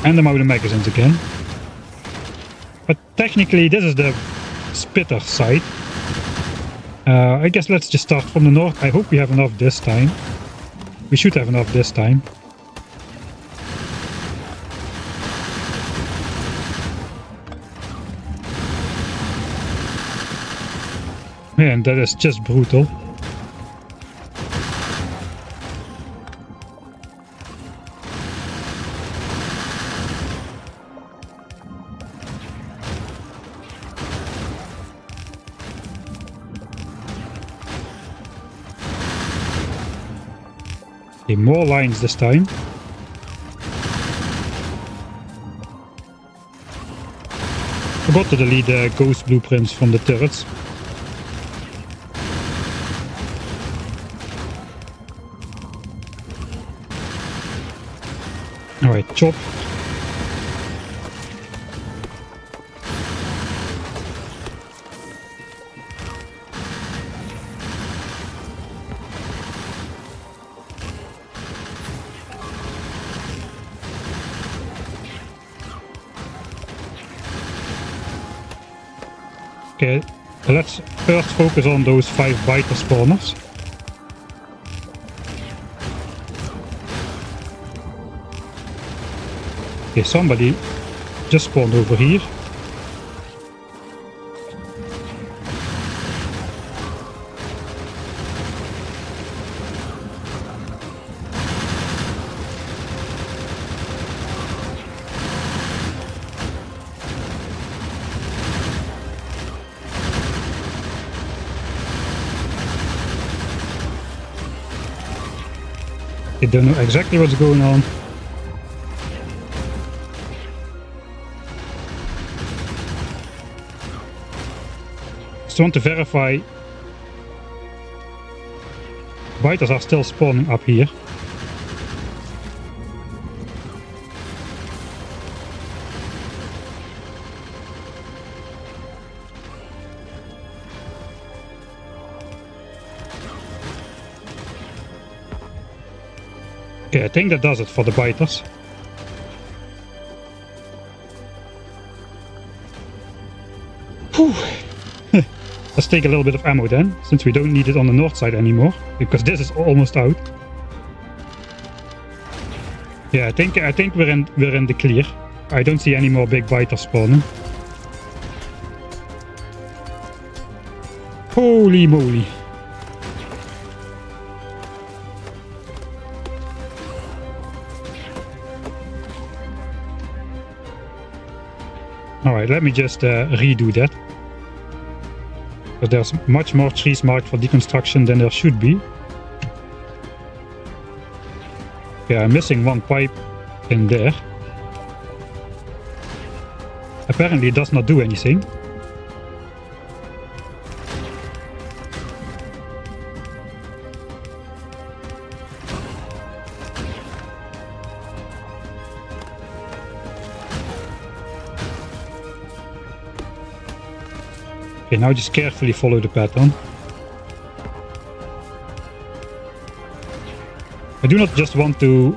And I'm out of magazines again. But technically this is the spitter side. I guess let's just start from the north. I hope we have enough this time. We should have enough this time. Man, that is just brutal. Okay, more lines this time. Forgot to delete the ghost blueprints from the turrets. Alright, chop. Okay, let's first focus on those 5 biter spawners. Okay, somebody just spawned over here. I don't know exactly what's going on. Just want to verify. Biters are still spawning up here. Okay, I think that does it for the biters. Whew. Let's take a little bit of ammo then, since we don't need it on the north side anymore, because this is almost out. Yeah, I think we're in the clear. I don't see any more big biters spawning. Holy moly. Alright, let me just redo that. Because there's much more trees marked for deconstruction than there should be. Okay, I'm missing one pipe in there. Apparently it does not do anything. Okay, now just carefully follow the pattern. I do not just want to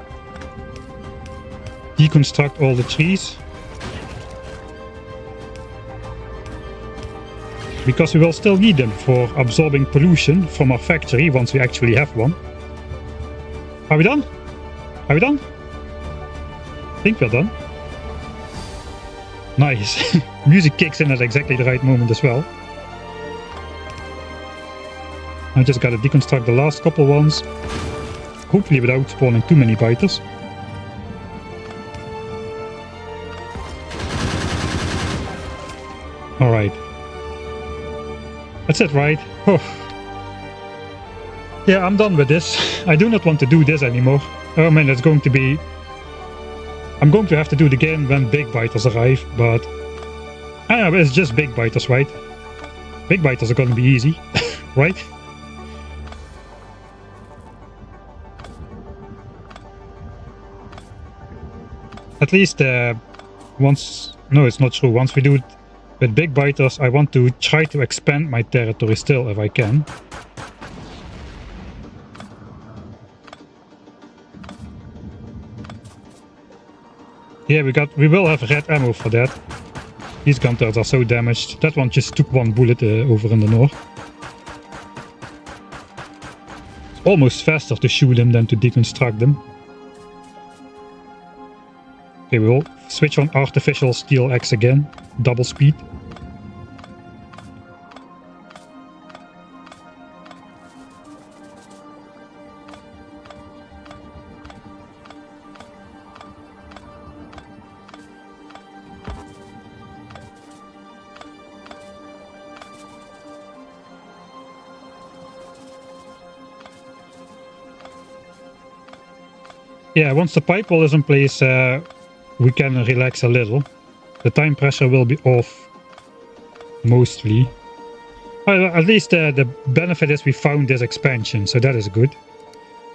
deconstruct all the trees, because we will still need them for absorbing pollution from our factory once we actually have one. Are we done? Are we done? I think we're done. Nice. Music kicks in at exactly the right moment as well. I just gotta deconstruct the last couple ones, hopefully without spawning too many biters. Alright. That's it, right? Oh. Yeah, I'm done with this. I do not want to do this anymore. Oh man, it's going to be... I'm going to have to do it again when big biters arrive, but... it's just big biters, right? Big biters are gonna be easy, right? At least once... No, it's not true. Once we do it with big biters, I want to try to expand my territory still if I can. Yeah, we will have red ammo for that. These gun turrets are so damaged. That one just took one bullet over in the north. It's almost faster to shoot them than to deconstruct them. Okay, we will switch on artificial steel axe again. Double speed. Yeah, once the pipe wall is in place, we can relax a little. The time pressure will be off, mostly. Well, at least the benefit is we found this expansion, so that is good.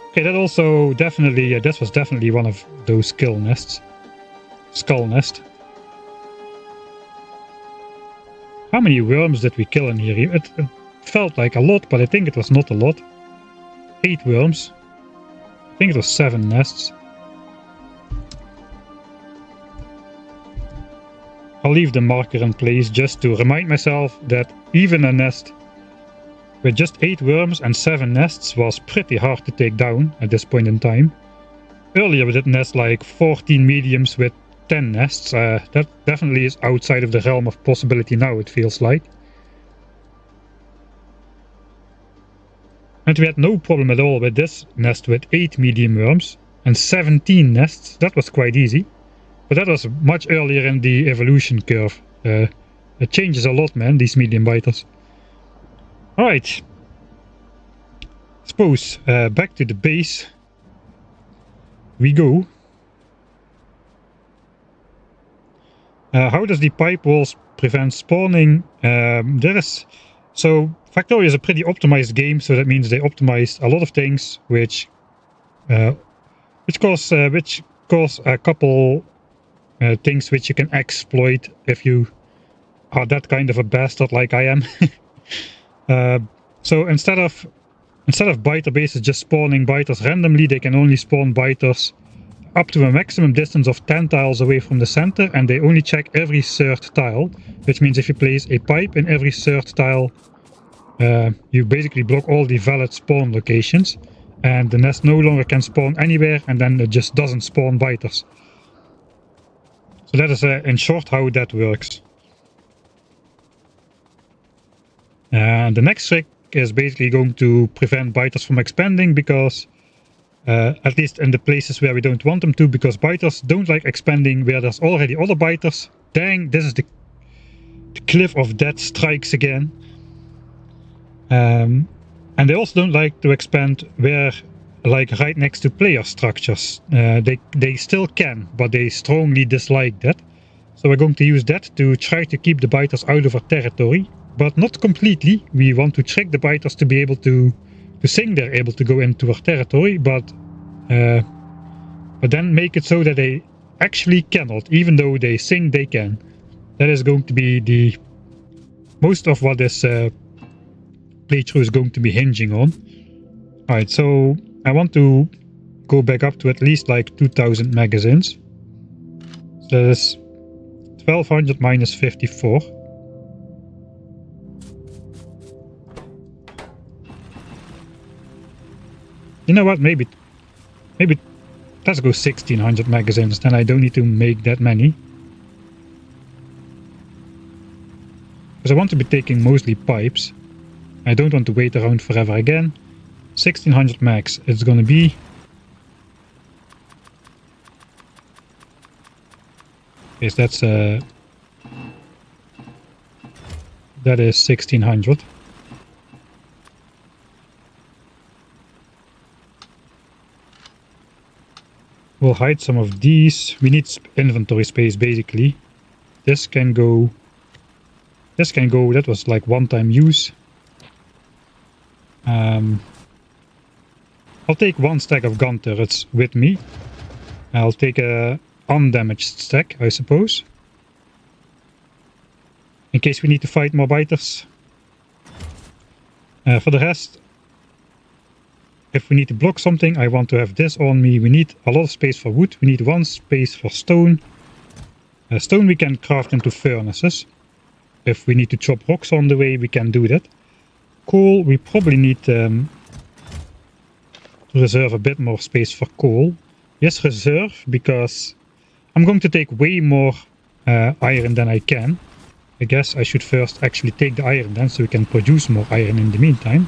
Okay, that also definitely, this was definitely one of those skull nests. How many worms did we kill in here? It felt like a lot, but I think it was not a lot. 8 worms. I think it was 7 nests. I'll leave the marker in place just to remind myself that even a nest with just 8 worms and 7 nests was pretty hard to take down at this point in time. Earlier we did nest like 14 mediums with 10 nests. That definitely is outside of the realm of possibility now, it feels like. And we had no problem at all with this nest with 8 medium worms and 17 nests. That was quite easy. But that was much earlier in the evolution curve. It changes a lot, man, these medium biters. Alright. Suppose back to the base we go. How does the pipe walls prevent spawning? So Factorio is a pretty optimized game, so that means they optimized a lot of things which cause a couple things which you can exploit if you are that kind of a bastard like I am. So instead of biter bases just spawning biters randomly, they can only spawn biters up to a maximum distance of 10 tiles away from the center, and they only check every third tile, which means if you place a pipe in every third tile, you basically block all the valid spawn locations, and the nest no longer can spawn anywhere, and then it just doesn't spawn biters. So that is in short how that works. And the next trick is basically going to prevent biters from expanding, because at least in the places where we don't want them to, because biters don't like expanding where there's already other biters. Dang, this is the cliff of death strikes again. And they also don't like to expand where like right next to player structures. They still can, but they strongly dislike that. So we're going to use that to try to keep the biters out of our territory, but not completely. We want to trick the biters to be able to think they're able to go into our territory, but then make it so that they actually cannot, even though they think they can. That is going to be the most of what this playthrough is going to be hinging on. Alright, so I want to go back up to at least like 2000 magazines. So that is 1200 minus 54. You know what, maybe let's go 1600 magazines, then I don't need to make that many. Because I want to be taking mostly pipes. I don't want to wait around forever again. 1600 max, it's gonna be. Yes, that's that is 1600. We'll hide some of these. We need inventory space basically. This can go. This can go. That was like one-time use. I'll take one stack of gun turrets with me. I'll take a undamaged stack, I suppose. In case we need to fight more biters. For the rest, if we need to block something, I want to have this on me. We need a lot of space for wood. We need one space for stone. Stone we can craft into furnaces. If we need to chop rocks on the way, we can do that. Coal, we probably need to reserve a bit more space for coal. Yes, reserve, because I'm going to take way more iron than I can. I guess I should first actually take the iron then, so we can produce more iron in the meantime.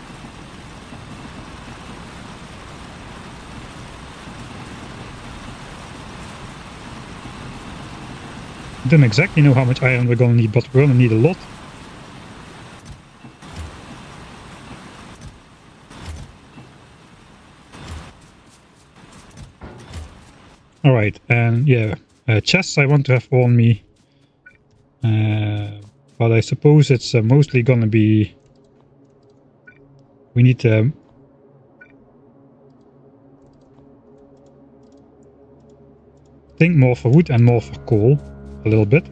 I don't exactly know how much iron we're gonna need, but we're gonna need a lot. Alright, and yeah, chests I want to have on me. But I suppose it's mostly gonna be... We need to... think more for wood and more for coal. A little bit.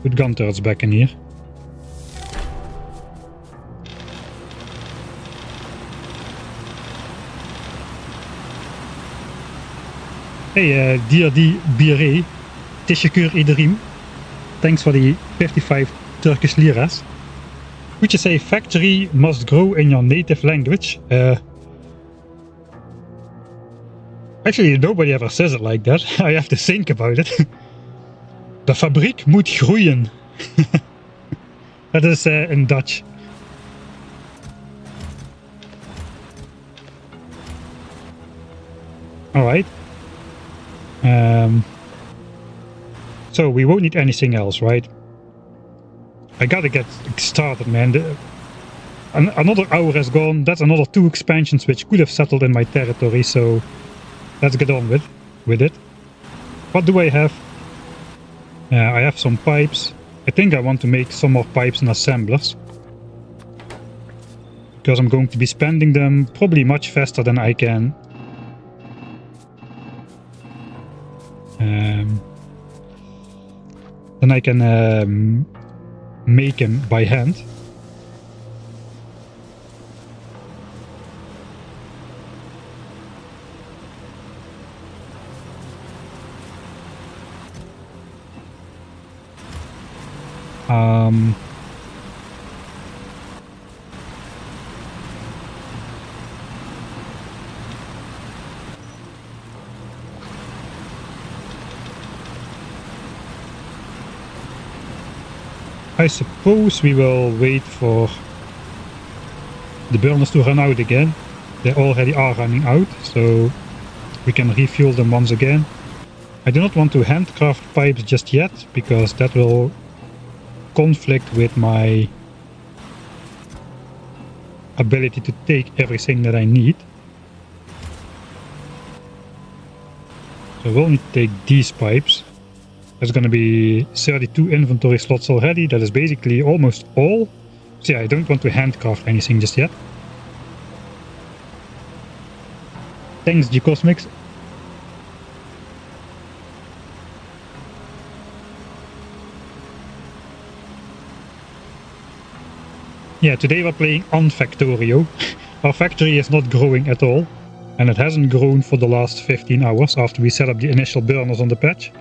Put gun turrets back in here. Hey, DRD Bire, teşekkür ederim. Thanks for the 55 Turkish liras. Would you say factory must grow in your native language? Actually, nobody ever says it like that. I have to think about it. De fabriek moet groeien. That is in Dutch. Alright. So we won't need anything else, right? I gotta get started, man. Another hour has gone. That's another 2 expansions which could have settled in my territory, so... Let's get on with it. What do I have? I have some pipes. I think I want to make some more pipes and assemblers. Because I'm going to be spending them probably much faster than I can. Make them by hand. I suppose we will wait for the burners to run out again. They already are running out, so we can refuel them once again. I do not want to handcraft pipes just yet, because that will conflict with my ability to take everything that I need. So we'll need to take these pipes. There's gonna be 32 inventory slots already. That is basically almost all. So yeah, I don't want to handcraft anything just yet. Thanks, G-Cosmics. Yeah, today we're playing on Factorio. Our factory is not growing at all. And it hasn't grown for the last 15 hours after we set up the initial burners on the patch.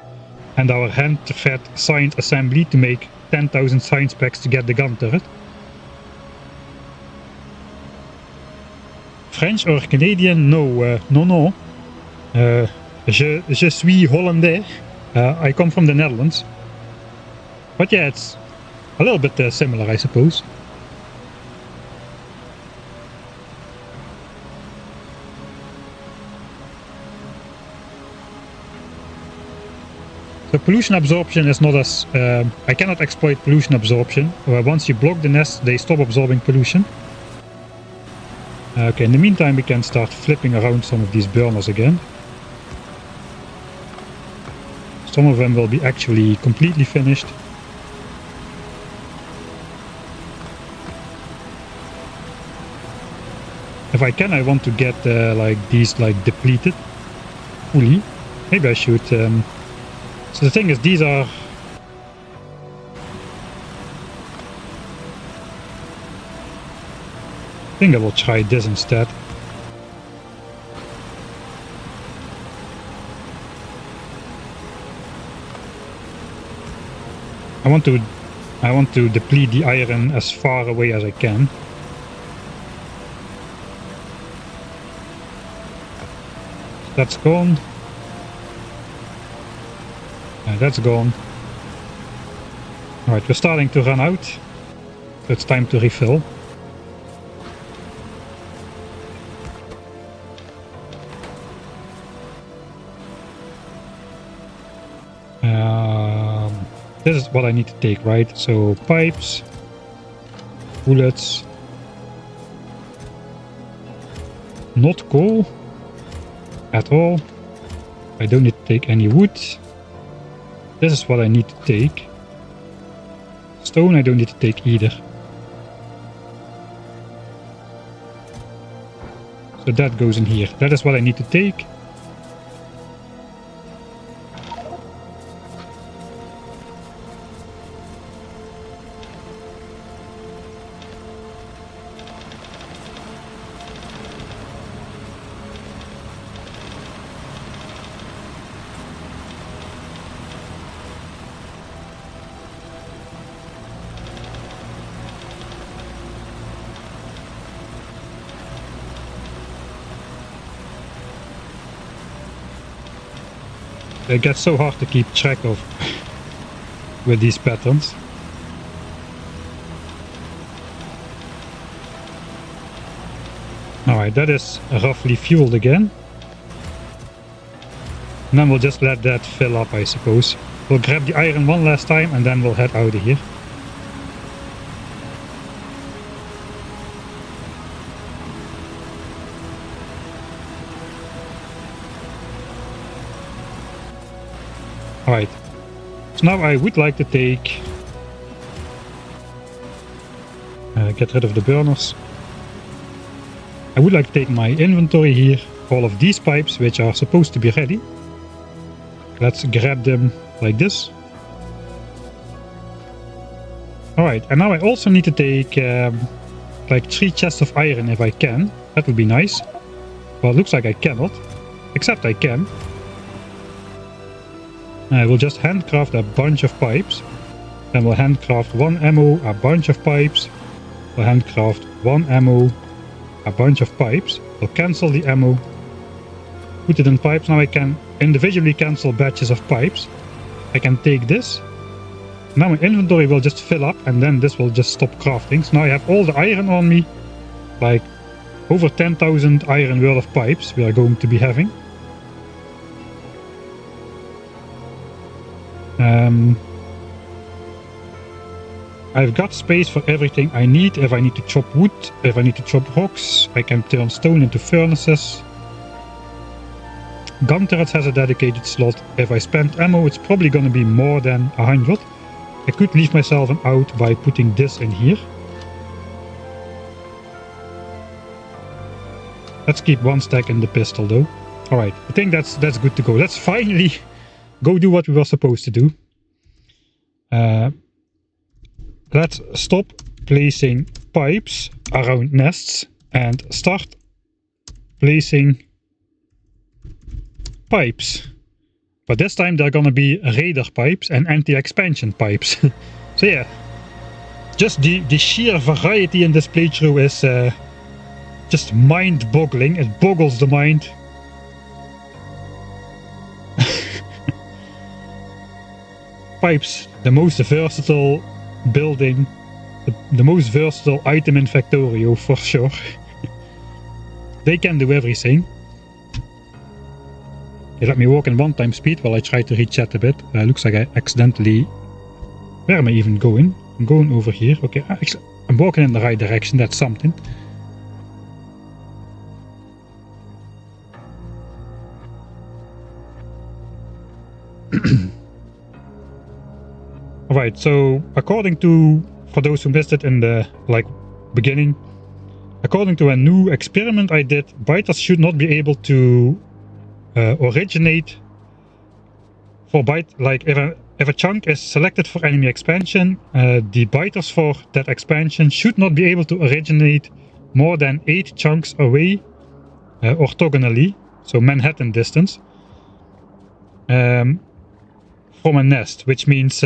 And our hand-fed science assembly to make 10,000 science packs to get the gun turret. French or Canadian? No, no. Je suis Hollandais. I come from the Netherlands. But yeah, it's a little bit similar, I suppose. So pollution absorption is not as... I cannot exploit pollution absorption. Once you block the nest, they stop absorbing pollution. Okay, in the meantime we can start flipping around some of these burners again. Some of them will be actually completely finished. If I can, I want to get like these like depleted fully. Maybe I should... So the thing is, these are... I think I will try this instead. I want to deplete the iron as far away as I can. That's gone. That's gone. Alright, we're starting to run out. So it's time to refill. This is what I need to take, right? So pipes, bullets, not coal at all. I don't need to take any wood. This is what I need to take. Stone I don't need to take either. So that goes in here. That is what I need to take. It gets so hard to keep track of with these patterns. Alright, that is roughly fueled again. And then we'll just let that fill up, I suppose. We'll grab the iron one last time and then we'll head out of here. Alright, so now I would like to take... get rid of the burners. I would like to take my inventory here, all of these pipes which are supposed to be ready. Let's grab them like this. Alright, and now I also need to take like 3 chests of iron if I can. That would be nice. Well, it looks like I cannot, except I can. I will just handcraft a bunch of pipes. Then we'll handcraft 1 ammo, a bunch of pipes. We'll handcraft 1 ammo, a bunch of pipes. We'll cancel the ammo. Put it in pipes. Now I can individually cancel batches of pipes. I can take this. Now my inventory will just fill up and then this will just stop crafting. So now I have all the iron on me. Like over 10,000 iron worth of pipes we are going to be having. I've got space for everything I need. If I need to chop wood, if I need to chop rocks, I can turn stone into furnaces. Gun turrets has a dedicated slot. If I spend ammo, it's probably gonna be more than 100. I could leave myself an out by putting this in here. Let's keep one stack in the pistol though. Alright, I think that's good to go. Let's finally go do what we were supposed to do. Let's stop placing pipes around nests and start placing pipes. But this time they're gonna be raider pipes and anti-expansion pipes. So yeah, just the sheer variety in this playthrough is just mind-boggling. It boggles the mind. Pipes, the most versatile building, the most versatile item in Factorio for sure. They can do everything. Okay, let me walk in 1x speed while I try to reset a bit. Looks like I accidentally... Where am I even going? I'm going over here. Okay, actually, I'm walking in the right direction. That's something. Alright, so according to, for those who missed it in the beginning, according to a new experiment I did, biters should not be able to originate for if a chunk is selected for enemy expansion, the biters for that expansion should not be able to originate more than 8 chunks away orthogonally, so Manhattan distance, from a nest, which means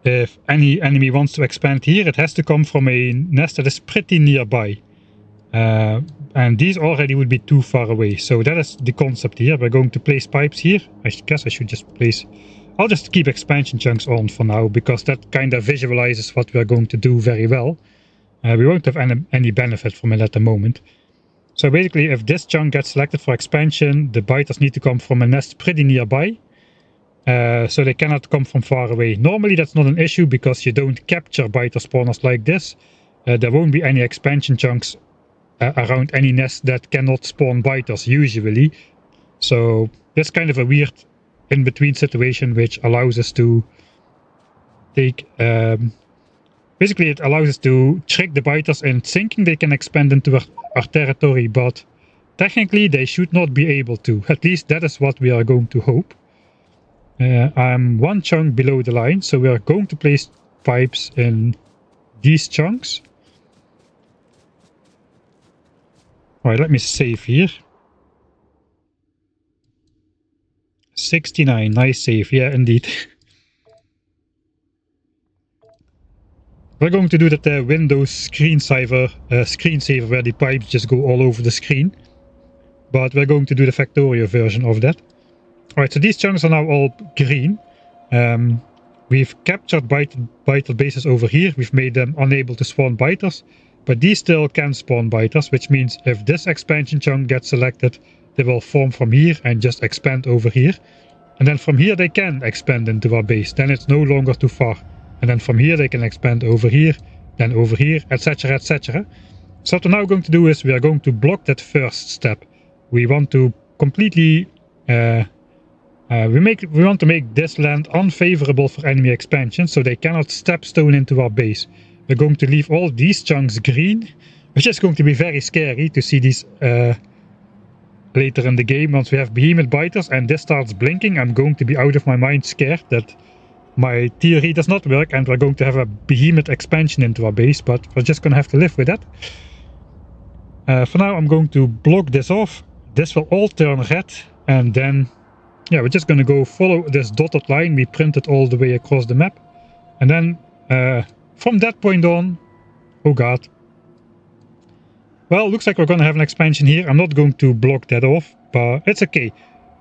if any enemy wants to expand here, it has to come from a nest that is pretty nearby. And these already would be too far away. So that is the concept here. We're going to place pipes here. I guess I should just place... I'll just keep expansion chunks on for now, because that kind of visualizes what we're going to do very well. We won't have any benefit from it at the moment. So basically, if this chunk gets selected for expansion, the biters need to come from a nest pretty nearby. So they cannot come from far away. Normally that's not an issue because you don't capture biter spawners like this. There won't be any expansion chunks around any nest that cannot spawn biters usually. So that's kind of a weird in-between situation which allows us to take... basically it allows us to trick the biters in thinking they can expand into our territory, but technically they should not be able to. At least that is what we are going to hope. I'm one chunk below the line, so we are going to place pipes in these chunks. Alright, let me save here. 69, nice save, yeah indeed. We're going to do that Windows screensaver where the pipes just go all over the screen. But we're going to do the Factorio version of that. Alright, so these chunks are now all green. We've captured biter bases over here. We've made them unable to spawn biters. But these still can spawn biters, which means if this expansion chunk gets selected, they will form from here and just expand over here. And then from here they can expand into our base. Then it's no longer too far. And then from here they can expand over here, then over here, etc, etc. So what we're now going to do is we are going to block that first step. We want to completely... we want to make this land unfavorable for enemy expansion, so they cannot step stone into our base. We're going to leave all these chunks green, which is going to be very scary to see these later in the game. Once we have behemoth biters and this starts blinking, I'm going to be out of my mind scared that my theory does not work and we're going to have a behemoth expansion into our base, but we're just going to have to live with that. For now I'm going to block this off. This will all turn red, and then yeah, we're just going to go follow this dotted line. We print it all the way across the map. And then from that point on... Oh god. Well, looks like we're going to have an expansion here. I'm not going to block that off, but it's okay.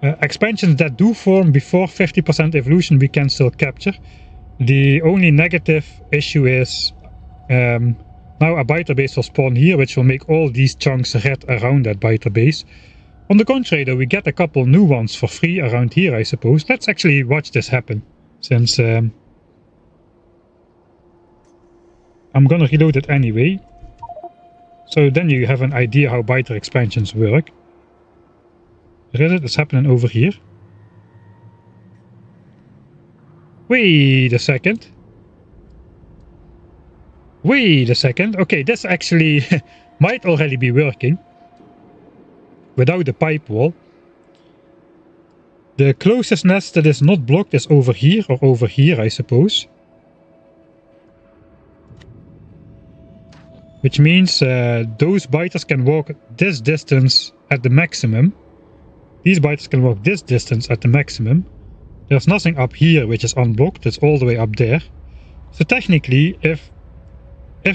Expansions that do form before 50% evolution we can still capture. The only negative issue is... now a biter base will spawn here, which will make all these chunks red around that biter base. On the contrary though, we get a couple new ones for free around here, I suppose. Let's actually watch this happen, since I'm gonna reload it anyway. So then you have an idea how biter expansions work. Where is it? It's happening over here. Wait a second. Wait a second. Okay, this actually might already be working. Without the pipe wall. The closest nest that is not blocked is over here or over here, I suppose. Which means those biters can walk this distance at the maximum. These biters can walk this distance at the maximum. There's nothing up here which is unblocked. It's all the way up there. So technically, if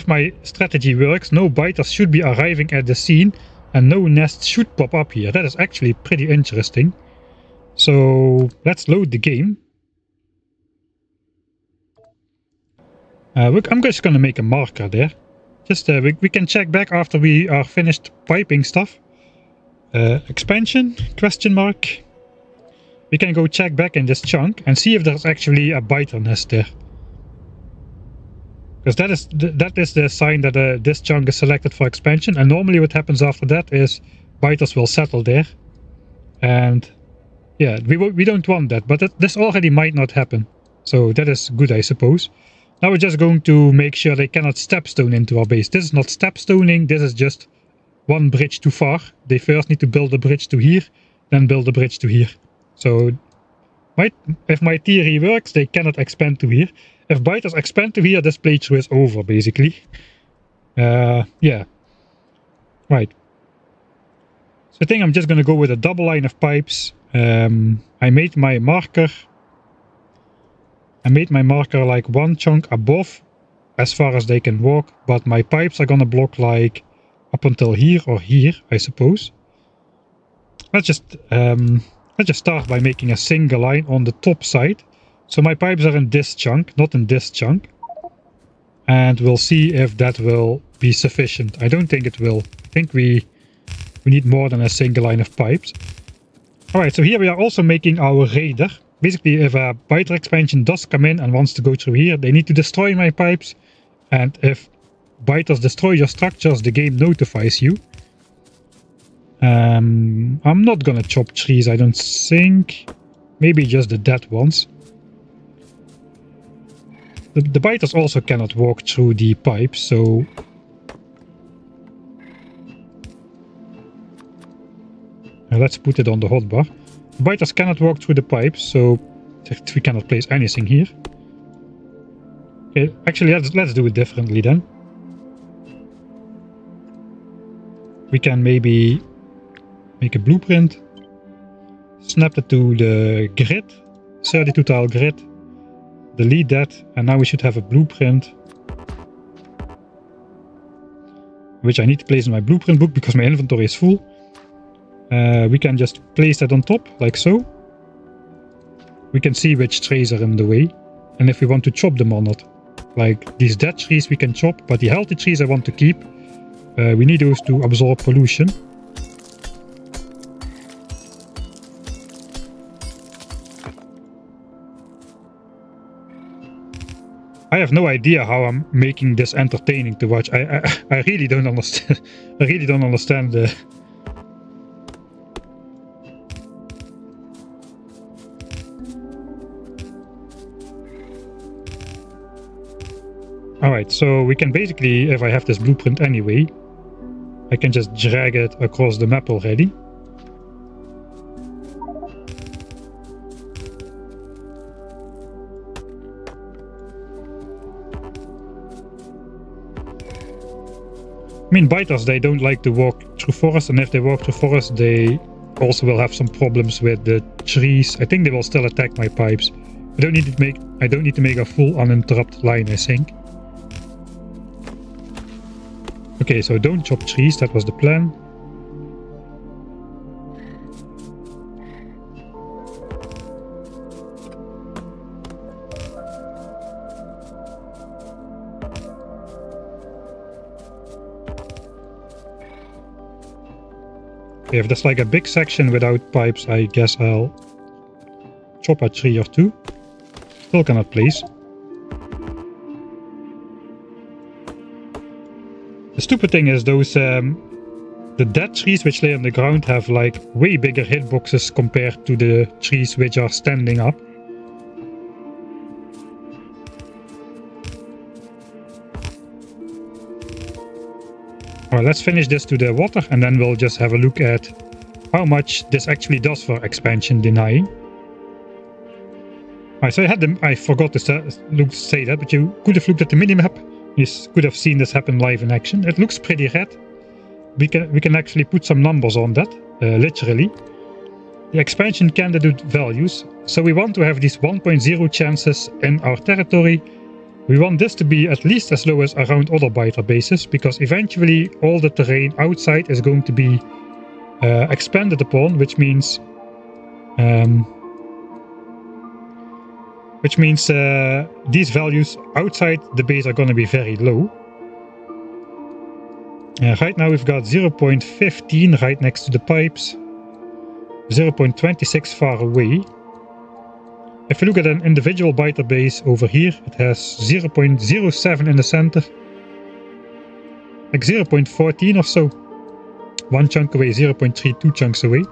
my strategy works, no biters should be arriving at the scene and no nests should pop up here. That is actually pretty interesting. So let's load the game. I'm just gonna make a marker there. Just we can check back after we are finished piping stuff. Expansion? Question mark. We can go check back in this chunk and see if there's actually a biter nest there. Because that is the sign that this chunk is selected for expansion. And normally what happens after that is biters will settle there. And yeah, we don't want that. But this already might not happen. So that is good, I suppose. Now we're just going to make sure they cannot stepstone into our base. This is not stepstoning, this is just one bridge too far. They first need to build a bridge to here, then build a bridge to here. So, if my theory works, they cannot expand to here. If biters expand to here, this playthrough is over, basically. Yeah. Right. So I think I'm just going to go with a double line of pipes. I made my marker like one chunk above as far as they can walk, but my pipes are gonna block like up until here or here, I suppose. Let's just start by making a single line on the top side. So my pipes are in this chunk, not in this chunk. And we'll see if that will be sufficient. I don't think it will. I think we need more than a single line of pipes. Alright, so here we are also making our radar. Basically, if a biter expansion does come in and wants to go through here, they need to destroy my pipes. And if biters destroy your structures, the game notifies you. I'm not gonna chop trees, I don't think. Maybe just the dead ones. The biters also cannot walk through the pipes, so... let's put it on the hotbar. The biters cannot walk through the pipes, so we cannot place anything here. Okay, actually, let's do it differently then. We can maybe make a blueprint, snap it to the grid, 32 tile grid, delete that, and now we should have a blueprint, which I need to place in my blueprint book because my inventory is full. We can just place that on top, like so. We can see which trees are in the way, and if we want to chop them or not. Like, these dead trees we can chop, but the healthy trees I want to keep. We need those to absorb pollution. I have no idea how I'm making this entertaining to watch. I really don't understand. I really don't understand the... Alright, so we can basically, if I have this blueprint anyway, I can just drag it across the map already. I mean, biters, they don't like to walk through forest, and if they walk through forest, they also will have some problems with the trees. I think they will still attack my pipes. I don't need to make a full uninterrupted line, I think. Okay, so don't chop trees, that was the plan. Okay, if there's like a big section without pipes, I guess I'll chop a tree or two. Still cannot place. stupid thing is those the dead trees which lay on the ground have like way bigger hitboxes compared to the trees which are standing up. Alright, let's finish this to the water and then we'll just have a look at how much this actually does for expansion denying. Alright, so I forgot to say that, but you could have looked at the minimap. You could have seen this happen live in action. It looks pretty red. We can actually put some numbers on that, literally. The expansion candidate values. So we want to have these 1.0 chances in our territory. We want this to be at least as low as around other biter bases, because eventually all the terrain outside is going to be expanded upon, which means these values outside the base are going to be very low. Right now we've got 0.15 right next to the pipes, 0.26 far away. If you look at an individual biter base over here, it has 0.07 in the center, like 0.14 or so. One chunk away, 0.32 chunks away.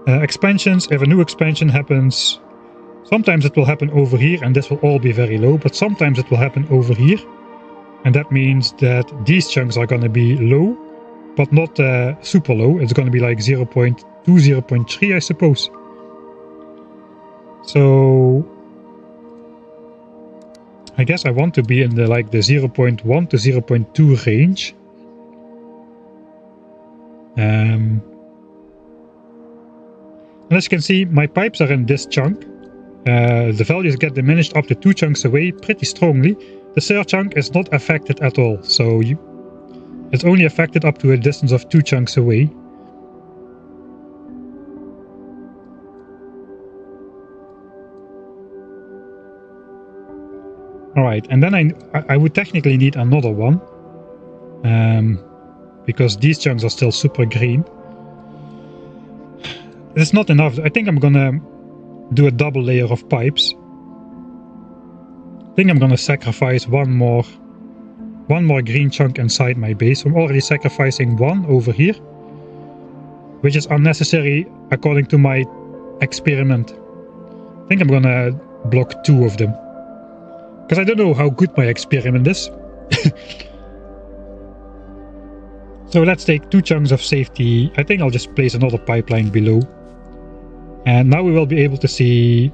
Expansions, if a new expansion happens, sometimes it will happen over here and this will all be very low, but sometimes it will happen over here. And that means that these chunks are going to be low, but not super low. It's going to be like 0.2, 0.3, I suppose. So I guess I want to be in the like the 0.1 to 0.2 range. And as you can see, my pipes are in this chunk. The values get diminished up to 2 chunks away pretty strongly. The third chunk is not affected at all, so it's only affected up to a distance of 2 chunks away. Alright, and then I would technically need another one, because these chunks are still super green. It's not enough. I think I'm gonna do a double layer of pipes. I think I'm gonna sacrifice one more green chunk inside my base. I'm already sacrificing one over here, which is unnecessary according to my experiment. I think I'm gonna block 2 of them, because I don't know how good my experiment is. So let's take 2 chunks of safety. I think I'll just place another pipeline below. And now we will be able to see,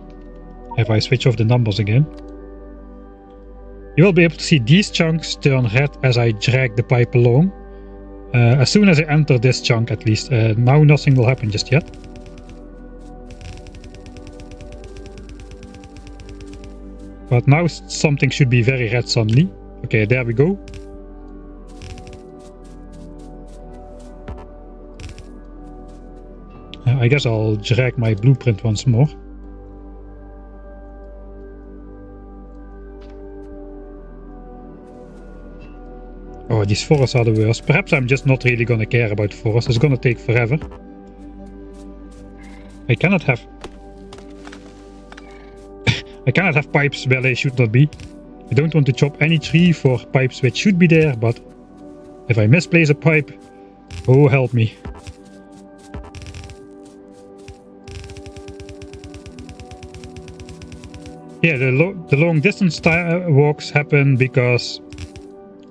if I switch off the numbers again, you will be able to see these chunks turn red as I drag the pipe along. As soon as I enter this chunk at least. Now nothing will happen just yet. But now something should be very red suddenly. Okay, there we go. I guess I'll drag my blueprint once more. Oh, these forests are the worst. Perhaps I'm just not really gonna care about forests. It's gonna take forever. I cannot have pipes where they should not be. I don't want to chop any tree for pipes which should be there, but if I misplace a pipe, oh help me. Yeah, the long distance walks happen because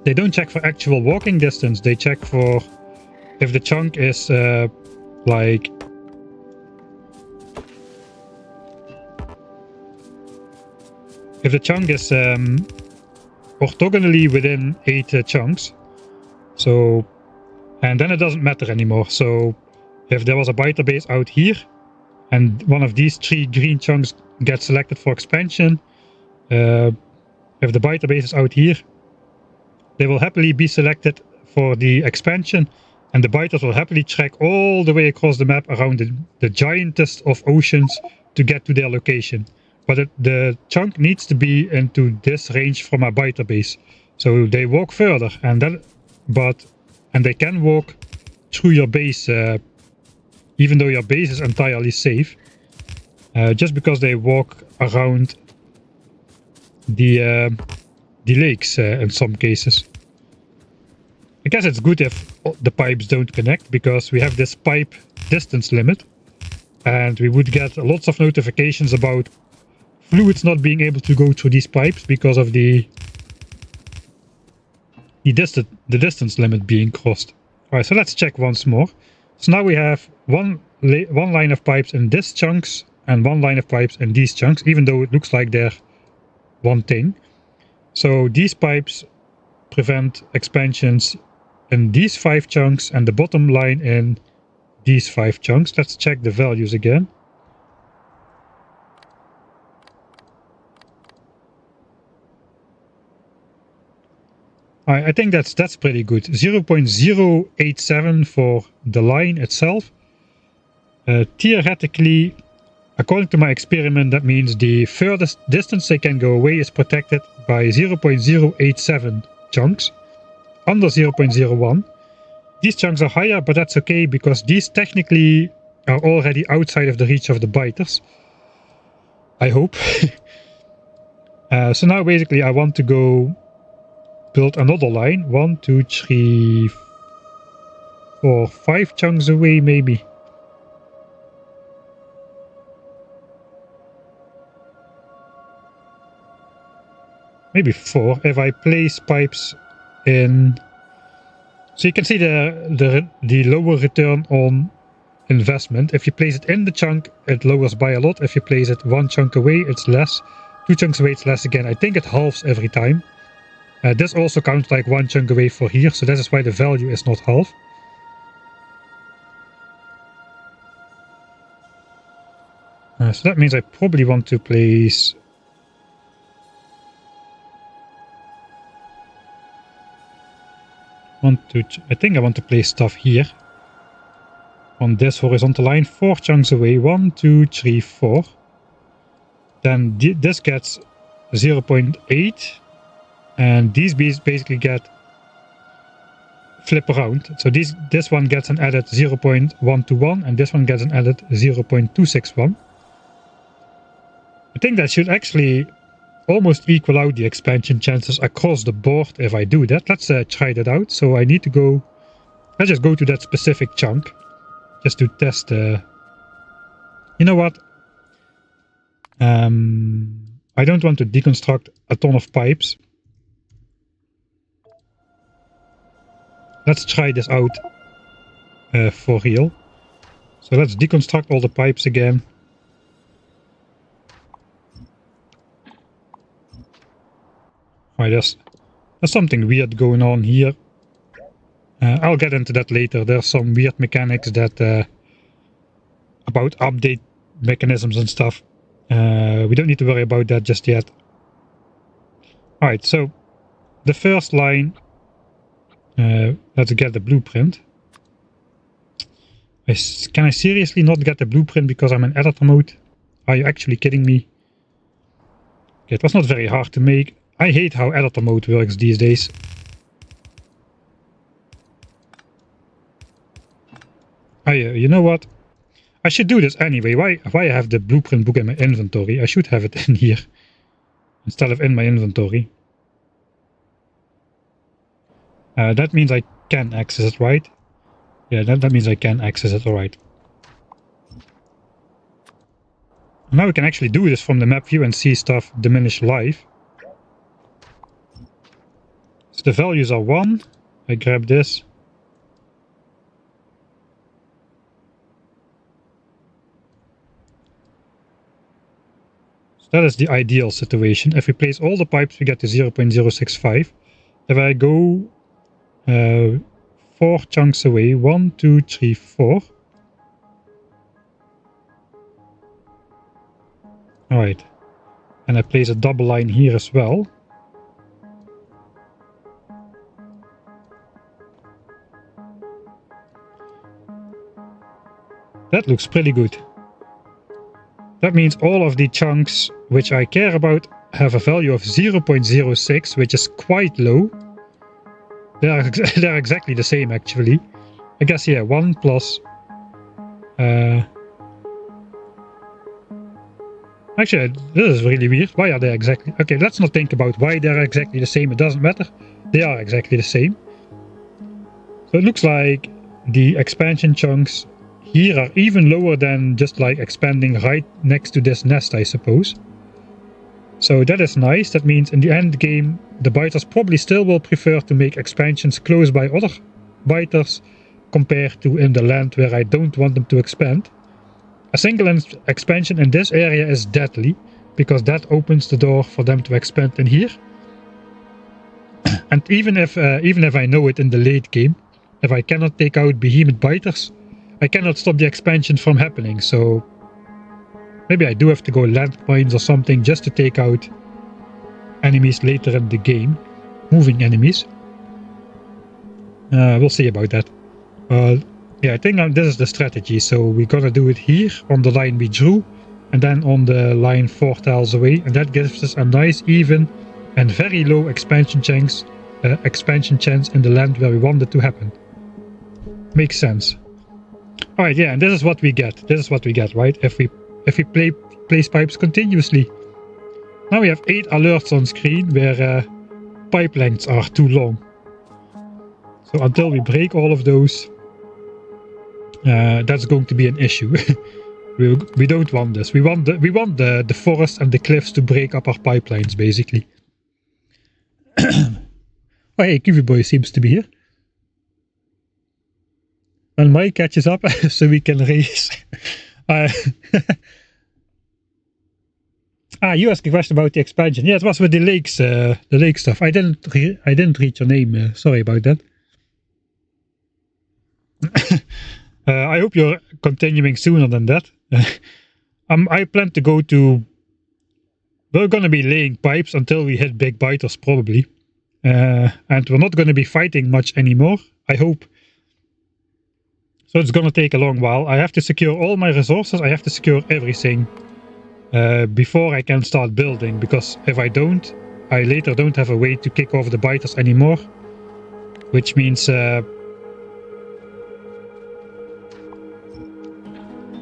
they don't check for actual walking distance. They check for if the chunk is like if the chunk is orthogonally within 8 chunks. So, and then it doesn't matter anymore. So if there was a biter base out here and one of these 3 green chunks gets selected for expansion, if the biter base is out here, they will happily be selected for the expansion, and the biters will happily trek all the way across the map around the giantest of oceans to get to their location. But the chunk needs to be into this range from a biter base, so they walk further, and they can walk through your base, even though your base is entirely safe. Just because they walk around the lakes in some cases. I guess it's good if the pipes don't connect, because we have this pipe distance limit, and we would get lots of notifications about fluids not being able to go through these pipes because of the distance limit being crossed. Alright, so let's check once more. So now we have one line of pipes in these chunks and one line of pipes in these chunks, even though it looks like they're one thing. So these pipes prevent expansions in these 5 chunks and the bottom line in these 5 chunks. Let's check the values again. I think that's pretty good. 0.087 for the line itself. Theoretically, according to my experiment, that means the furthest distance they can go away is protected by 0.087 chunks, under 0.01. These chunks are higher, but that's okay, because these technically are already outside of the reach of the biters. I hope. So now basically I want to go build another line. 1, 2, 3, 4, 5 chunks away maybe. Maybe 4 if I place pipes in. So you can see the lower return on investment. If you place it in the chunk, it lowers by a lot. If you place it 1 chunk away, it's less. 2 chunks away, it's less again. I think it halves every time. This also counts like 1 chunk away for here, so that is why the value is not half. So that means I probably want to place... I think I want to place stuff here. On this horizontal line, 4 chunks away. 1, 2, 3, 4. Then this gets 0.8. And these basically get flip around. So this one gets an added 0.121 and this one gets an added 0.261. I think that should actually almost equal out the expansion chances across the board if I do that. Let's try that out. So I need to go... Let's just go to that specific chunk just to test... You know what? I don't want to deconstruct a ton of pipes. Let's try this out for real. So let's deconstruct all the pipes again. Alright, there's something weird going on here. I'll get into that later. There's some weird mechanics that about update mechanisms and stuff. We don't need to worry about that just yet. Alright, so the first line, let's get the blueprint. Can I seriously not get the blueprint because I'm in editor mode? Are you actually kidding me? Okay, it was not very hard to make. I hate how editor mode works these days. You know what? I should do this anyway. Why I have the blueprint book in my inventory? I should have it in here instead of in my inventory. That means I can access it, right? Yeah, that means I can access it, alright. Now we can actually do this from the map view and see stuff diminish live. So the values are 1. I grab this. So that is the ideal situation. If we place all the pipes, we get to 0.065. If I go 4 chunks away, 1, 2, 3, 4. Alright. And I place a double line here as well. That looks pretty good. That means all of the chunks which I care about have a value of 0.06, which is quite low. They're exactly the same actually. I guess, yeah, 1 plus... Actually, this is really weird. Why are they exactly... Okay, let's not think about why they're exactly the same. It doesn't matter. They are exactly the same. So it looks like the expansion chunks here are even lower than just like expanding right next to this nest, I suppose. So that is nice. That means in the end game, the biters probably still will prefer to make expansions close by other biters compared to in the land where I don't want them to expand. A single expansion in this area is deadly, because that opens the door for them to expand in here. And even if I know it in the late game, if I cannot take out behemoth biters, I cannot stop the expansion from happening. So maybe I do have to go landmines or something just to take out enemies later in the game, moving enemies. We'll see about that. Yeah, I think this is the strategy. So we're gonna do it here on the line we drew, and then on the line 4 tiles away, and that gives us a nice, even, and very low expansion chance in the land where we want it to happen. Makes sense. All right, yeah, and this is what we get. This is what we get, right? If we place pipes continuously. Now we have 8 alerts on screen where pipe lengths are too long. So until we break all of those, that's going to be an issue. we don't want this. We want the forest and the cliffs to break up our pipelines, basically. Oh hey, Kiwi Boy seems to be here. When Mike catches up, so we can race. You asked a question about the expansion. Yeah, it was with the lakes, the lake stuff. I didn't read your name. Sorry about that. I hope you're continuing sooner than that. I plan to go to... We're going to be laying pipes until we hit big biters, probably. And we're not going to be fighting much anymore, I hope. So it's going to take a long while. I have to secure all my resources. I have to secure everything before I can start building. Because if I don't, I later don't have a way to kick off the biters anymore. Which means...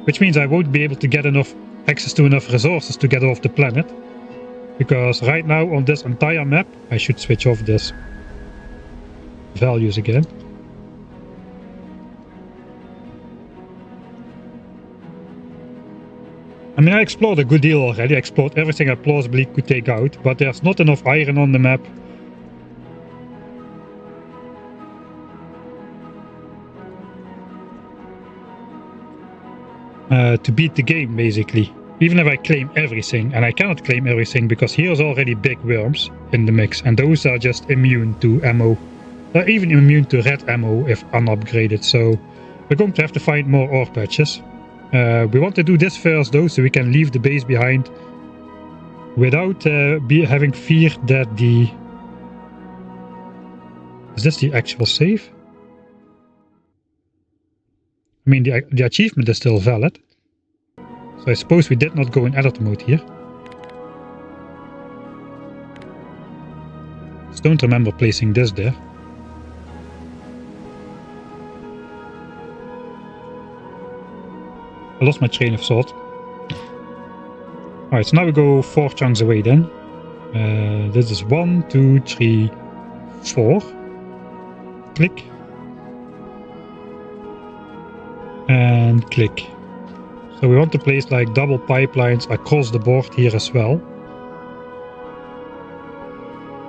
Which means I won't be able to get enough access to enough resources to get off the planet. Because right now on this entire map, I should switch off this values again. I mean, I explored a good deal already. I explored everything I plausibly could take out, but there's not enough iron on the map. To beat the game, basically. Even if I claim everything, and I cannot claim everything because here's already big worms in the mix, and those are just immune to ammo. They're even immune to red ammo if unupgraded, so we're going to have to find more ore patches. We want to do this first though, so we can leave the base behind without having fear that the... Is this the actual save? I mean, the achievement is still valid. So I suppose we did not go in edit mode here. Just don't remember placing this there. I lost my train of thought. Alright, so now we go 4 chunks away then. This is 1, 2, 3, 4. Click. And click. So we want to place like double pipelines across the board here as well.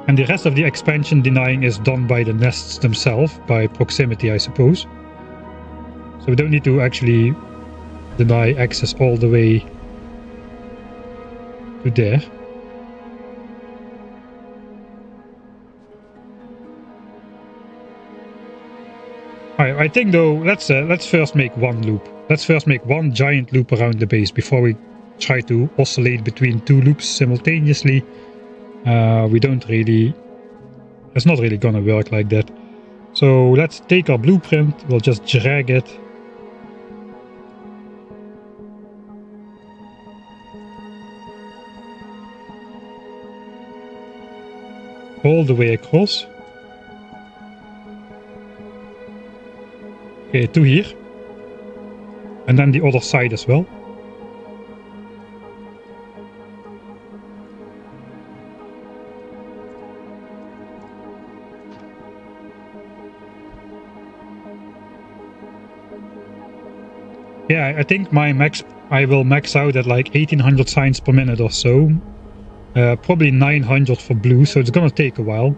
And the rest of the expansion denying is done by the nests themselves, by proximity I suppose. So we don't need to actually deny access all the way to there. I think though, let's first make one loop. Let's first make one giant loop around the base before we try to oscillate between 2 loops simultaneously. We don't really... It's not really gonna work like that. So let's take our blueprint, we'll just drag it all the way across. Okay, 2 here. And then the other side as well. Yeah, I think I will max out at like 1800 signs per minute or so. Probably 900 for blue, so it's gonna take a while.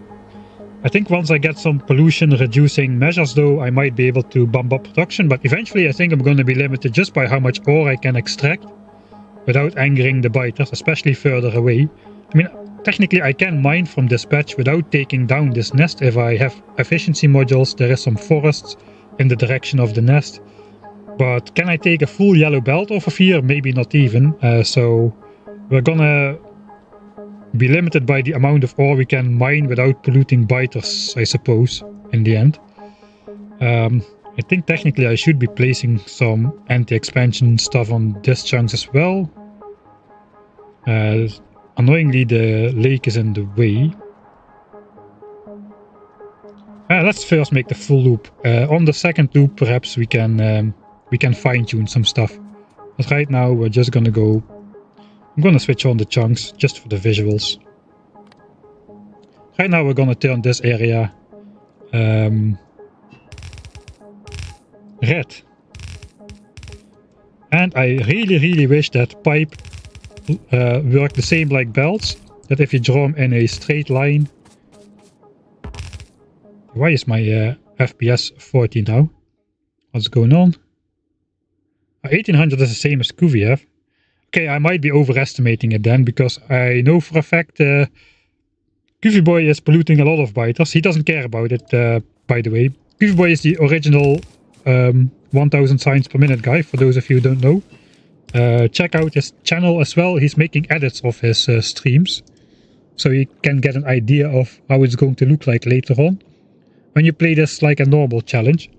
I think once I get some pollution reducing measures though, I might be able to bump up production, but eventually I think I'm going to be limited just by how much ore I can extract without angering the biters, especially further away. I mean, technically I can mine from this patch without taking down this nest if I have efficiency modules. There is some forests in the direction of the nest. But can I take a full yellow belt off of here? Maybe not even. So we're gonna be limited by the amount of ore we can mine without polluting biters, I suppose, in the end. I think technically I should be placing some anti-expansion stuff on these chunks as well. Annoyingly, the lake is in the way. Let's first make the full loop. On the second loop, perhaps we can fine-tune some stuff. But right now, we're just gonna go. I'm gonna switch on the chunks just for the visuals. Right now, we're gonna turn this area red. And I really wish that pipe worked the same like belts. That if you draw them in a straight line. Why is my FPS 40 now? What's going on? 1800 is the same as Kuviev. Okay, I might be overestimating it then, because I know for a fact Kuvie Boy is polluting a lot of biters. He doesn't care about it, by the way. Kuvie Boy is the original 1000 signs per minute guy, for those of you who don't know. Check out his channel as well. He's making edits of his streams, so you can get an idea of how it's going to look like later on when you play this like a normal challenge.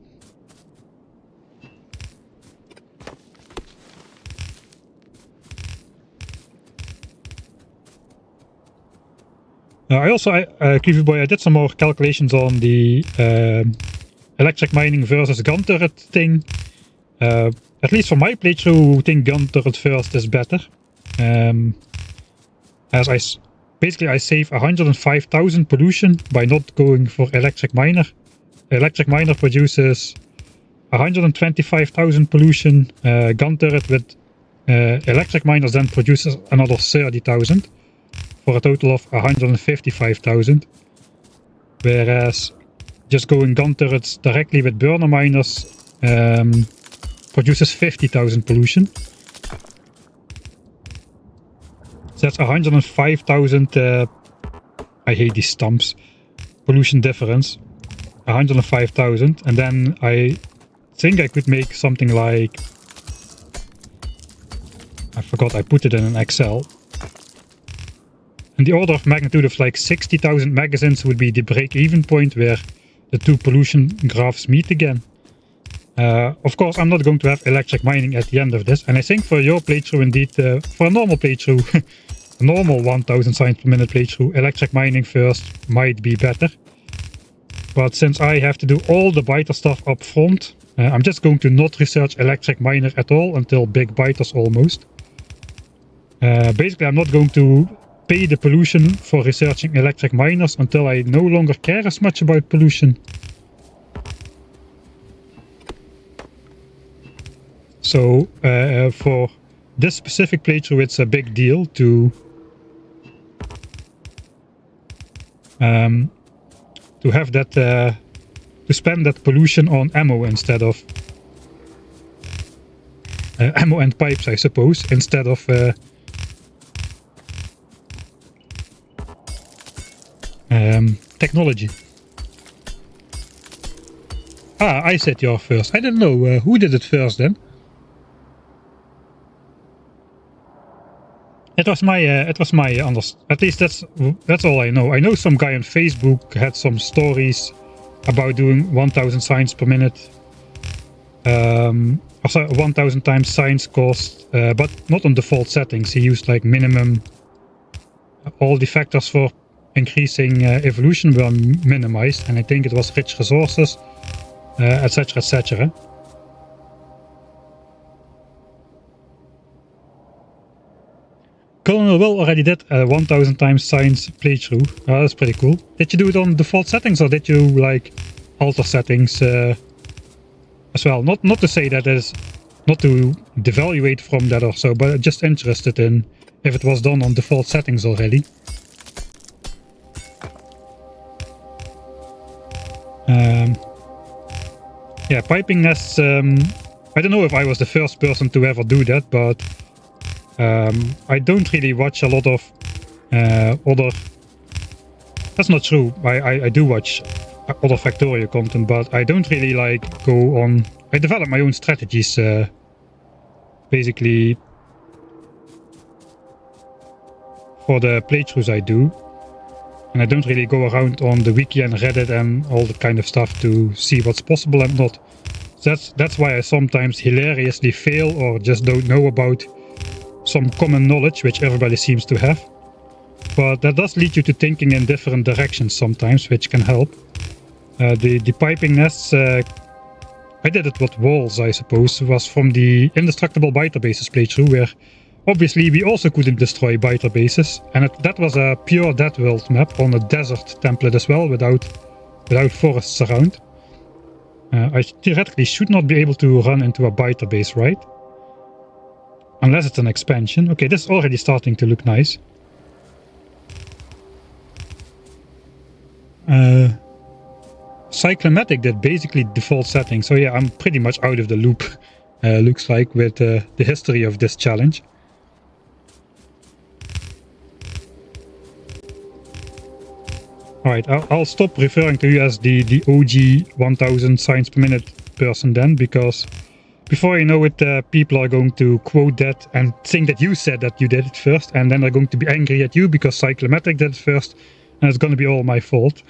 I also, Kuvie Boy, I did some more calculations on the electric mining versus gun turret thing. At least for my playthrough, I think gun turret first is better. As I save 105,000 pollution by not going for electric miner. Electric miner produces 125,000 pollution. Gun turret with electric miners then produces another 30,000. For a total of 155,000. Whereas just going gun turrets directly with burner miners produces 50,000 pollution. So that's 105,000, I hate these stumps, pollution difference. 105,000, and then I think I could make something like, I forgot I put it in an Excel. And the order of magnitude of like 60,000 magazines would be the break-even point where the two pollution graphs meet again. Of course, I'm not going to have electric mining at the end of this, and I think for your playthrough indeed, for a normal playthrough, a normal 1000 signs per minute playthrough, electric mining first might be better. But since I have to do all the biter stuff up front, I'm just going to not research electric miner at all until big biters almost. Basically, I'm not going to pay the pollution for researching electric miners until I no longer care as much about pollution. So for this specific playthrough, it's a big deal to have that to spend that pollution on ammo instead of ammo and pipes, I suppose, instead of technology. I said you're first. I don't know who did it first then. It was my at least that's all I know. I know some guy on Facebook had some stories about doing 1000 signs per minute. Also 1000 times signs cost, but not on default settings. He used like minimum. All the factors for increasing evolution were minimized, and I think it was rich resources, etc, etc. Colonel Will already did a 1000 times science playthrough. That's pretty cool. Did you do it on default settings, or did you like alter settings as well? Not to say that is not to devaluate from that or so, but just interested in if it was done on default settings already. Yeah, piping nests, I don't know if I was the first person to ever do that, but I don't really watch a lot of other... That's not true. I do watch other Factorio content, but I don't really like go on... I develop my own strategies, basically, for the playthroughs I do. And I don't really go around on the wiki and Reddit and all that kind of stuff to see what's possible and not. That's why I sometimes hilariously fail or just don't know about some common knowledge, which everybody seems to have. But that does lead you to thinking in different directions sometimes, which can help. The piping nests, I did it with walls, I suppose, was from the Indestructible Biter Bases playthrough, where obviously we also couldn't destroy Biter Bases, and that was a pure Dead World map on a desert template as well, without forests around. I theoretically should not be able to run into a Biter base, right? Unless it's an expansion. Okay, this is already starting to look nice. Cyclomatic did basically default settings, so yeah, I'm pretty much out of the loop, looks like, with the history of this challenge. Alright, I'll stop referring to you as the OG 1000 signs per minute person then, because before you know it, people are going to quote that and think that you said that you did it first, and then they're going to be angry at you because Cyclomatic did it first, and it's going to be all my fault.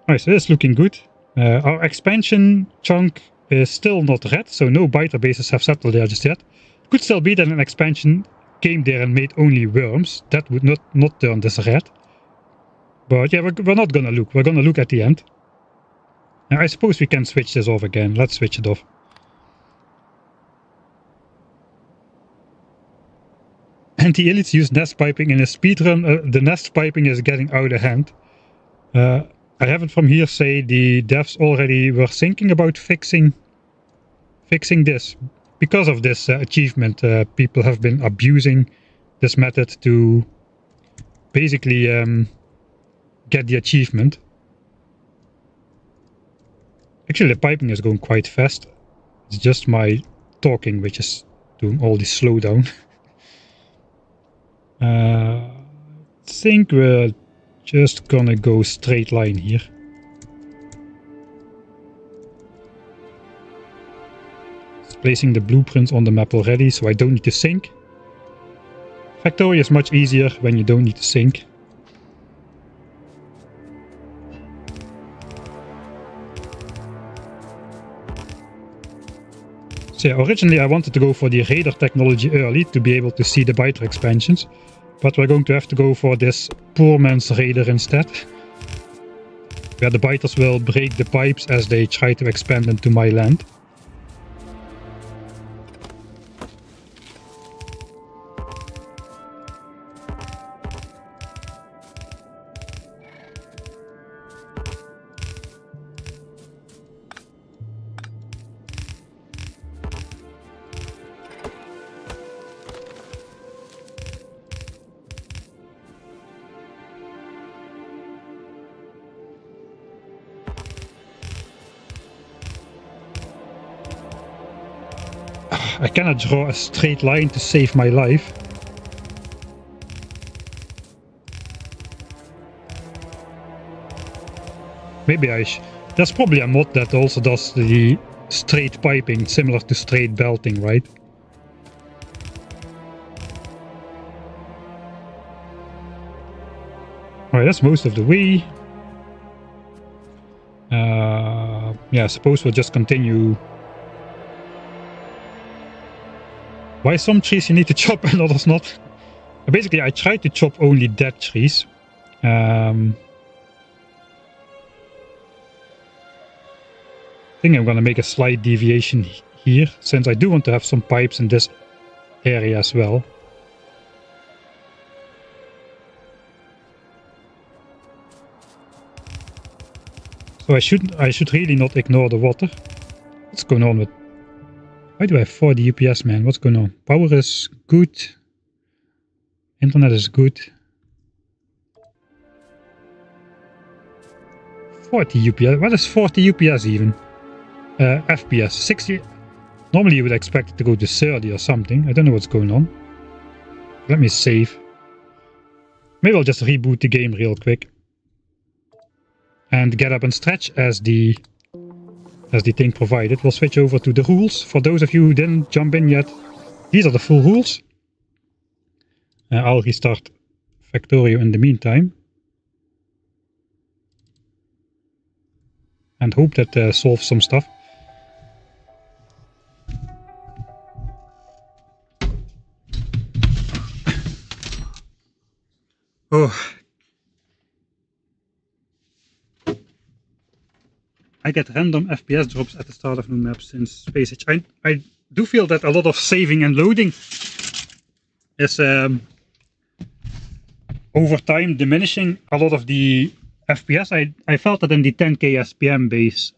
Alright, so it's looking good. Our expansion chunk is still not red, so no Biter bases have settled there just yet. Could still be that an expansion came there and made only worms. That would not turn this red. But yeah, we're not gonna look. We're gonna look at the end. Now, I suppose we can switch this off again. Let's switch it off. Anti-elites use nest piping in a speedrun. The nest piping is getting out of hand. I have it from hearsay. The devs already were thinking about fixing this. Because of this achievement, people have been abusing this method to basically get the achievement. Actually, the piping is going quite fast. It's just my talking which is doing all this slowdown. I think we're just gonna go straight line here. It's placing the blueprints on the map already, so I don't need to sync. Factorio is much easier when you don't need to sync. So yeah, originally I wanted to go for the radar technology early to be able to see the Biter expansions, but we're going to have to go for this poor man's radar instead, where the Biters will break the pipes as they try to expand into my land. I cannot draw a straight line to save my life. Maybe there's probably a mod that also does the straight piping, similar to straight belting, right? Alright, that's most of the way. Yeah, I suppose we'll just continue. Why some trees you need to chop and others not? Basically, I tried to chop only dead trees. I think I'm gonna make a slight deviation here, since I do want to have some pipes in this area as well. So I should really not ignore the water. What's going on with... Why do I have 40 UPS, man? What's going on? Power is good. Internet is good. 40 UPS. What is 40 UPS even? FPS. 60. Normally you would expect it to go to 30 or something. I don't know what's going on. Let me save. Maybe I'll just reboot the game real quick. And get up and stretch as the thing provided. We'll switch over to the rules. For those of you who didn't jump in yet, these are the full rules. I'll restart Factorio in the meantime. And hope that solves some stuff. Oh. I get random FPS drops at the start of new maps since Space Age. I do feel that a lot of saving and loading is over time diminishing a lot of the FPS. I felt that in the 10k SPM base,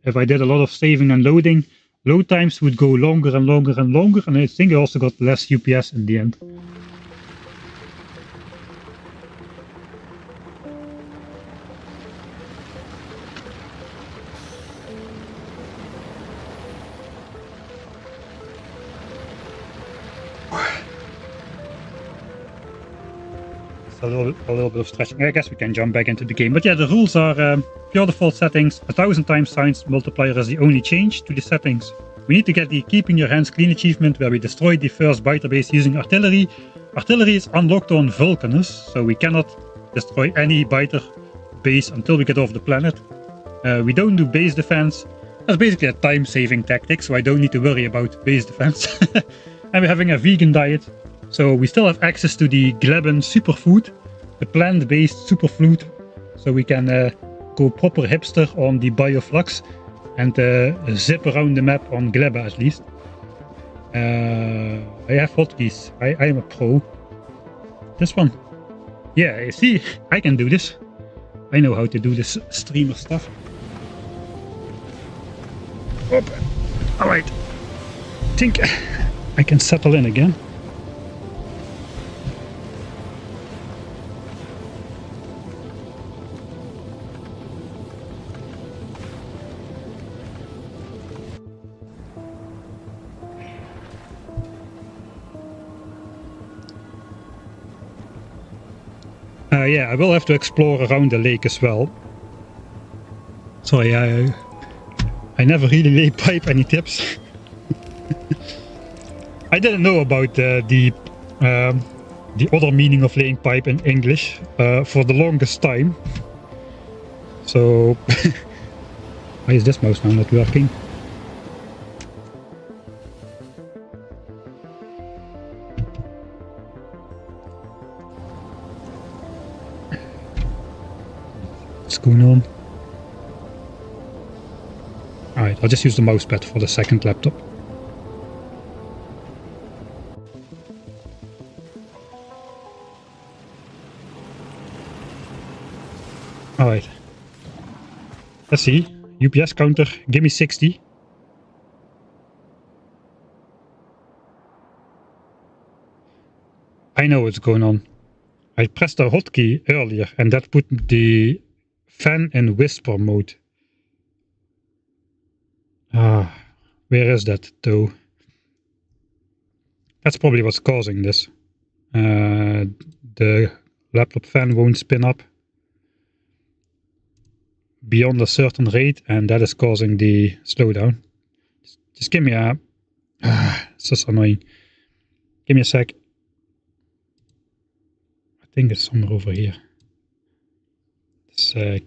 if I did a lot of saving and loading, load times would go longer and longer and longer, and I think I also got less UPS in the end. A little bit of stretching. I guess we can jump back into the game. But yeah, the rules are pure default settings. 1000 times science multiplier is the only change to the settings. We need to get the keeping your hands clean achievement, where we destroyed the first biter base using artillery. Artillery is unlocked on Vulcanus, so we cannot destroy any biter base until we get off the planet. We don't do base defense. That's basically a time-saving tactic, so I don't need to worry about base defense. And we're having a vegan diet. So we still have access to the Gleben superfood, the plant-based superfood, so we can go proper hipster on the bioflux and zip around the map on Gleba at least. I have hotkeys. I am a pro. This one. Yeah, you see, I can do this. I know how to do this streamer stuff. Alright. I think I can settle in again. Yeah, I will have to explore around the lake as well. Sorry, I never really lay pipe any tips. I didn't know about the other meaning of laying pipe in English for the longest time. So, why is this mouse now not working? What's going on? Alright, I'll just use the mousepad for the second laptop. Alright. Let's see. UPS counter, give me 60. I know what's going on. I pressed a hotkey earlier and that put the fan in whisper mode. Where is that though? That's probably what's causing this. The laptop fan won't spin up beyond a certain rate, and that is causing the slowdown. Just give me a... it's just annoying. Give me a sec. I think it's somewhere over here. I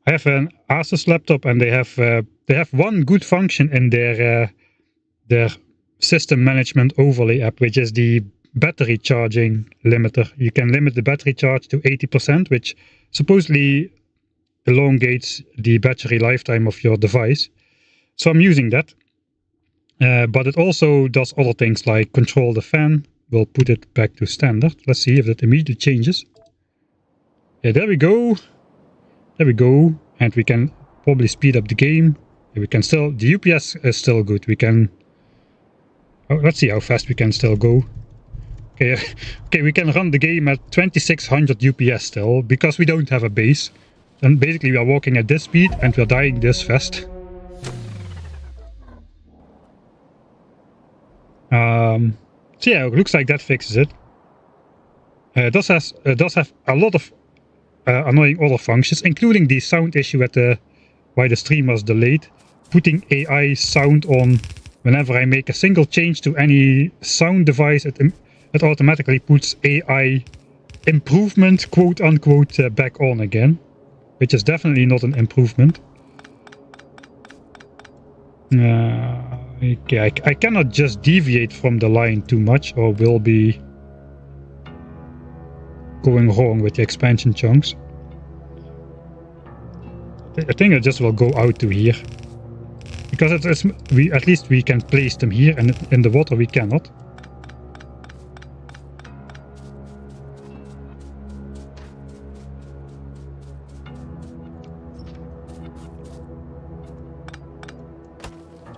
have an Asus laptop, and they have one good function in their system management overlay app, which is the battery charging limiter. You can limit the battery charge to 80%, which supposedly elongates the battery lifetime of your device. So I'm using that. But it also does other things like control the fan. We'll put it back to standard. Let's see if that immediately changes. Yeah, there we go. There we go. And we can probably speed up the game. We can still, the UPS is still good. We can, oh, let's see how fast we can still go. Okay, okay, we can run the game at 2600 UPS still, because we don't have a base. And basically we are walking at this speed and we're dying this fast. So yeah, it looks like that fixes it. It does have a lot of annoying other functions, including the sound issue at the why the stream was delayed. Putting AI sound on whenever I make a single change to any sound device, it automatically puts AI improvement, quote unquote, back on again, which is definitely not an improvement. Okay, I cannot just deviate from the line too much, or we'll be going wrong with the expansion chunks. I think I just will go out to here, because at least we can place them here, and in the water we cannot.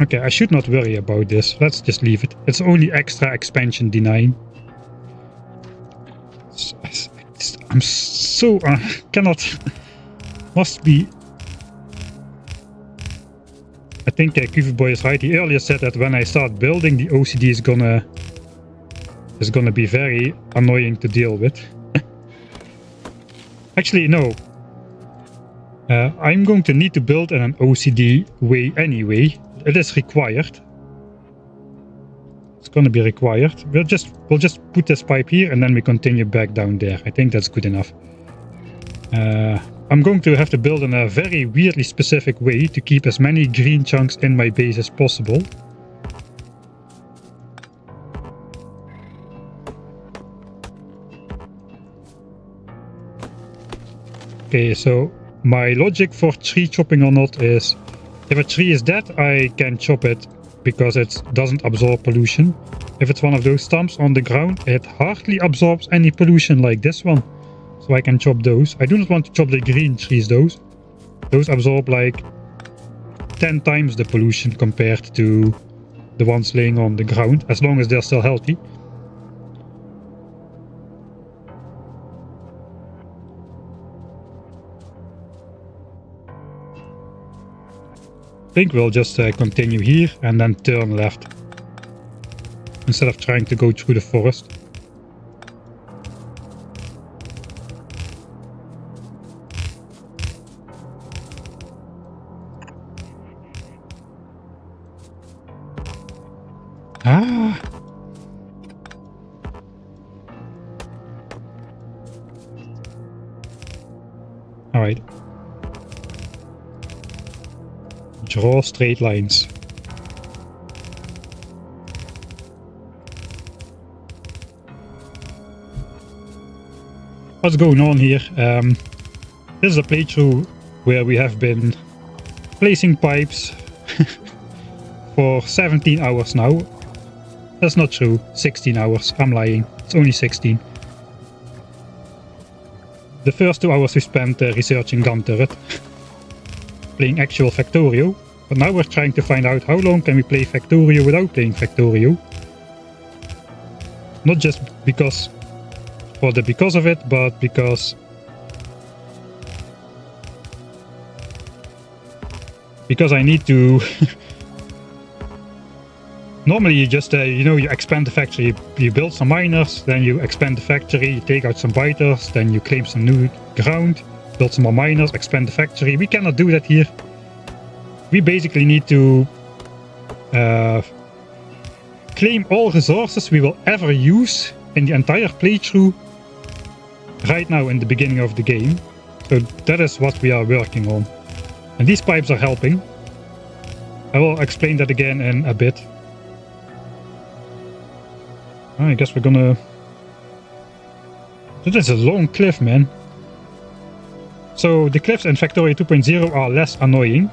Okay, I should not worry about this. Let's just leave it. It's only extra expansion denying. I'm so cannot. Must be. I think Boy is right. He earlier said that when I start building, the OCD is gonna be very annoying to deal with. Actually, no. I'm going to need to build in an OCD way anyway. It is required. It's gonna be required. We'll just put this pipe here and then we continue back down there. I think that's good enough. I'm going to have to build in a very weirdly specific way to keep as many green chunks in my base as possible. Okay, so my logic for tree chopping or not is, if a tree is dead, I can chop it because it doesn't absorb pollution. If it's one of those stumps on the ground, it hardly absorbs any pollution like this one. So I can chop those. I do not want to chop the green trees, those. Those absorb like 10 times the pollution compared to the ones laying on the ground, as long as they're still healthy. I think we'll just continue here and then turn left instead of trying to go through the forest. Ah! Alright. Draw straight lines. What's going on here? This is a playthrough where we have been placing pipes for 17 hours now. That's not true. 16 hours. I'm lying. It's only 16. The first 2 hours we spent researching Gun Turret. Playing actual Factorio. But now we're trying to find out how long can we play Factorio without playing Factorio. Not just because of it, but because I need to. Normally you just you expand the factory, you build some miners, then you expand the factory, you take out some biters, then you claim some new ground, build some more miners, expand the factory. We cannot do that here. We basically need to claim all resources we will ever use in the entire playthrough right now in the beginning of the game. So that is what we are working on. And these pipes are helping. I will explain that again in a bit. I guess we're gonna... That is a long cliff, man. So the cliffs in Factorio 2.0 are less annoying.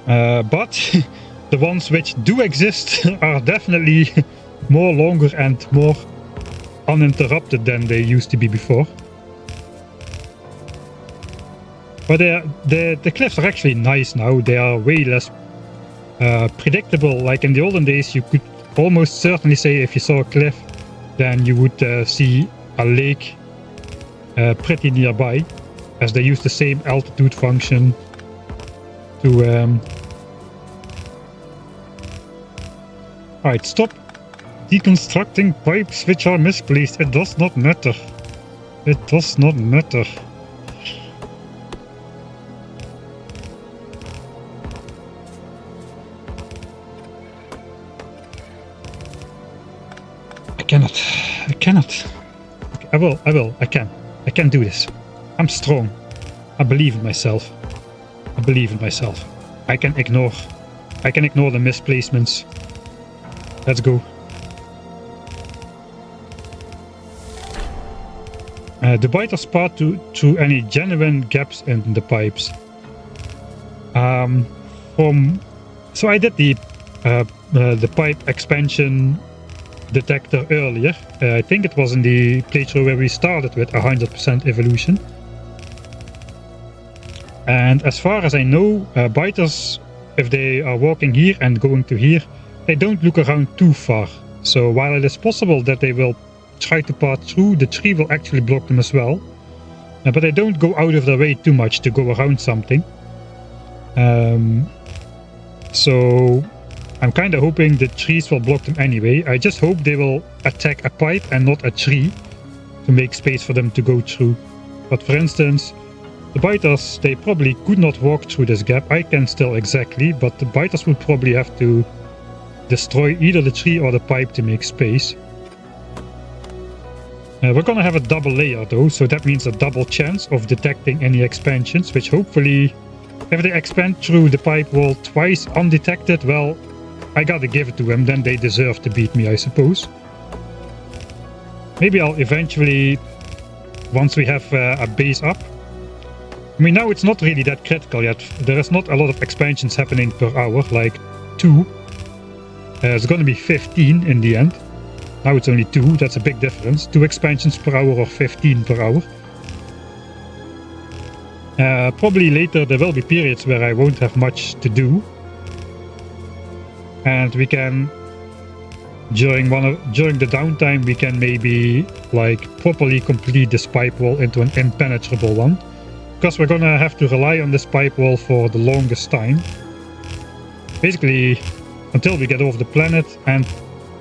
But the ones which do exist are definitely more longer and more uninterrupted than they used to be before. But the cliffs are actually nice now. They are way less predictable. Like in the olden days, you could almost certainly say if you saw a cliff, then you would see a lake pretty nearby, as they use the same altitude function to... Alright, stop deconstructing pipes which are misplaced. It does not matter. It does not matter. I cannot. Okay, I can do this. I'm strong. I believe in myself. I can ignore the misplacements. Let's go. The biter spot to any genuine gaps in the pipes. So I did the pipe expansion detector earlier. I think it was in the playthrough where we started with 100% evolution. And as far as I know, biters, if they are walking here and going to here, they don't look around too far. So while it is possible that they will try to pass through, the tree will actually block them as well. But they don't go out of their way too much to go around something. So I'm kind of hoping the trees will block them anyway. I just hope they will attack a pipe and not a tree to make space for them to go through. But for instance, the biters, they probably could not walk through this gap. I can still exactly, but the biters would probably have to destroy either the tree or the pipe to make space. We're gonna have a double layer though, so that means a double chance of detecting any expansions, which hopefully, if they expand through the pipe wall twice undetected, well, I gotta give it to them, then they deserve to beat me, I suppose. Maybe I'll eventually, once we have a base up. I mean, now it's not really that critical yet. There is not a lot of expansions happening per hour, like 2. It's gonna be 15 in the end. Now it's only 2, that's a big difference. 2 expansions per hour or 15 per hour. Probably later there will be periods where I won't have much to do. And we can, during the downtime, we can maybe like properly complete this pipe wall into an impenetrable one. Because we're gonna have to rely on this pipe wall for the longest time. Basically, until we get off the planet, and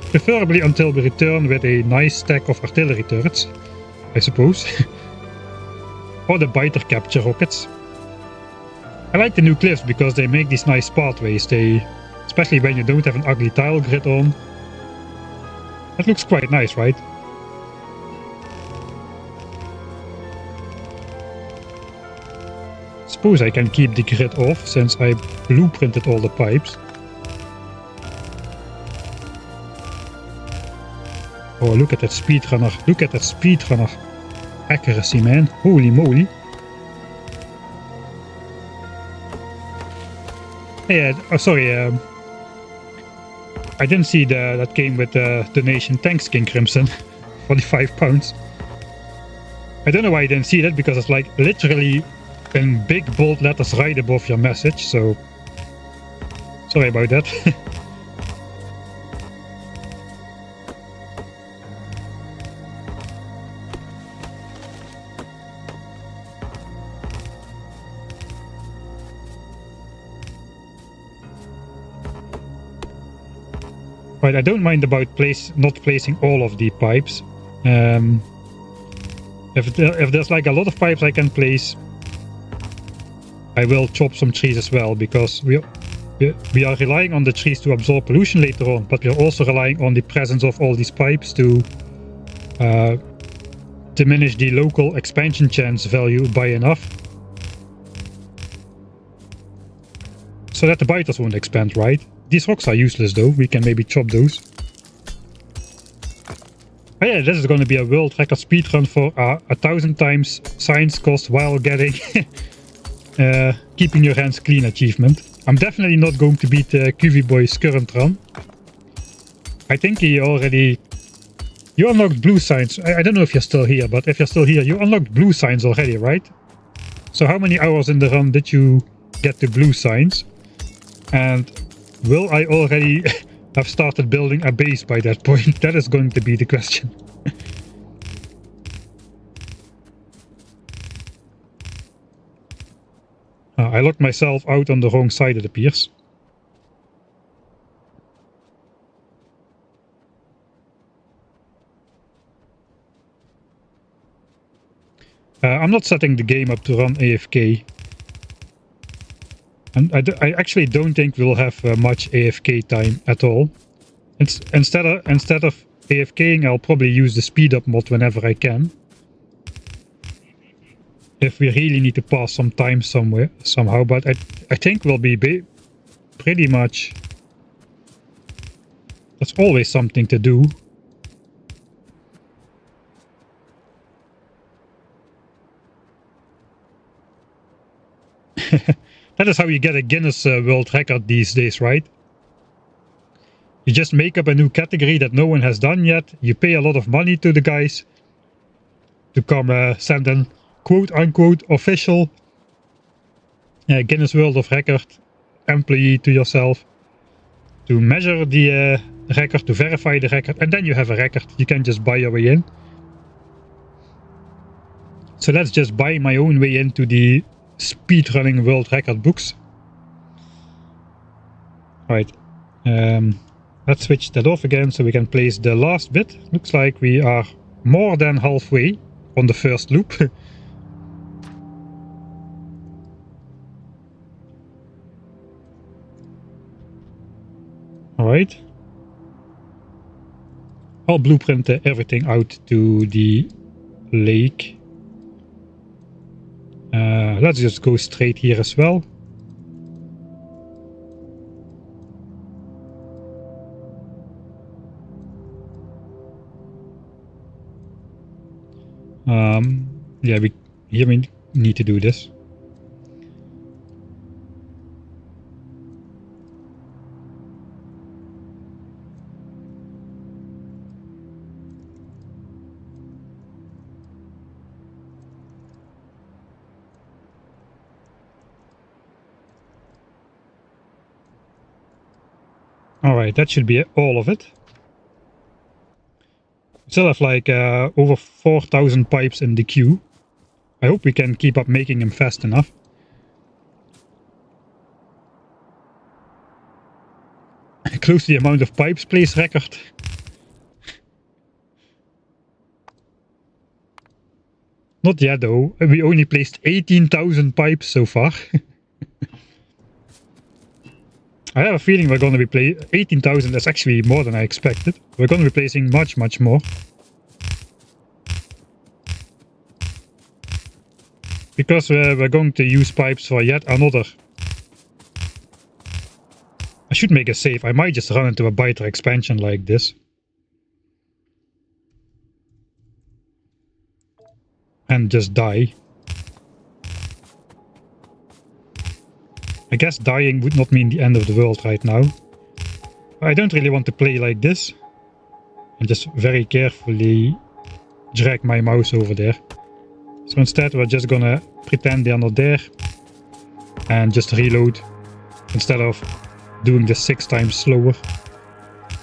preferably until we return with a nice stack of artillery turrets, I suppose. Or the biter capture rockets. I like the new cliffs because they make these nice pathways. Especially when you don't have an ugly tile grid on. That looks quite nice, right? Suppose I can keep the grid off since I blueprinted all the pipes. Oh, look at that speedrunner. Look at that speedrunner accuracy, man. Holy moly. Yeah, oh, sorry. I didn't see that came with the donation. Thanks, King Crimson. £45. I don't know why I didn't see that, because it's like literally in big bold letters right above your message, so sorry about that. Right, I don't mind about not placing all of the pipes. If there's like a lot of pipes I can place, I will chop some trees as well, because we are relying on the trees to absorb pollution later on, but we are also relying on the presence of all these pipes to diminish the local expansion chance value by enough. So that the biters won't expand, right? These rocks are useless though, we can maybe chop those. Oh yeah, this is going to be a world record speedrun for 1000 times science cost while getting keeping your hands clean achievement. I'm definitely not going to beat QV Boy's current run. I think he already... You unlocked blue signs. I don't know if you're still here, but if you're still here, you unlocked blue signs already, right? So how many hours in the run did you get to blue signs? And will I already have started building a base by that point? That is going to be the question. I locked myself out on the wrong side, it appears. I'm not setting the game up to run AFK. And I actually don't think we'll have much AFK time at all. Instead of AFKing, I'll probably use the speed up mod whenever I can. If we really need to pass some time somehow, but I think we'll be pretty much... There's always something to do. That is how you get a Guinness World Record these days, right? You just make up a new category that no one has done yet. You pay a lot of money to the guys to come send an quote-unquote official Guinness World of Record employee to yourself to measure the record, to verify the record, and then you have a record. You can just buy your way in. So let's just buy my own way into the speedrunning world record books. Right. Let's switch that off again so we can place the last bit. Looks like we are more than halfway on the first loop. Alright. I'll blueprint everything out to the lake. Let's just go straight here as well. Yeah, we need to do this. Alright, that should be all of it. We still have like over 4,000 pipes in the queue. I hope we can keep up making them fast enough. Close to the amount of pipes placed record. Not yet though, we only placed 18,000 pipes so far. I have a feeling we're going to be playing 18,000. That's actually more than I expected. We're going to be placing much more. Because we're going to use pipes for yet another. I should make a save. I might just run into a biter expansion like this. And just die. I guess dying would not mean the end of the world right now. I don't really want to play like this. And just very carefully drag my mouse over there. So instead we're just gonna pretend they're not there. And just reload. Instead of doing this 6 times slower.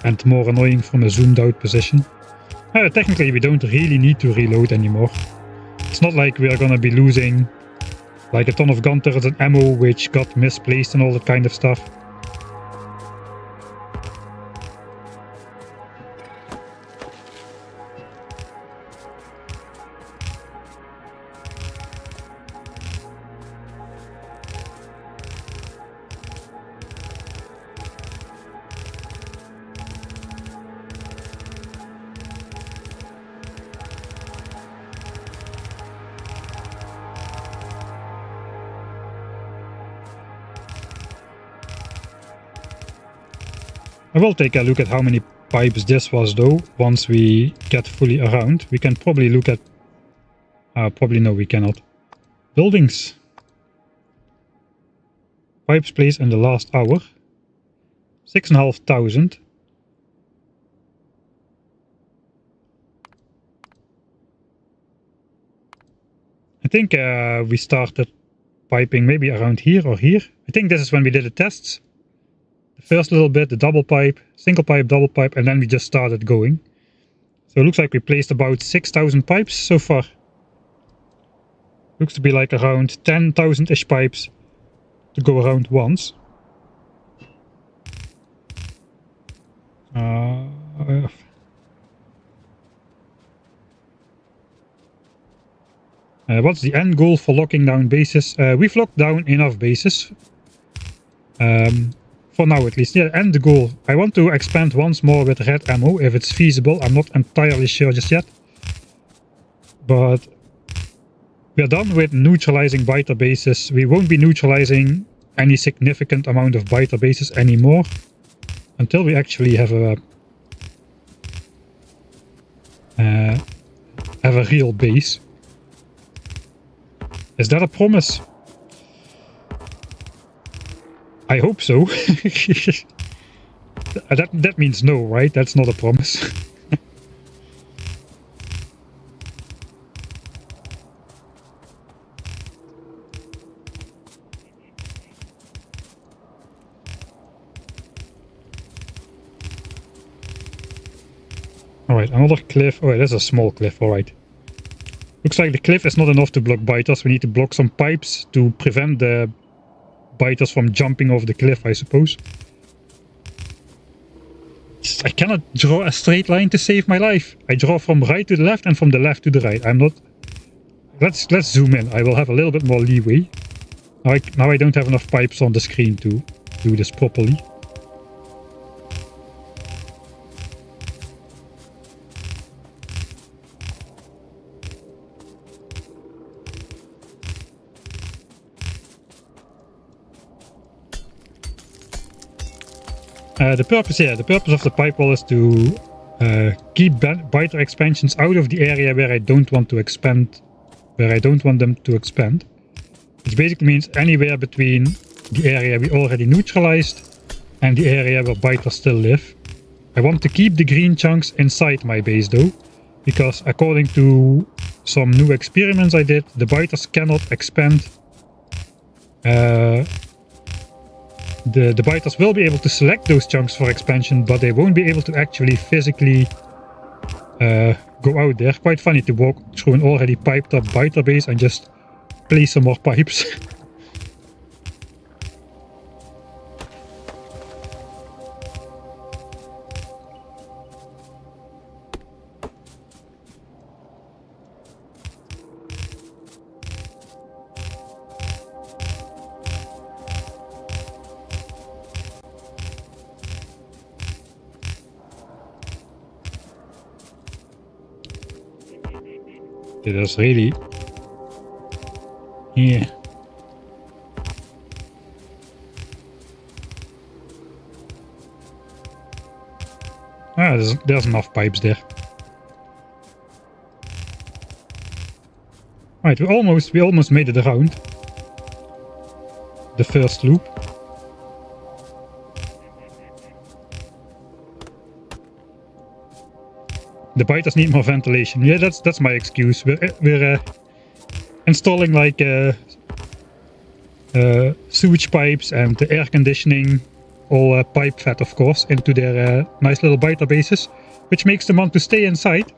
And more annoying from a zoomed out position. Technically we don't really need to reload anymore. It's not like we are gonna be losing like a ton of gun turrets and ammo which got misplaced and all that kind of stuff. I will take a look at how many pipes this was though, once we get fully around. We can probably look at... probably no, we cannot. Buildings. Pipes placed in the last hour. 6,500. I think we started piping maybe around here or here. I think this is when we did the tests. The first little bit, the double pipe, single pipe, double pipe, and then we just started going. So it looks like we placed about 6,000 pipes so far. Looks to be like around 10,000-ish pipes to go around once. What's the end goal for locking down bases? We've locked down enough bases. For now at least. Yeah, and the goal. I want to expand once more with red ammo if it's feasible. I'm not entirely sure just yet. But we are done with neutralizing biter bases. We won't be neutralizing any significant amount of biter bases anymore. Until we actually have a real base. Is that a promise? I hope so. that means no, right? That's not a promise. Alright, another cliff. Oh, that's a small cliff, alright. Looks like the cliff is not enough to block biters. We need to block some pipes to prevent the biters from jumping off the cliff, I suppose. I cannot draw a straight line to save my life. I draw from right to the left and from the left to the right. I'm not... Let's zoom in. I will have a little bit more leeway. Now I don't have enough pipes on the screen to do this properly. The purpose of the pipe wall is to keep biter expansions out of the area where I don't want to expand, where I don't want them to expand. Which basically means anywhere between the area we already neutralized and the area where biters still live. I want to keep the green chunks inside my base though, because according to some new experiments I did, the biters cannot expand. The biters will be able to select those chunks for expansion, but they won't be able to actually physically go out there. Quite funny to walk through an already piped up biter base and just place some more pipes. It is really... Yeah. Ah, there's enough pipes there. Right, we almost made it around the first loop. The biters need more ventilation. Yeah, that's my excuse. We're installing like sewage pipes and the air conditioning, all pipe fed of course, into their nice little biter bases, which makes them want to stay inside.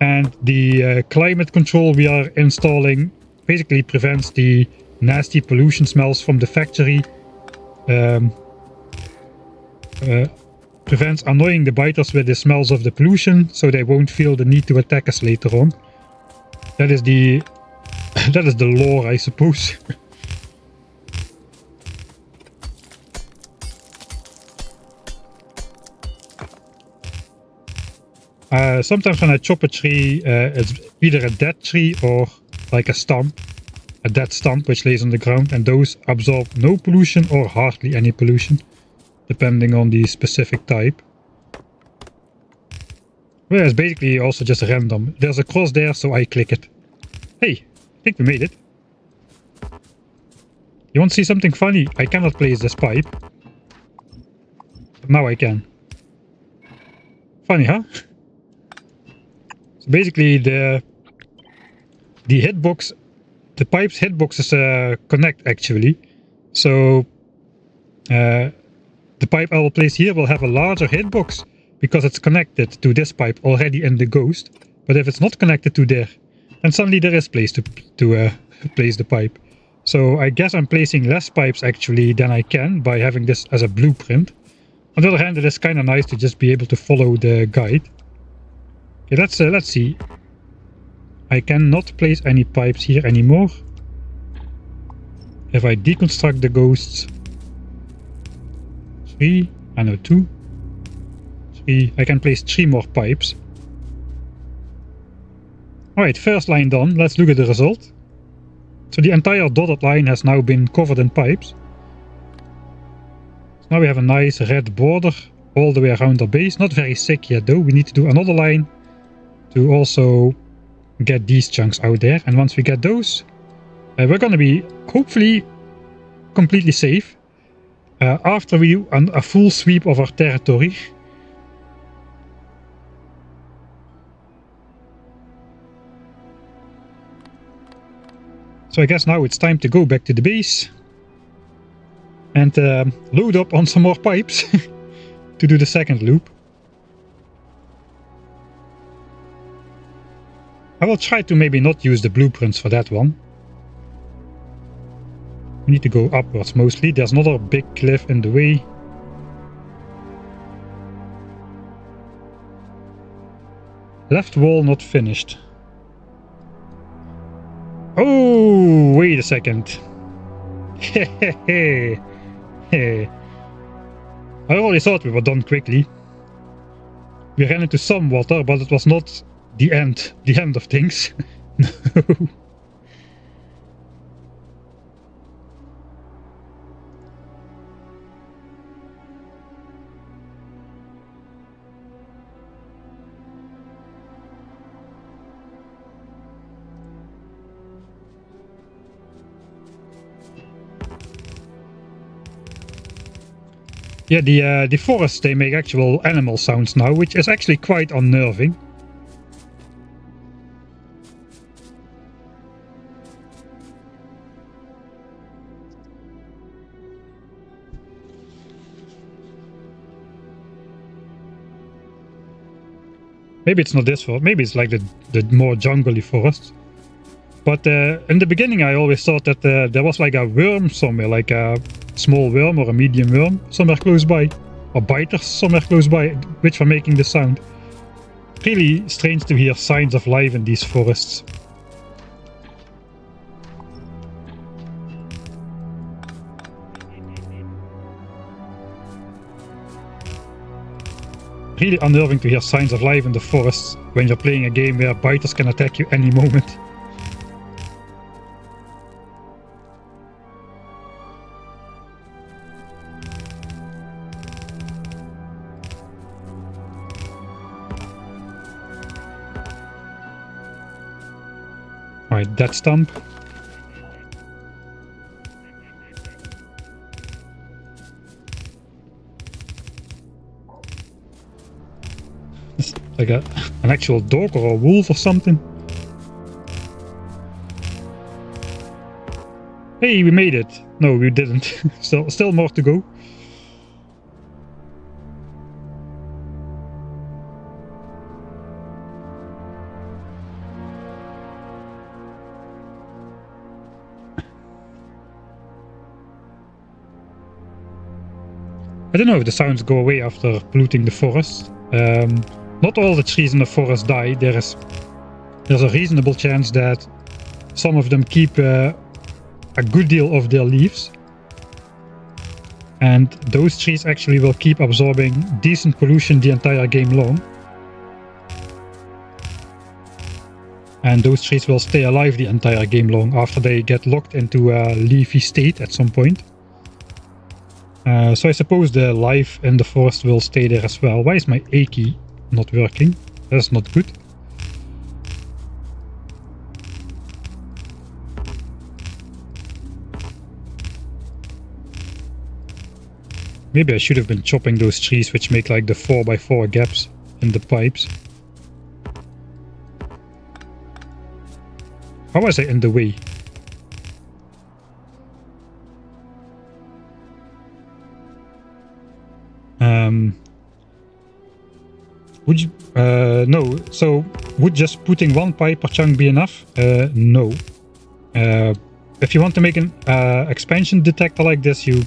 And the climate control we are installing basically prevents the nasty pollution smells from the factory. Prevents annoying the biters with the smells of the pollution, so they won't feel the need to attack us later on. That is the lore, I suppose. Sometimes when I chop a tree, it's either a dead tree or like a stump, a dead stump which lays on the ground, and those absorb no pollution or hardly any pollution, depending on the specific type. Well, it's basically also just random. There's a cross there, so I click it. Hey, I think we made it. You want to see something funny? I cannot place this pipe. But now I can. Funny, huh? So basically the hitbox the pipe's hitboxes connect actually. So the pipe I will place here will have a larger hitbox because it's connected to this pipe already in the ghost. But if it's not connected to there, then suddenly there is place to place the pipe. So I guess I'm placing less pipes actually than I can by having this as a blueprint. On the other hand, it is kind of nice to just be able to follow the guide. Okay, let's see. I cannot place any pipes here anymore. If I deconstruct the ghosts, 3, I know 2, 3, I can place 3 more pipes. Alright, first line done, let's look at the result. So the entire dotted line has now been covered in pipes. So now we have a nice red border all the way around our base. Not very thick yet though, we need to do another line to also get these chunks out there. And once we get those, we're gonna be hopefully completely safe after we do a full sweep of our territory. So I guess now it's time to go back to the base and load up on some more pipes to do the second loop. I will try to maybe not use the blueprints for that one. We need to go upwards mostly. There's another big cliff in the way. Left wall not finished. Oh, wait a second. I already thought we were done quickly. We ran into some water, but it was not the end of things. No. Yeah, the forests, they make actual animal sounds now, which is actually quite unnerving. Maybe it's not this forest, maybe it's like the more jungly forest. But in the beginning I always thought that there was like a worm somewhere, like a small worm or a medium worm somewhere close by, or biters somewhere close by, which were making the sound. Really strange to hear signs of life in these forests. Really unnerving to hear signs of life in the forests when you're playing a game where biters can attack you any moment. Alright, that stump. It's like an actual dog or a wolf or something. Hey, we made it. No, we didn't. Still more to go. I don't know if the sounds go away after polluting the forest. Not all the trees in the forest die. There's a reasonable chance that some of them keep a good deal of their leaves. And those trees actually will keep absorbing decent pollution the entire game long. And those trees will stay alive the entire game long after they get locked into a leafy state at some point. So I suppose the life in the forest will stay there as well. Why is my A key not working? That's not good. Maybe I should have been chopping those trees which make like the 4x4 gaps in the pipes. How was I in the way? Would you, no, so would just putting one pipe per chunk be enough? No. If you want to make an expansion detector like this, you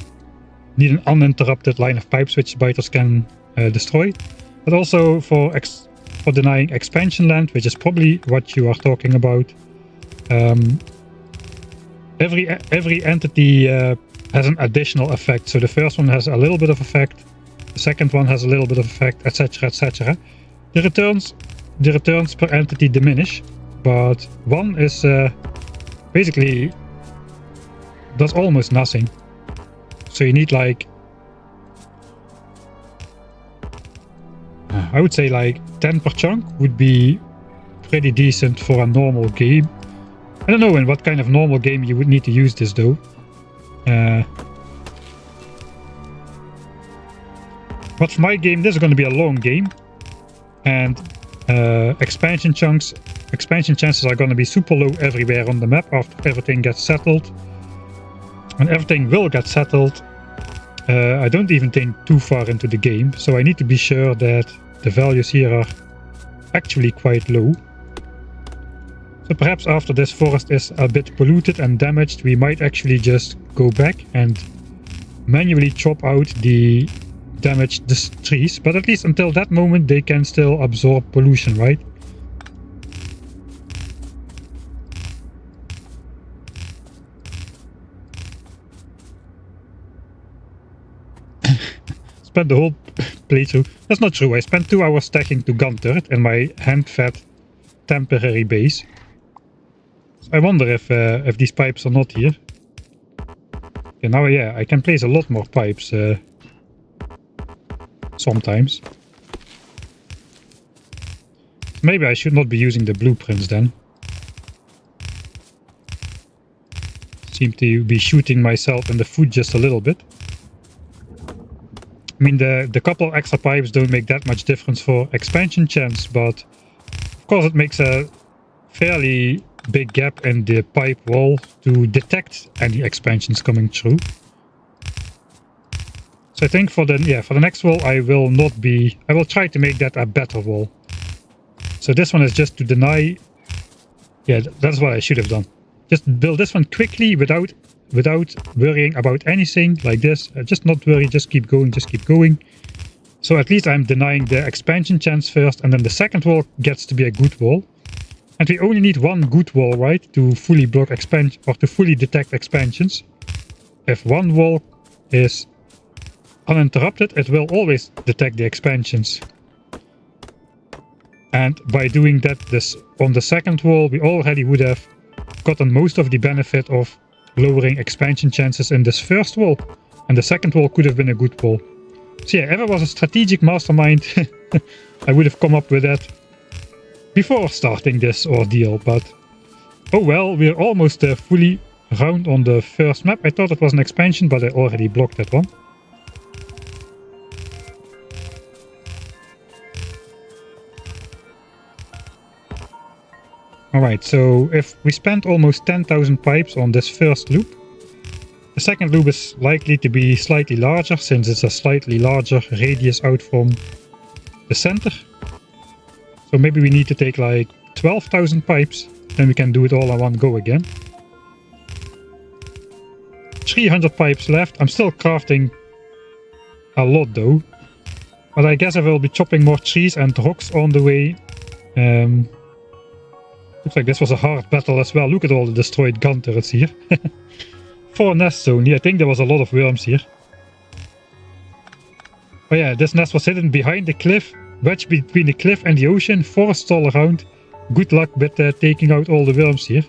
need an uninterrupted line of pipes which biters can destroy. But also for denying expansion land, which is probably what you are talking about. Every entity has an additional effect. So the first one has a little bit of effect, the second one has a little bit of effect, etc., etc. The returns per entity diminish, but one is basically does almost nothing. So you need like, I would say like 10 per chunk would be pretty decent for a normal game. I don't know in what kind of normal game you would need to use this though. But for my game, this is going to be a long game, and expansion chances are going to be super low everywhere on the map after everything gets settled. And everything will get settled, I don't even think too far into the game, so I need to be sure that the values here are actually quite low. So perhaps after this forest is a bit polluted and damaged, we might actually just go back and manually chop out the damaged trees, but at least until that moment they can still absorb pollution, right? Spent the whole playthrough. That's not true. I spent 2 hours stacking to gun turret in my hand-fed temporary base. So I wonder if these pipes are not here. Okay, now yeah, I can place a lot more pipes sometimes. Maybe I should not be using the blueprints then. Seem to be shooting myself in the foot just a little bit. I mean, the couple extra pipes don't make that much difference for expansion chance, but of course it makes a fairly big gap in the pipe wall to detect any expansions coming through. So I think for the next wall I will try to make that a better wall. So this one is just to deny. Yeah, that's what I should have done. Just build this one quickly without worrying about anything like this. Just not worry, just keep going, just keep going. So at least I'm denying the expansion chance first, and then the second wall gets to be a good wall. And we only need one good wall, right, to fully block expansion or to fully detect expansions. If one wall is uninterrupted, it will always detect the expansions. And by doing that on the second wall, we already would have gotten most of the benefit of lowering expansion chances in this first wall. And the second wall could have been a good wall. So yeah, if I was a strategic mastermind, I would have come up with that before starting this ordeal. But oh well, we're almost fully round on the first map. I thought it was an expansion, but I already blocked that one. Alright, so if we spent almost 10,000 pipes on this first loop, the second loop is likely to be slightly larger since it's a slightly larger radius out from the center. So maybe we need to take like 12,000 pipes, then we can do it all in one go again. 300 pipes left. I'm still crafting a lot though, but I guess I will be chopping more trees and rocks on the way. Looks like this was a hard battle as well. Look at all the destroyed gun turrets here. 4 nests only. I think there was a lot of worms here. Oh yeah, this nest was hidden behind the cliff, wedged between the cliff and the ocean, forests all around. Good luck with taking out all the worms here.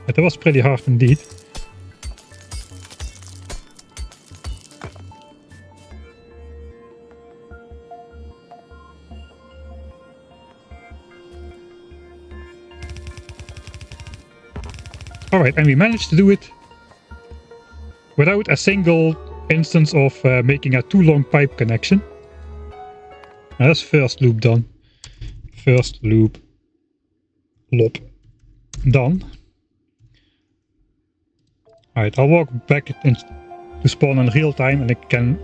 But that was pretty hard indeed. Alright, and we managed to do it without a single instance of making a too long pipe connection. Now that's first loop done. First loop lop done. Alright, I'll walk back to spawn in real time and I can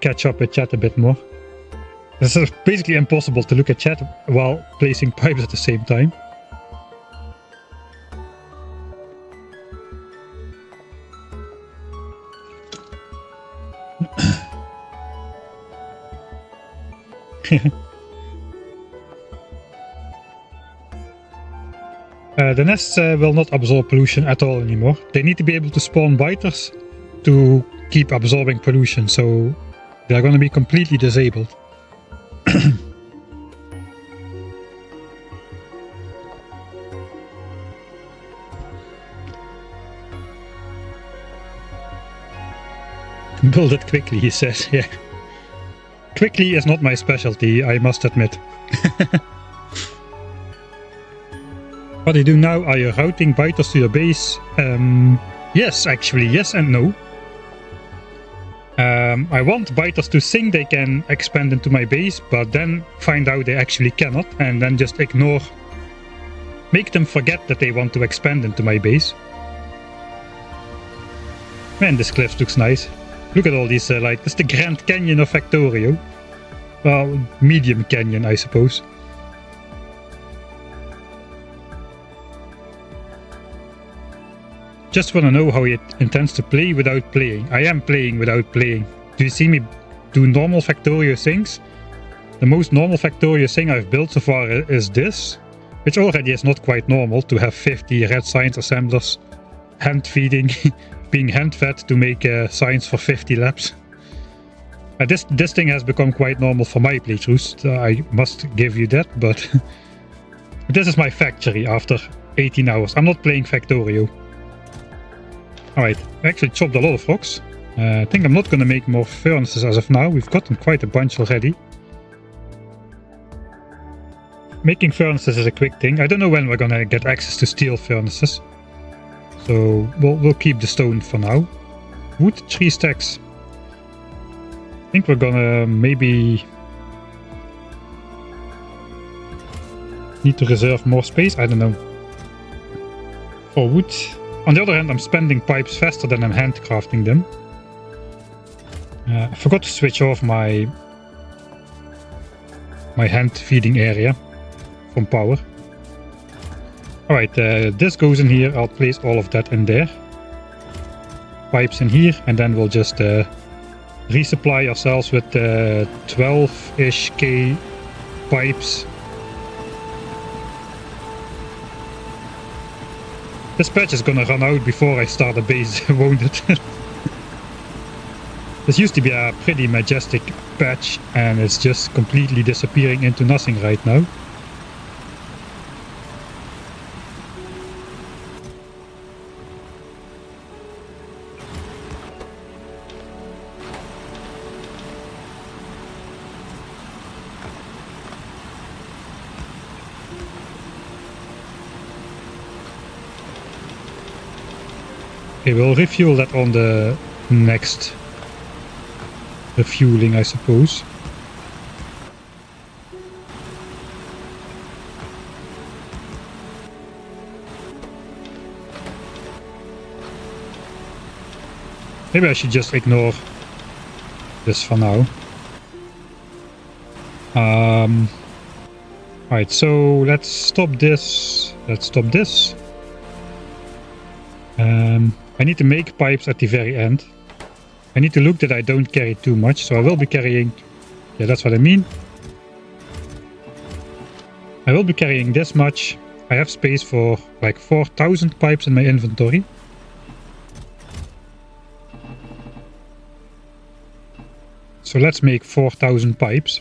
catch up with chat a bit more. This is basically impossible to look at chat while placing pipes at the same time. The nests will not absorb pollution at all anymore. They need to be able to spawn biters to keep absorbing pollution, so they're going to be completely disabled. Build it quickly, he says. Yeah. Quickly is not my specialty, I must admit. What do you do now? Are you routing biters to your base? Yes, actually, yes and no. I want biters to think they can expand into my base, but then find out they actually cannot, and then just ignore. Make them forget that they want to expand into my base. Man, this cliff looks nice. Look at all these, like, this is the Grand Canyon of Factorio. Well, medium canyon, I suppose. Just want to know how he intends to play without playing. I am playing without playing. Do you see me do normal Factorio things? The most normal Factorio thing I've built so far is this, which already is not quite normal to have 50 red science assemblers hand feeding, being hand fed to make science for 50 laps. This thing has become quite normal for my playthroughs, I must give you that, but this is my factory after 18 hours. I'm not playing Factorio. Alright, I actually chopped a lot of rocks. I think I'm not going to make more furnaces as of now. We've gotten quite a bunch already. Making furnaces is a quick thing. I don't know when we're going to get access to steel furnaces. So we'll keep the stone for now. Wood, 3 stacks. I think we're gonna maybe need to reserve more space. I don't know. For wood. On the other hand, I'm spending pipes faster than I'm handcrafting them. I forgot to switch off my hand feeding area from power. Alright, this goes in here. I'll place all of that in there. Pipes in here, and then we'll just resupply ourselves with 12-ish K pipes. This patch is gonna run out before I start a base, won't it? This used to be a pretty majestic patch, and it's just completely disappearing into nothing right now. Okay, we'll refuel that on the next refueling, I suppose. Maybe I should just ignore this for now. Alright, so let's stop this. Let's stop this. I need to make pipes at the very end. I need to look that I don't carry too much, so I will be carrying... Yeah, that's what I mean. I will be carrying this much. I have space for like 4,000 pipes in my inventory. So let's make 4,000 pipes.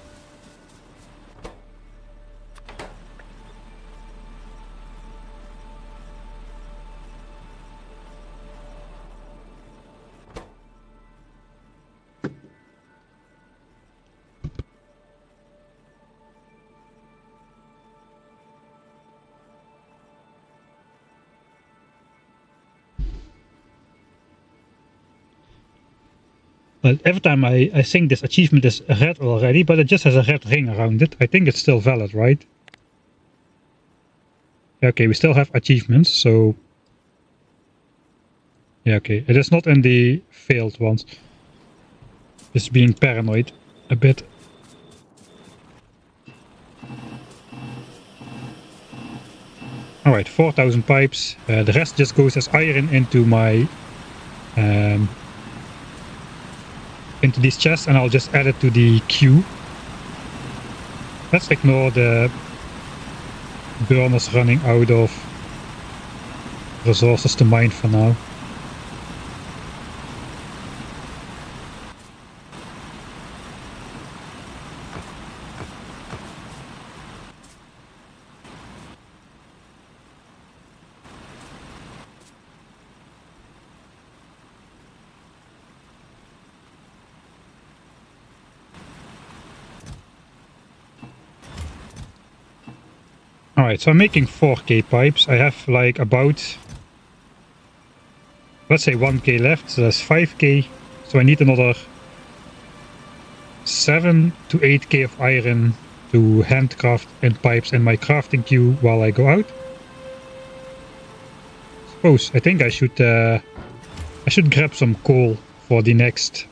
Well, every time I think this achievement is red already, but it just has a red ring around it. I think it's still valid, right? Okay, we still have achievements, so... Yeah, okay. It is not in the failed ones. Just being paranoid a bit. Alright, 4,000 pipes. The rest just goes as iron into my into these chests, and I'll just add it to the queue. Let's ignore the burners running out of resources to mine for now. Alright, so I'm making 4k pipes. I have like about, let's say 1k left, so that's 5k. So I need another 7 to 8k of iron to handcraft and pipes in my crafting queue while I go out. I think I should grab some coal for the next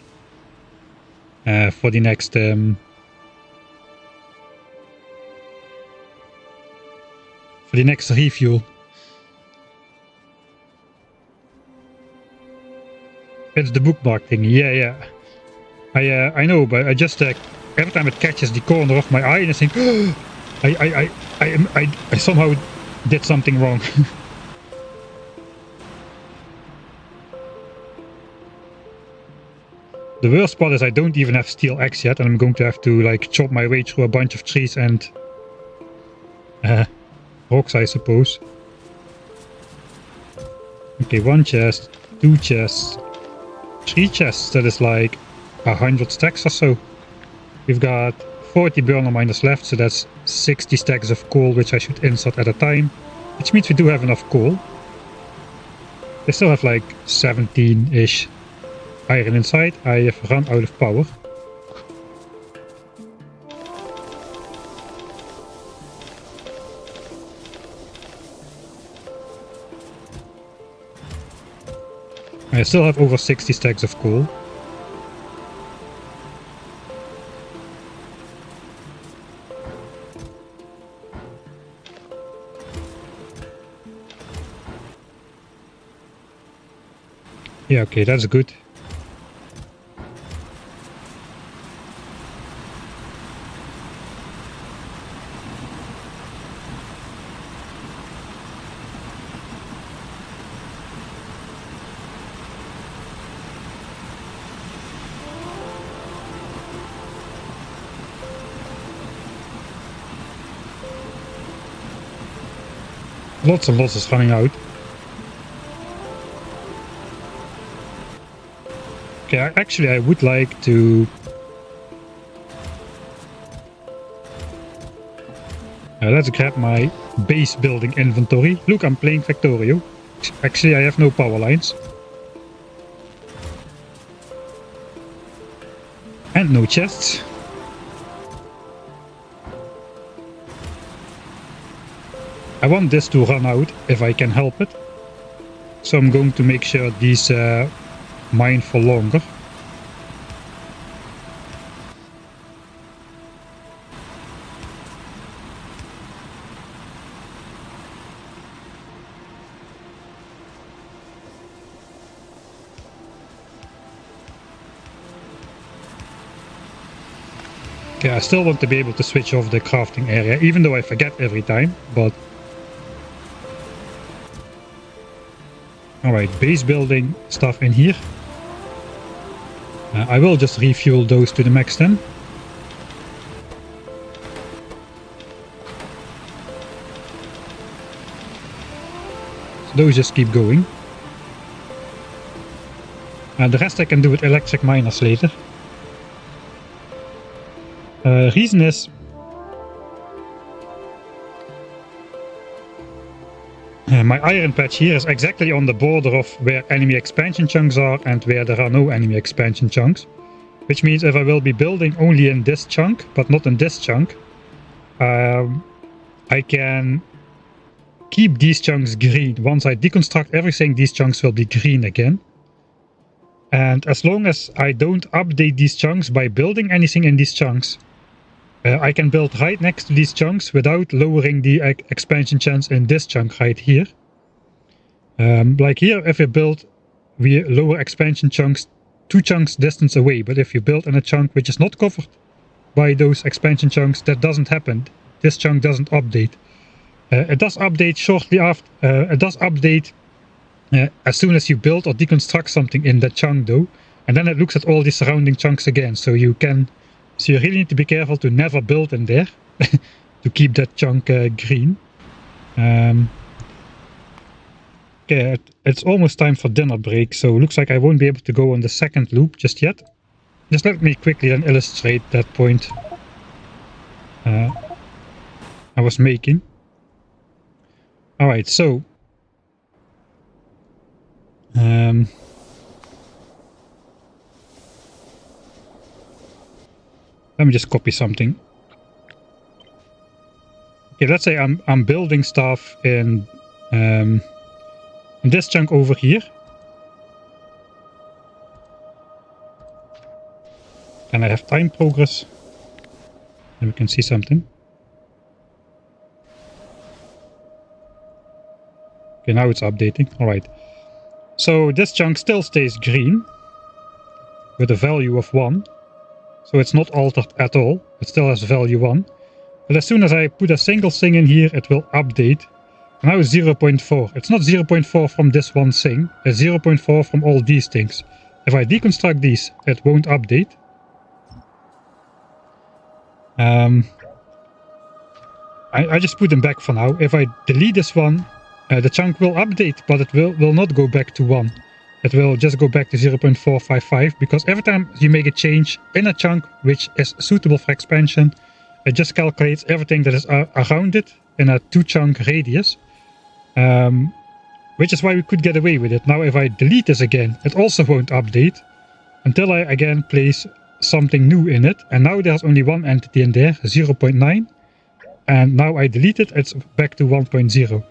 refuel. It's the bookmark thing. Yeah. I know, but I just every time it catches the corner of my eye, and I think, I somehow did something wrong. The worst part is I don't even have steel axe yet, and I'm going to have to like chop my way through a bunch of trees and rocks, I suppose. Okay, 1 chest, 2 chests, 3 chests. That is like 100 stacks or so. We've got 40 burner miners left, so that's 60 stacks of coal, which I should insert at a time, which means we do have enough coal. They still have like 17-ish iron inside. I have run out of power. I still have over 60 stacks of coal. Yeah, okay, that's good. Lots and lots is running out. Okay, actually I would like to... let's grab my base building inventory. Look, I'm playing Factorio. Actually, I have no power lines. And no chests. I want this to run out if I can help it. So I'm going to make sure these mine for longer. Okay, I still want to be able to switch off the crafting area, even though I forget every time, but... Alright, base building stuff in here. I will just refuel those to the max then. So those just keep going. The rest I can do with electric miners later. Reason is... my iron patch here is exactly on the border of where enemy expansion chunks are and where there are no enemy expansion chunks. Which means if I will be building only in this chunk, but not in this chunk, I can keep these chunks green. Once I deconstruct everything, these chunks will be green again. And as long as I don't update these chunks by building anything in these chunks, I can build right next to these chunks without lowering the expansion chance in this chunk right here. Like here, if we lower expansion chunks 2 chunks distance away, but if you build in a chunk which is not covered by those expansion chunks, that doesn't happen. This chunk doesn't update. It does update shortly after. It does update as soon as you build or deconstruct something in that chunk, though, and then it looks at all the surrounding chunks again. So you really need to be careful to never build in there to keep that chunk green. Okay, it's almost time for dinner break, so it looks like I won't be able to go on the second loop just yet. Just let me quickly then illustrate that point I was making. Alright, so let me just copy something. Okay, let's say I'm building stuff in this chunk over here. And I have time progress. And we can see something. Okay, now it's updating. Alright. So this chunk still stays green with a value of 1. So it's not altered at all. It still has value 1. But as soon as I put a single thing in here, it will update. And now it's 0.4. It's not 0.4 from this one thing. It's 0.4 from all these things. If I deconstruct these, it won't update. I just put them back for now. If I delete this one, the chunk will update, but it will not go back to 1. It will just go back to 0.455, because every time you make a change in a chunk which is suitable for expansion, it just calculates everything that is around it in a 2-chunk radius. Which is why we could get away with it. Now if I delete this again, it also won't update until I again place something new in it. And now there's only one entity in there, 0.9. And now I delete it, it's back to 1.0.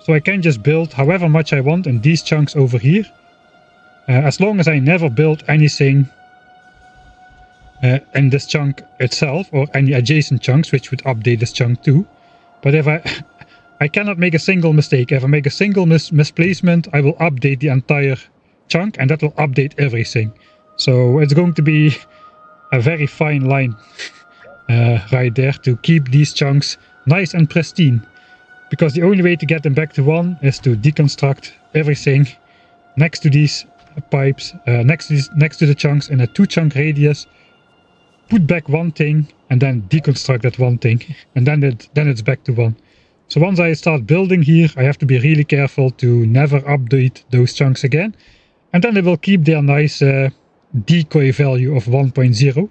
So I can just build however much I want in these chunks over here. As long as I never build anything in this chunk itself or any adjacent chunks, which would update this chunk too. But if I cannot make a single mistake. If I make a single misplacement, I will update the entire chunk, and that will update everything. So it's going to be a very fine line right there to keep these chunks nice and pristine. Because the only way to get them back to 1 is to deconstruct everything next to these pipes, next to the chunks in a 2-chunk radius, put back one thing, and then deconstruct that one thing, and then it's back to 1. So once I start building here, I have to be really careful to never update those chunks again. And then they will keep their nice decoy value of 1.0.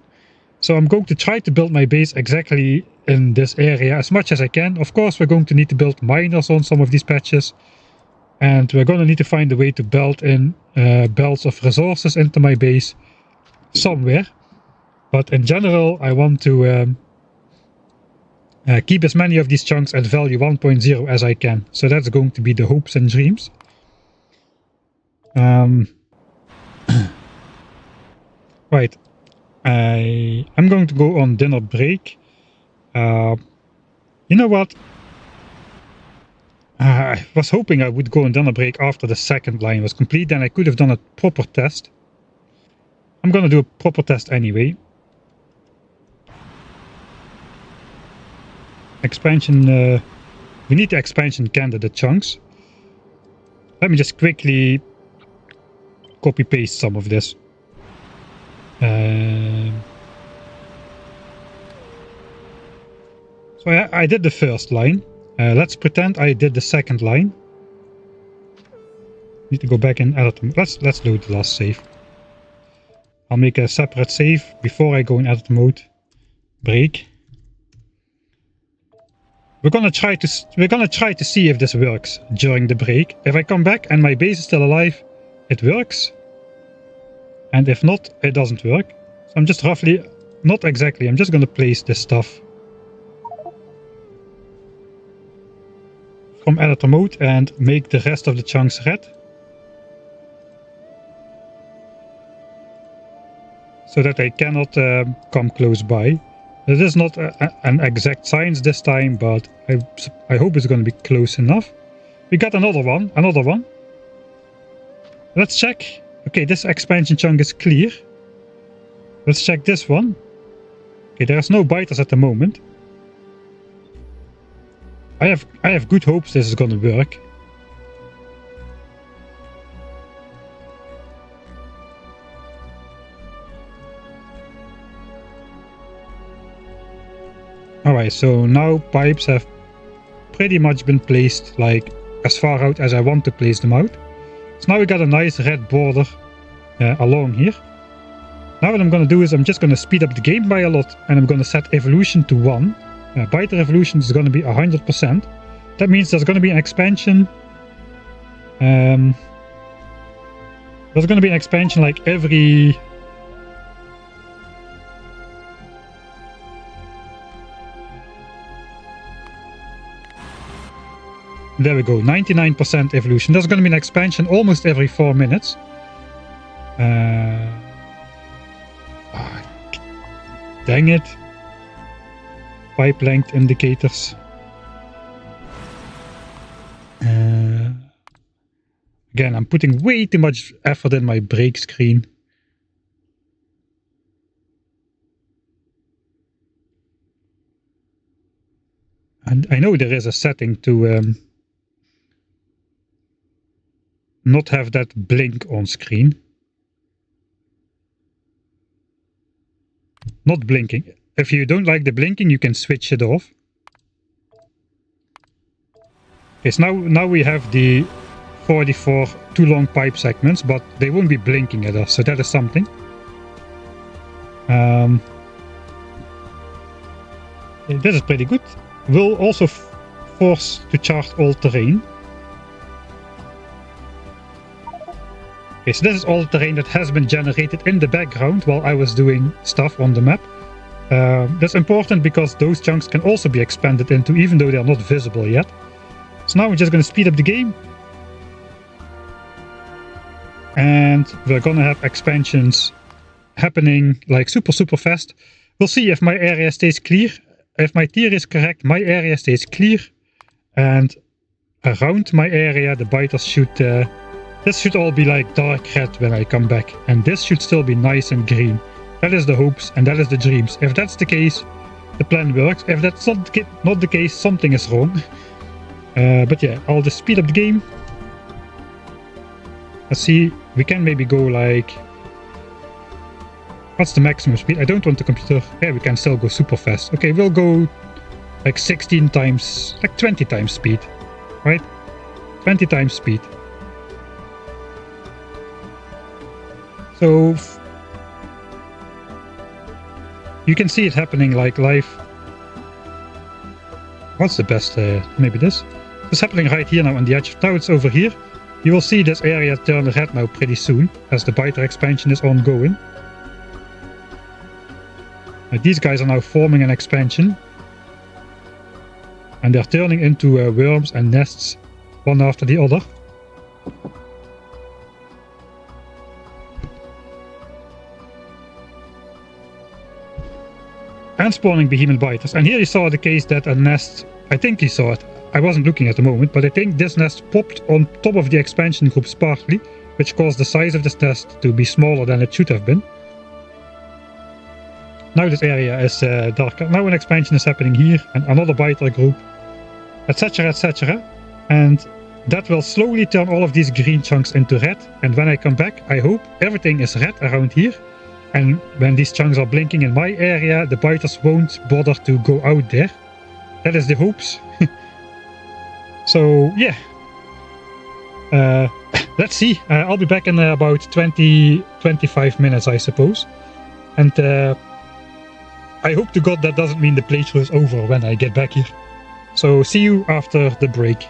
So I'm going to try to build my base exactly in this area as much as I can. Of course, we're going to need to build miners on some of these patches. And we're going to need to find a way to build in belts of resources into my base somewhere. But in general, I want to keep as many of these chunks at value 1.0 as I can. So that's going to be the hopes and dreams. Right. I'm going to go on dinner break. You know what? I was hoping I would go on dinner break after the second line was complete. Then I could have done a proper test. I'm going to do a proper test anyway. Expansion, we need the expansion candidate chunks. Let me just quickly copy paste some of this. So I did the first line. Let's pretend I did the second line. Need to go back and edit them. Let's load the last save. I'll make a separate save before I go in edit mode. Break. We're gonna try to see if this works during the break. If I come back and my base is still alive, it works. And if not, it doesn't work. So I'm just roughly, not exactly, I'm just gonna place this stuff from editor mode and make the rest of the chunks red. so that they cannot come close by. It is not an exact science this time, but I hope it's going to be close enough. We got another one. Let's check. Okay, this expansion chunk is clear. Let's check this one. Okay, there's no biters at the moment. I have good hopes this is gonna work. Alright, so now pipes have pretty much been placed like as far out as I want to place them out. So now we got a nice red border along here. Now what I'm gonna do is I'm just gonna speed up the game by a lot, and I'm gonna set evolution to 1. Biter evolution is gonna be 100%. That means there's gonna be an expansion. There's gonna be an expansion like every... There we go, 99% evolution. There's gonna be an expansion almost every 4 minutes. Dang it. Pipe length indicators. Again, I'm putting way too much effort in my break screen. And I know there is a setting to not have that blink on screen. Not blinking. If you don't like the blinking, you can switch it off. Okay, so now we have the 44 too long pipe segments, but they won't be blinking at us, so that is something. This is pretty good. We'll also force to chart all terrain. Okay, so this is all terrain that has been generated in the background while I was doing stuff on the map. That's important because those chunks can also be expanded into, even though they are not visible yet. So now we're just going to speed up the game. And we're going to have expansions happening like super fast. We'll see if my area stays clear. If my tier is correct, my area stays clear. And around my area, the biters should... this should all be like dark red when I come back, and this should still be nice and green. That is the hopes and that is the dreams. If that's the case, the plan works. If that's not the case, something is wrong. But yeah, I'll just speed up the game. Let's see, we can maybe go like... What's the maximum speed? I don't want the computer... Yeah, we can still go super fast. Okay, we'll go like 16 times, like 20 times speed, right? 20 times speed. So you can see it happening like live. What's the best? Maybe this. It's happening right here now on the edge. Now it's over here. You will see this area turn red now pretty soon as the biter expansion is ongoing. These guys are now forming an expansion. And they're turning into worms and nests one after the other. And spawning behemoth biters. And here you saw the case that a nest, I think you saw it, I wasn't looking at the moment, but I think this nest popped on top of the expansion group sparkly, which caused the size of this nest to be smaller than it should have been. Now this area is darker. Now an expansion is happening here, and another biter group, etc, etc. And that will slowly turn all of these green chunks into red, and when I come back, I hope everything is red around here. And when these chunks are blinking in my area, the biters won't bother to go out there. That is the hopes. So, yeah. Let's see. I'll be back in about 20-25 minutes, I suppose. And I hope to God that doesn't mean the playthrough is over when I get back here. So, see you after the break.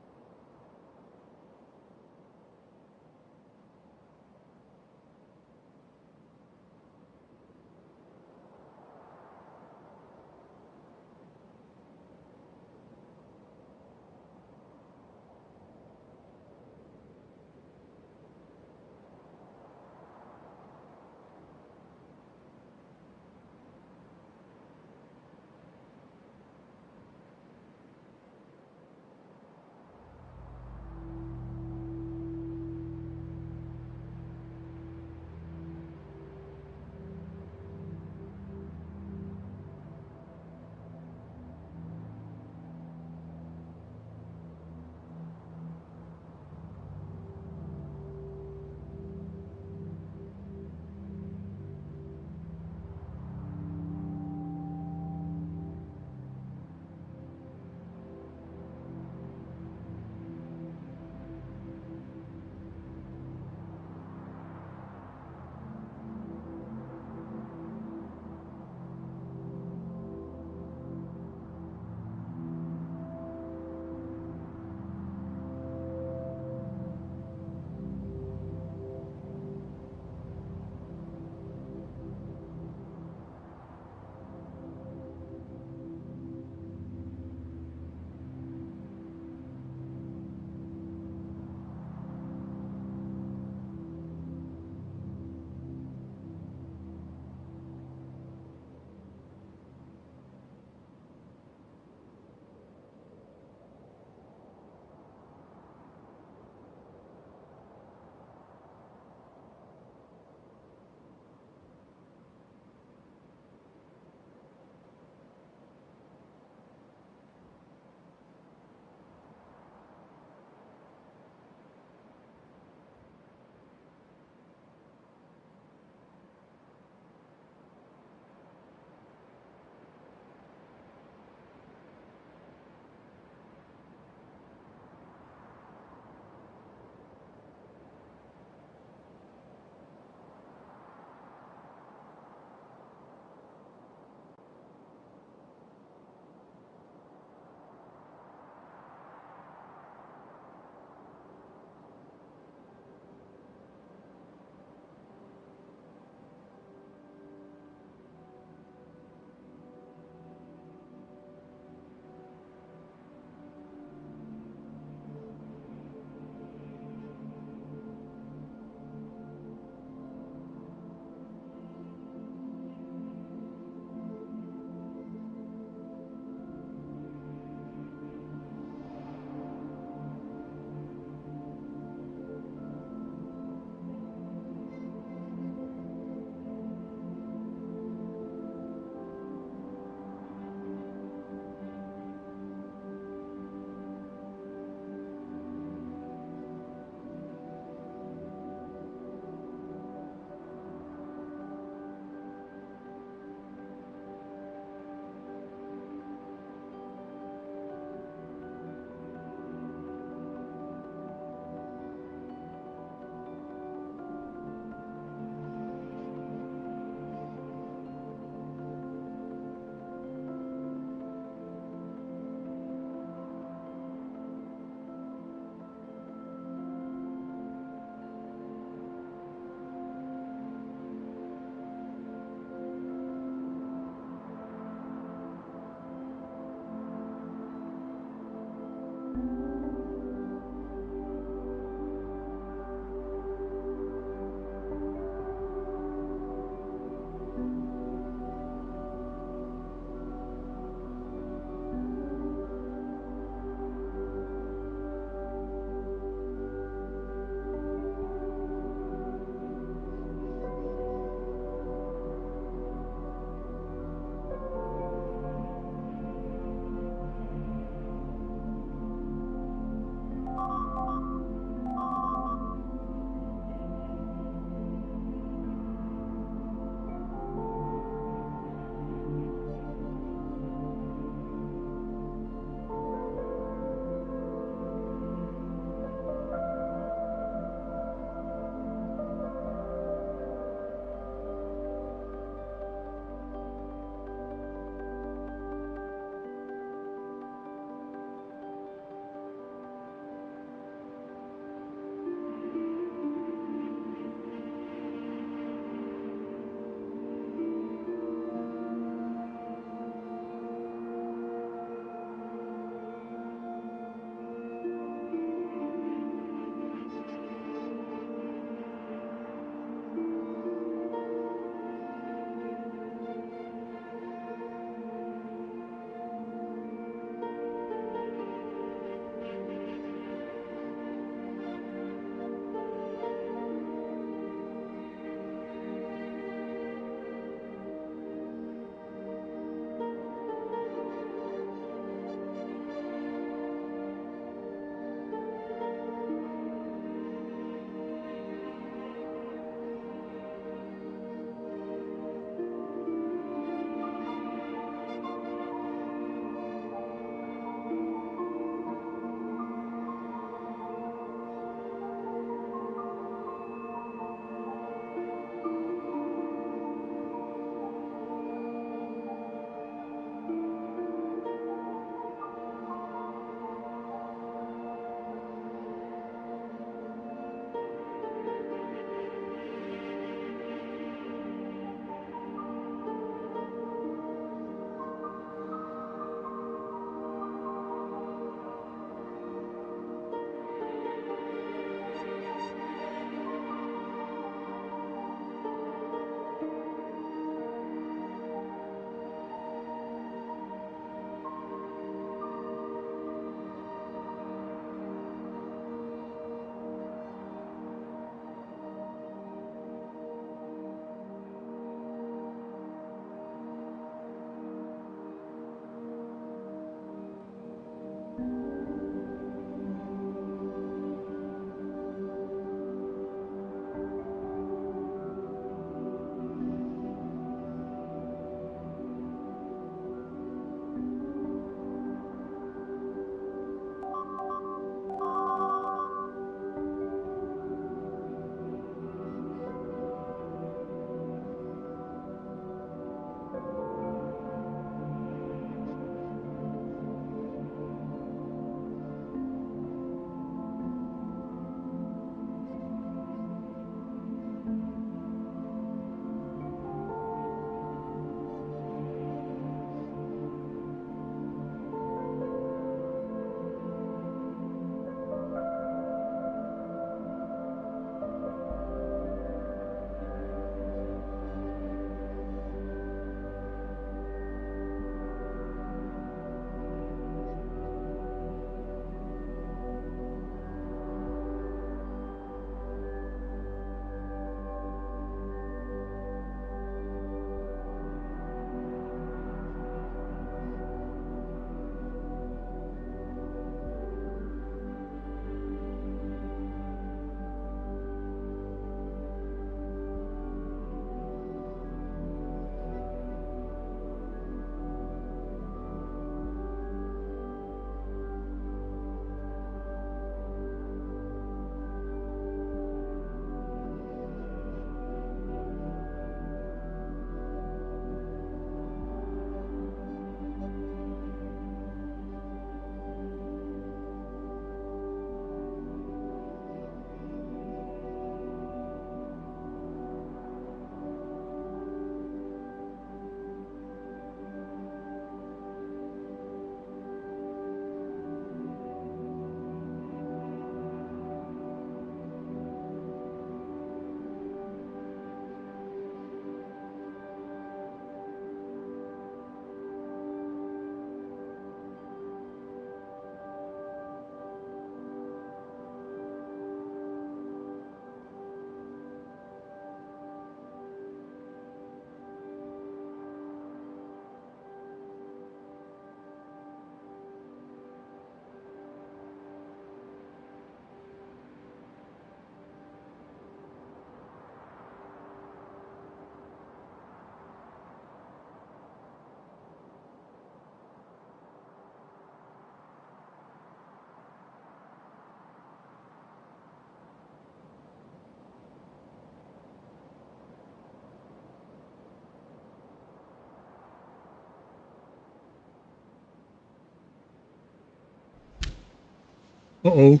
Uh-oh.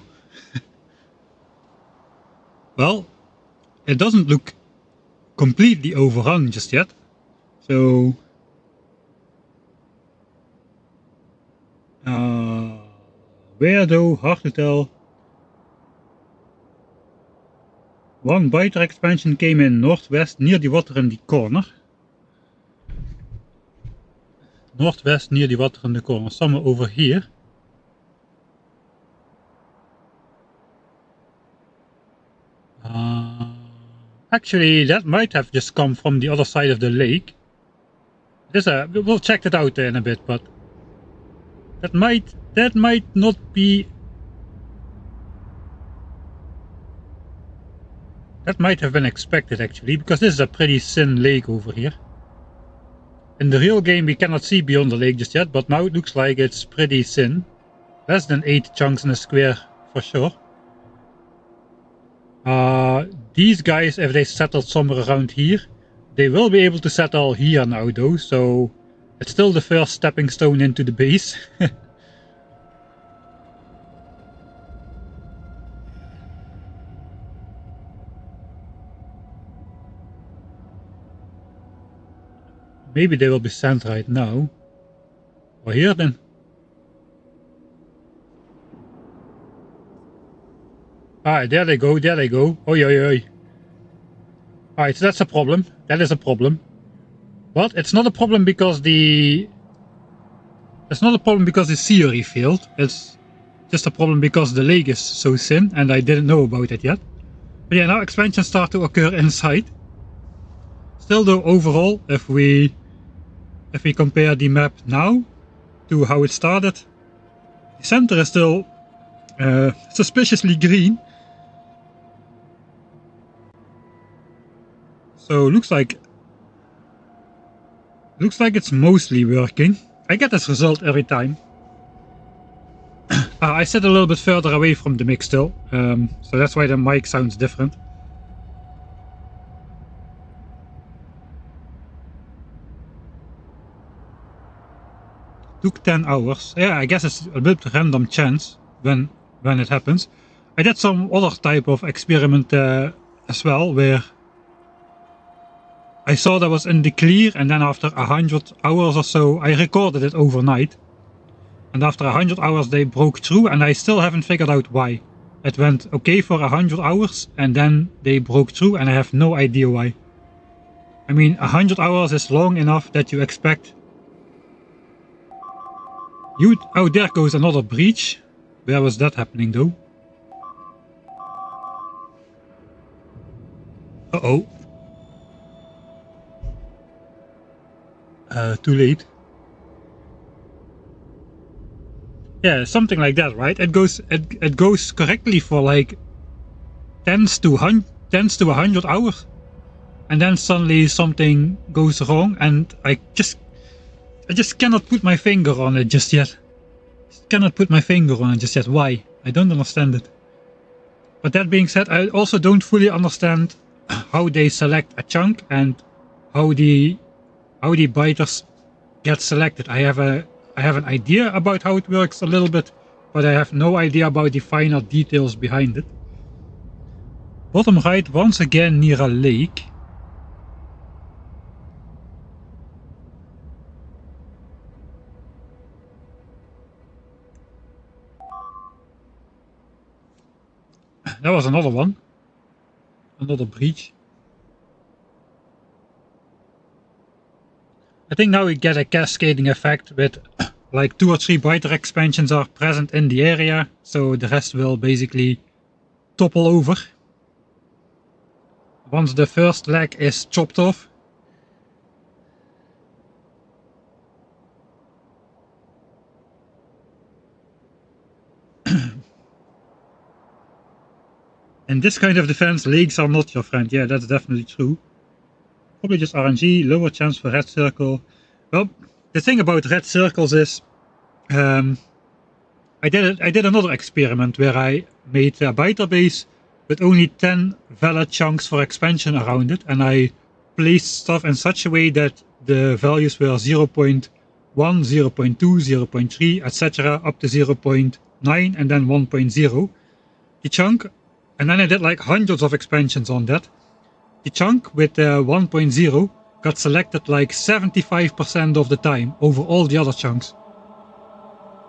Well, it doesn't look completely overrun just yet. So... where though? Hard to tell. One biter expansion came in northwest near the water in the corner. Northwest near the water in the corner, somewhere over here. Actually, that might have just come from the other side of the lake. We'll check that out in a bit, but that might not be. That might have been expected actually, because this is a pretty thin lake over here. In the real game we cannot see beyond the lake just yet, but now it looks like it's pretty thin. Less than 8 chunks in a square for sure. These guys, if they settled somewhere around here, they will be able to settle here now though, so it's still the first stepping stone into the base. Maybe they will be sent right now. Or here then. Ah, there they go, there they go. Oi, oi, oi. Alright, so that's a problem. That is a problem. But it's not a problem because the... It's not a problem because the theory failed. It's just a problem because the lake is so thin and I didn't know about it yet. But yeah, now expansions start to occur inside. Still though, overall, if we compare the map now to how it started, the center is still suspiciously green. So looks like it's mostly working. I get this result every time. I sit a little bit further away from the mic still, so that's why the mic sounds different. Took 10 hours. Yeah, I guess it's a bit random chance when it happens. I did some other type of experiment as well, where I saw that was in the clear, and then after 100 hours or so, I recorded it overnight. And after 100 hours they broke through, and I still haven't figured out why. It went okay for 100 hours, and then they broke through, and I have no idea why. I mean, 100 hours is long enough that you expect... Oh, there goes another breach. Where was that happening though? Uh-oh. Too late. Yeah, something like that, right? It goes correctly for like tens to 100 hours, and then suddenly something goes wrong, and I just cannot put my finger on it just yet. Why? I don't understand it. But that being said, I also don't fully understand how they select a chunk and how the biters get selected. I have an idea about how it works a little bit, but I have no idea about the finer details behind it. Bottom right, once again near a lake. That was another one. Another breach. I think now we get a cascading effect with like 2 or 3 biter expansions are present in the area, so the rest will basically topple over. Once the first leg is chopped off. In this kind of defense, lakes are not your friend. Yeah, that's definitely true. Probably just RNG, lower chance for red circle. Well, the thing about red circles is, I did another experiment where I made a biter base with only 10 valid chunks for expansion around it, and I placed stuff in such a way that the values were 0.1 0.1, 0.2, 0.3, etc. up to 0.9 and then 1.0. The chunk, and then I did like hundreds of expansions on that. The chunk with 1.0 got selected like 75% of the time over all the other chunks.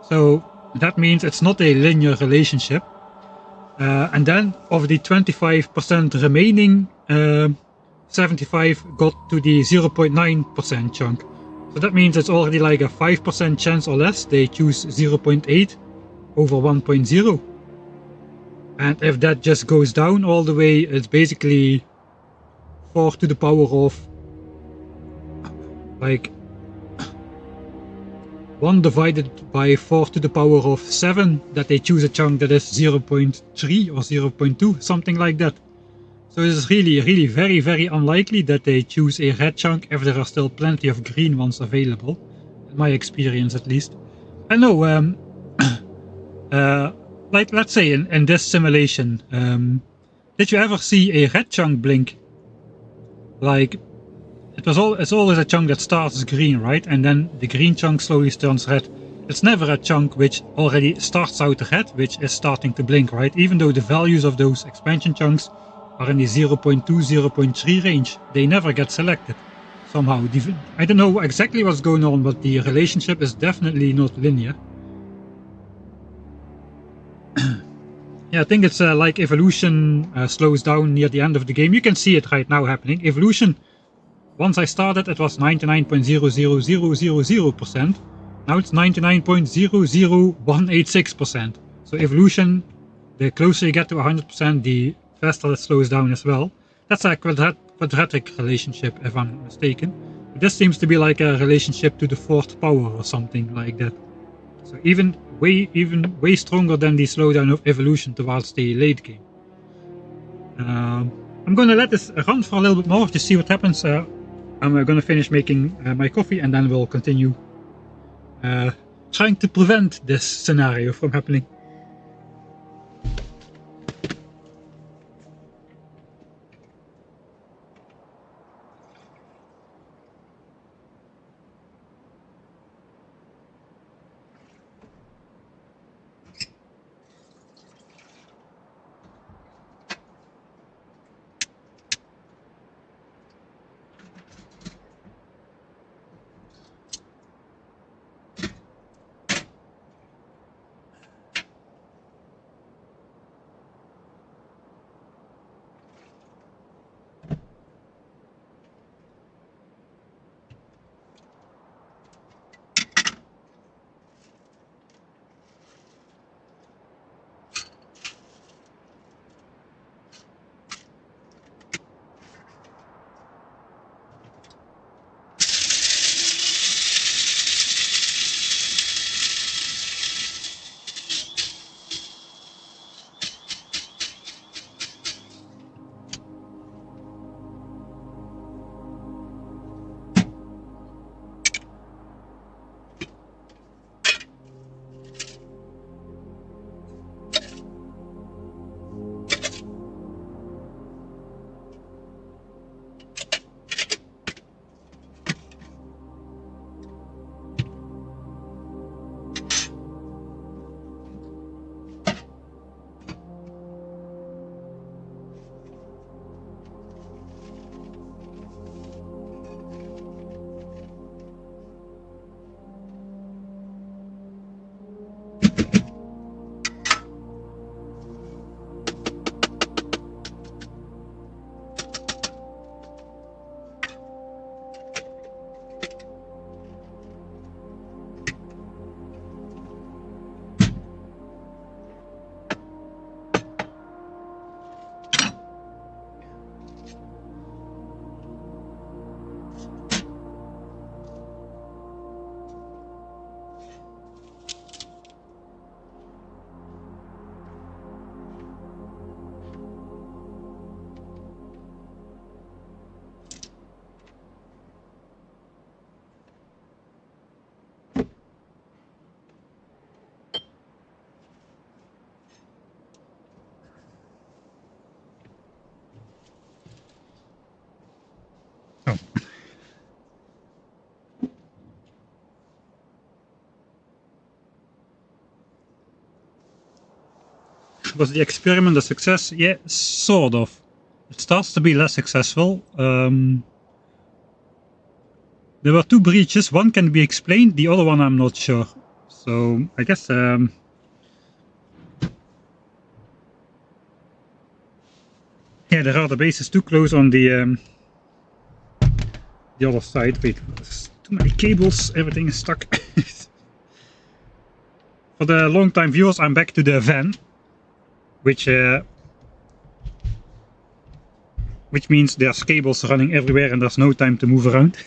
So that means it's not a linear relationship. And then of the 25% remaining, 75 got to the 0.9% chunk. So that means it's already like a 5% chance or less they choose 0.8 over 1.0. And if that just goes down all the way, it's basically 4 to the power of like 1 divided by 4 to the power of 7 that they choose a chunk that is 0.3 or 0.2, something like that. So it is really very, very unlikely that they choose a red chunk if there are still plenty of green ones available, in my experience at least. I know, like let's say in this simulation, did you ever see a red chunk blink? Like, it's always a chunk that starts as green, right? And then the green chunk slowly turns red. It's never a chunk which already starts out red, which is starting to blink, right? Even though the values of those expansion chunks are in the 0.2, 0.3 range, they never get selected somehow. I don't know exactly what's going on, but the relationship is definitely not linear. Yeah, I think it's like evolution slows down near the end of the game. You can see it right now happening. Evolution, once I started, it was 99.00000%. Now it's 99.00186%. So evolution, the closer you get to 100%, the faster it slows down as well. That's a quadratic relationship, if I'm not mistaken. But this seems to be like a relationship to the fourth power or something like that. So even way stronger than the slowdown of evolution towards the late game. I'm going to let this run for a little bit more to see what happens. I'm going to finish making my coffee and then we'll continue trying to prevent this scenario from happening. Was the experiment a success? Yeah, sort of. It starts to be less successful. There were 2 breaches. One can be explained, the other one I'm not sure. So I guess yeah, there are the bases too close on the other side. Wait, there's too many cables. Everything is stuck. For the long-time viewers, I'm back to the van, which means there's cables running everywhere and there's no time to move around.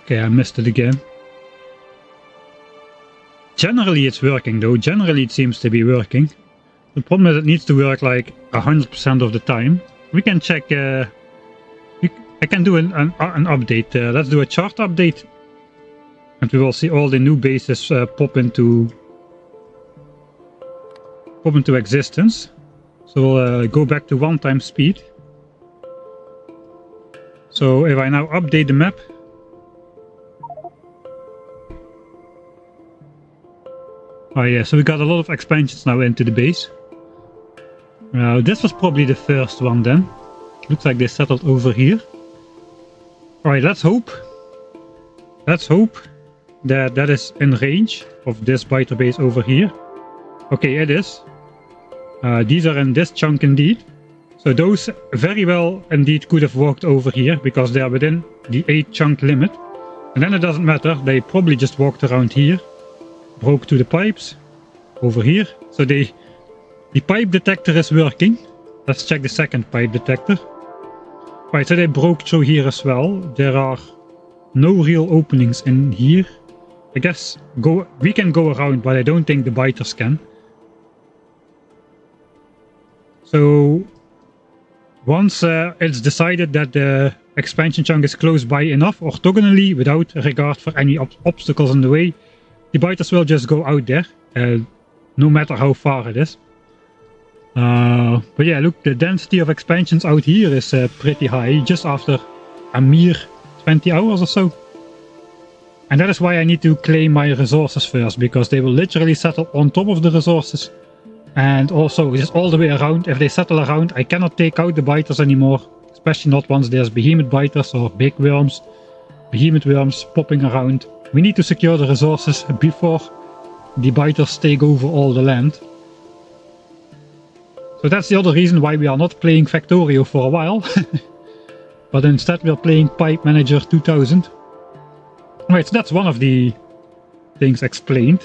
Okay, I missed it again. Generally it's working though, generally it seems to be working. The problem is it needs to work like 100% of the time. We can check, I can do an update. Let's do a chart update. And we will see all the new bases pop into existence. So we'll go back to 1 times speed. So if I now update the map, oh yeah, so we got a lot of expansions now into the base. This was probably the first one then. Looks like they settled over here. Alright, let's hope that that is in range of this biter base over here. Okay, it is. These are in this chunk indeed. So those very well indeed could have walked over here because they are within the 8 chunk limit. And then it doesn't matter, they probably just walked around here. Broke to the pipes over here. So the pipe detector is working. Let's check the second pipe detector. Right, so they broke through here as well. There are no real openings in here. I guess we can go around, but I don't think the biters can. So once it's decided that the expansion chunk is close by enough orthogonally without regard for any obstacles in the way, the biters will just go out there, no matter how far it is. But yeah, look, the density of expansions out here is pretty high, just after a mere 20 hours or so. And that is why I need to claim my resources first, because they will literally settle on top of the resources. And also just all the way around. If they settle around, I cannot take out the biters anymore, especially not once there's behemoth biters or big worms, behemoth worms popping around. We need to secure the resources before the biters take over all the land. So that's the other reason why we are not playing Factorio for a while. But instead we are playing Pipe Manager 2000. Right, so that's one of the things explained.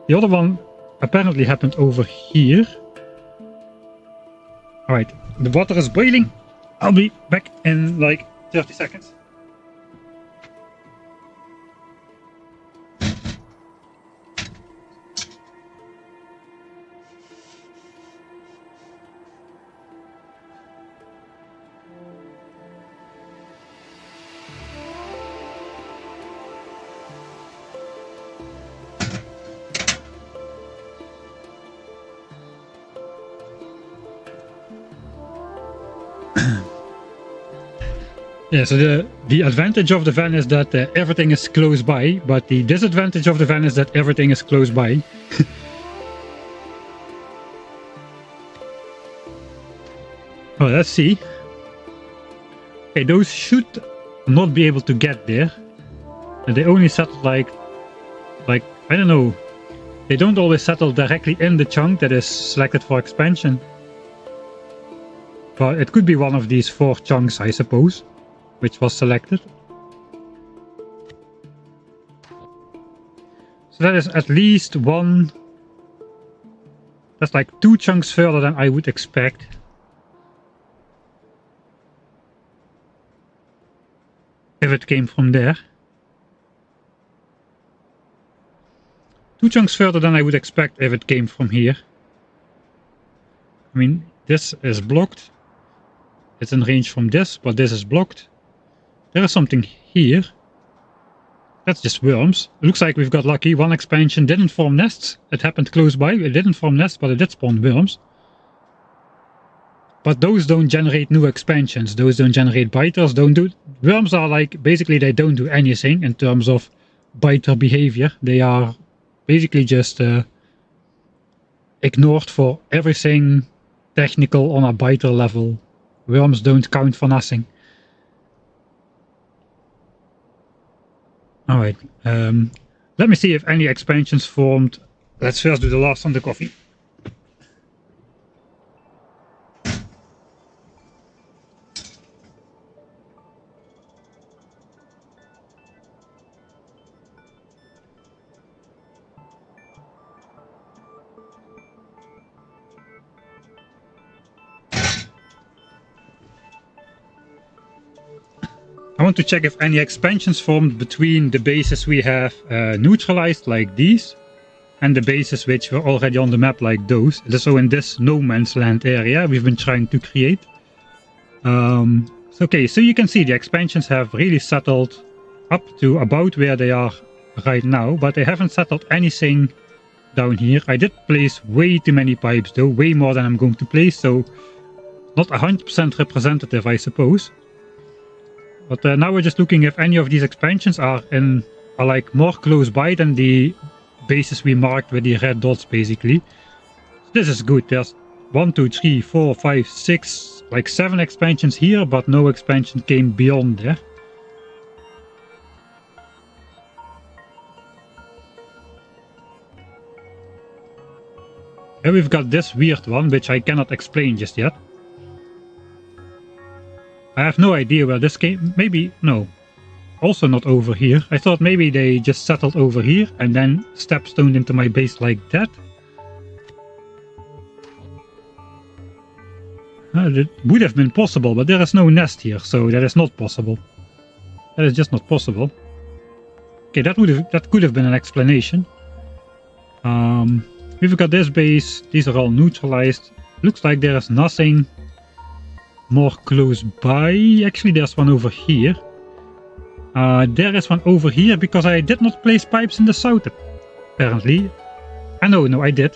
The other one apparently happened over here. Alright, the water is boiling. I'll be back in like 30 seconds. Yeah, so the advantage of the van is that everything is close by, but the disadvantage of the van is that everything is close by. Oh, let's see. Okay, those should not be able to get there. They only settle like I don't know. They don't always settle directly in the chunk that is selected for expansion. But it could be one of these 4 chunks, I suppose, which was selected. So that is at least one. That's like 2 chunks further than I would expect. If it came from there. 2 chunks further than I would expect if it came from here. I mean, this is blocked. It's in range from this, but this is blocked. there is something here. That's just worms. It looks like we've got lucky. One expansion didn't form nests. It happened close by. It didn't form nests, but it did spawn worms. But those don't generate new expansions. Those don't generate biters. Worms are like, basically they don't do anything in terms of biter behavior. They are basically just ignored for everything technical on a biter level. Worms don't count for nothing. Alright, let me see if any expansions formed. Let's first do the last on the coffee. I want to check if any expansions formed between the bases we have neutralized, like these, and the bases which were already on the map, like those. So in this no man's land area we've been trying to create. Okay, so you can see the expansions have really settled up to about where they are right now, but they haven't settled anything down here. I did place way too many pipes though, way more than I'm going to place, so not 100% representative, I suppose. But now we're just looking if any of these expansions are like more close by than the bases we marked with the red dots, basically. So this is good. There's 1, 2, 3, 4, 5, 6, like 7 expansions here, but no expansion came beyond there. And we've got this weird one, which I cannot explain just yet. I have no idea where this came. Maybe, no. Also not over here. I thought maybe they just settled over here and then stepstoned into my base like that. It would have been possible, but there is no nest here, so that is not possible. That is just not possible. Okay, that could have been an explanation. We've got this base. These are all neutralized. Looks like there is nothing more close by. Actually, there's one over here. There is one over here because I did not place pipes in the south, apparently. No, I did.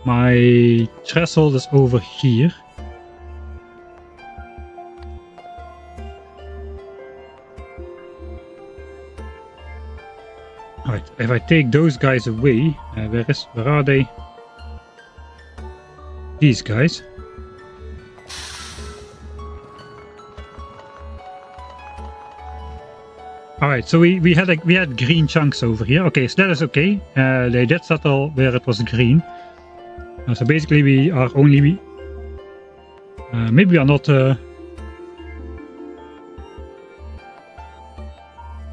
My threshold is over here. Alright, if I take those guys away, where are they? These guys. Alright, so we had green chunks over here. Okay, so that is okay. They did settle where it was green. So basically we are only... maybe we are not... I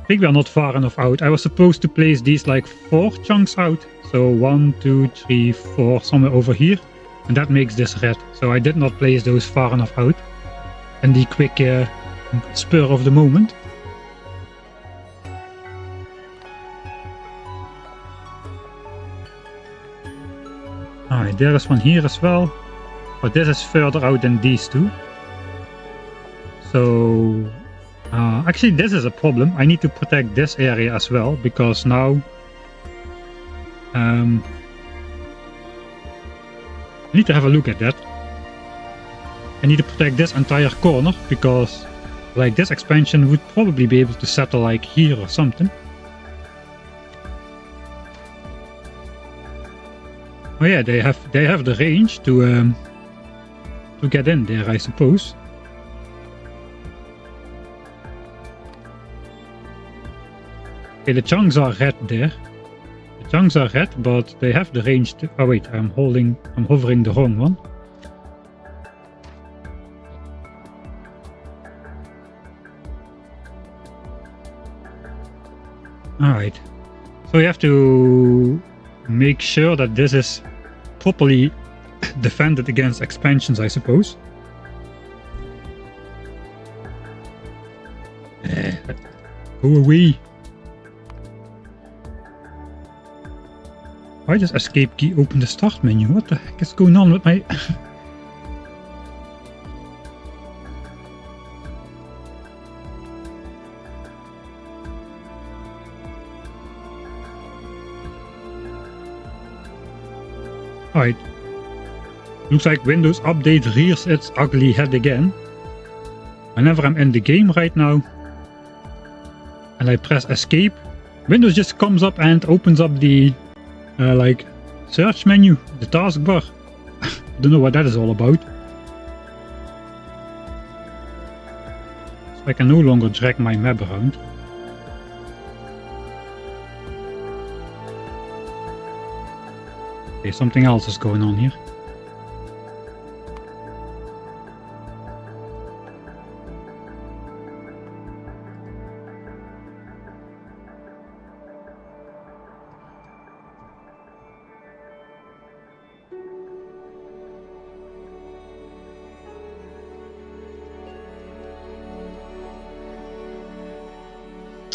think we are not far enough out. I was supposed to place these like 4 chunks out. So 1, 2, 3, 4, somewhere over here. And that makes this red. So I did not place those far enough out. And the quick spur of the moment. Alright, there is one here as well, but this is further out than these two. So, actually this is a problem. I need to protect this area as well, because now I need to have a look at that. I need to protect this entire corner, because like this expansion would probably be able to settle like here or something. Oh yeah, they have the range to get in there, I suppose. Okay, the chunks are red there. The chunks are red, but they have the range to... Oh wait, I'm hovering the wrong one. Alright, so you have to make sure that this is properly defended against expansions, I suppose. Go away. Why does escape key open the start menu? What the heck is going on with my... Alright. Looks like Windows Update rears its ugly head again. Whenever I'm in the game right now and I press escape, Windows just comes up and opens up the like search menu, the taskbar. Don't know what that is all about. So I can no longer drag my map around. Okay, something else is going on here.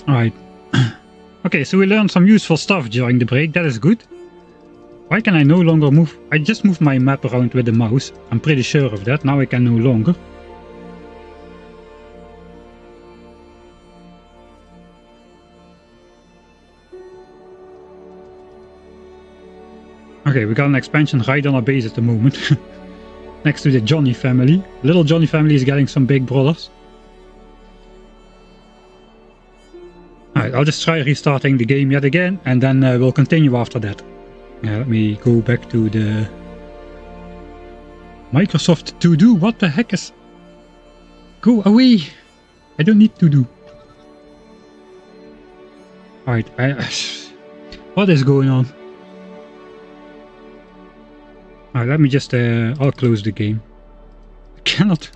Alright. Okay, so we learned some useful stuff during the break, that is good. Why can I no longer move? I just moved my map around with the mouse. I'm pretty sure of that, now I can no longer. Okay, we got an expansion right on our base at the moment. Next to the Johnny family. Little Johnny family is getting some big brothers. Alright, I'll just try restarting the game yet again, and then we'll continue after that. Let me go back to the Microsoft to-do. What the heck is... Go away! I don't need to-do. Alright, what is going on? Alright, let me just... I'll close the game. I cannot...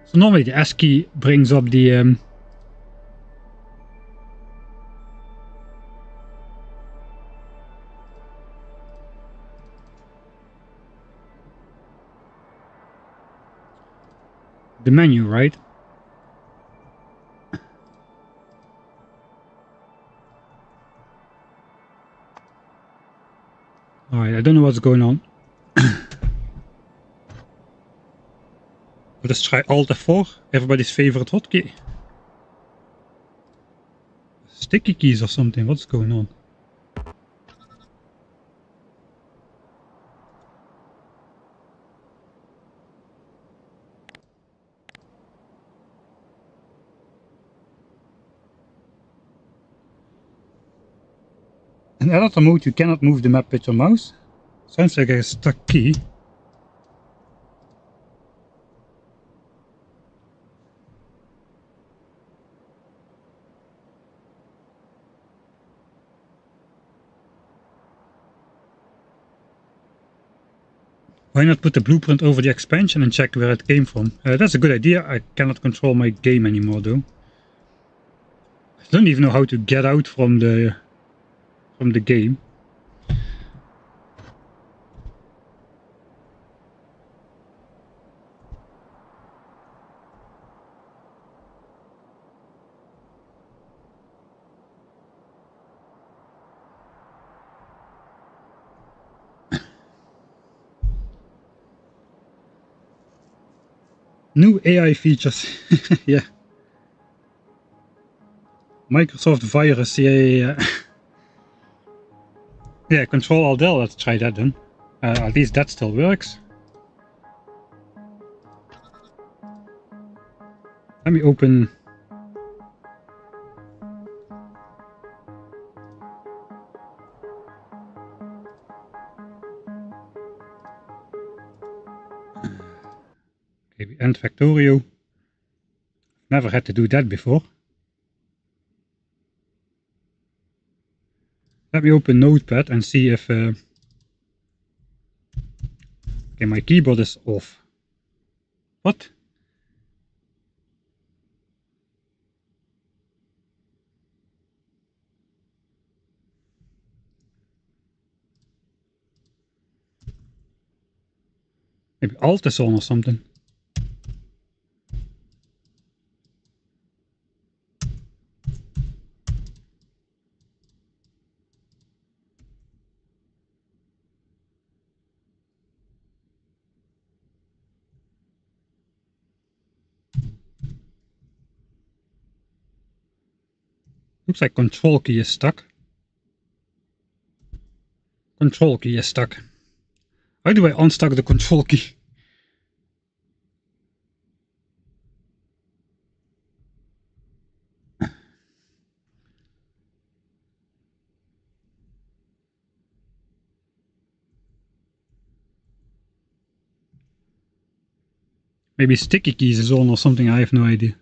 So normally the S key brings up the menu, right? Alright, I don't know what's going on. Let's try Alt F4, everybody's favorite hotkey. Sticky keys or something, what's going on? In editor mode you cannot move the map with your mouse. Sounds like a stuck key. Why not put the blueprint over the expansion and check where it came from? That's a good idea. I cannot control my game anymore though. I don't even know how to get out from the game. New AI features. Yeah. Microsoft virus. Yeah. Yeah, Control Alt Del. Let's try that then. At least that still works. Let me open. Okay, we end Factorio. Never had to do that before. Let me open Notepad and see if... Okay, my keyboard is off. What? Maybe Alt is on or something. Looks like Control key is stuck. Control key is stuck. How do I unstuck the control key? Maybe sticky keys is on or something, I have no idea.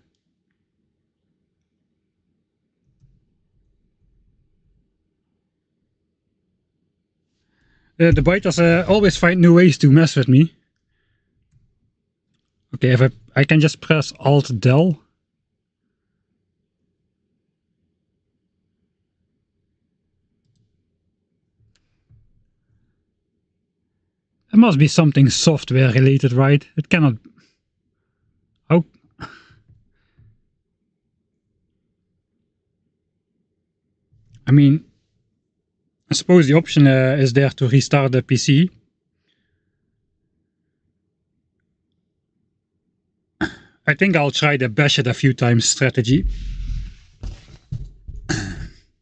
The biters always find new ways to mess with me. Okay, if I can just press Alt Del. It must be something software related, right? It cannot... How... I mean, I suppose the option is there to restart the PC. I think I'll try the bash it a few times strategy.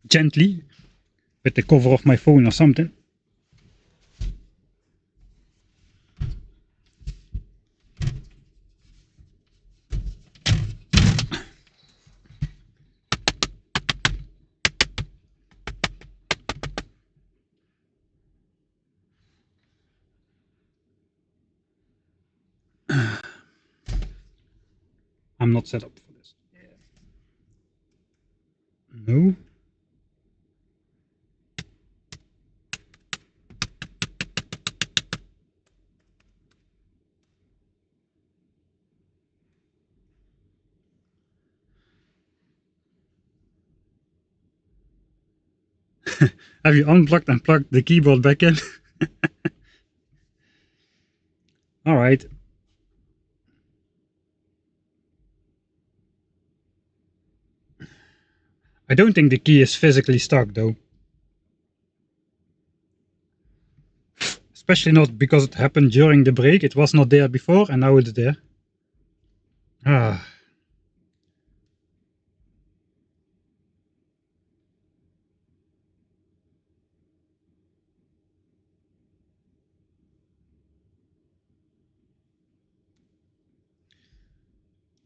Gently. With the cover of my phone or something. I'm not set up for this. No. Have you unplugged and plugged the keyboard back in? Alright. I don't think the key is physically stuck though. Especially not because it happened during the break. It was not there before and now it's there. Ah.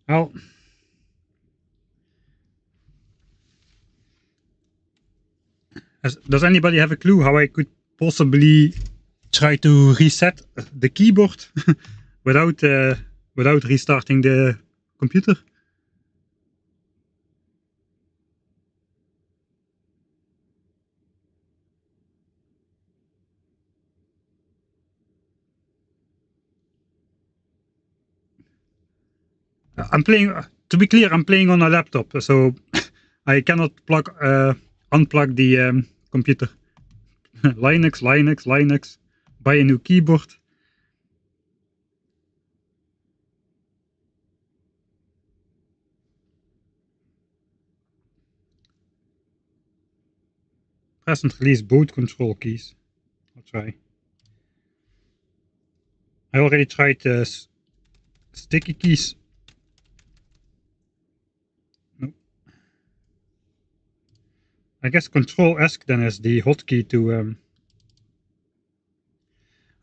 Well. Does anybody have a clue how I could possibly try to reset the keyboard without restarting the computer? I'm playing. To be clear, I'm playing on a laptop, so I cannot unplug the computer. Linux. Buy a new keyboard. Press and release both control keys. I'll try. I already tried sticky keys. No. I guess Control ESC then is the hotkey to.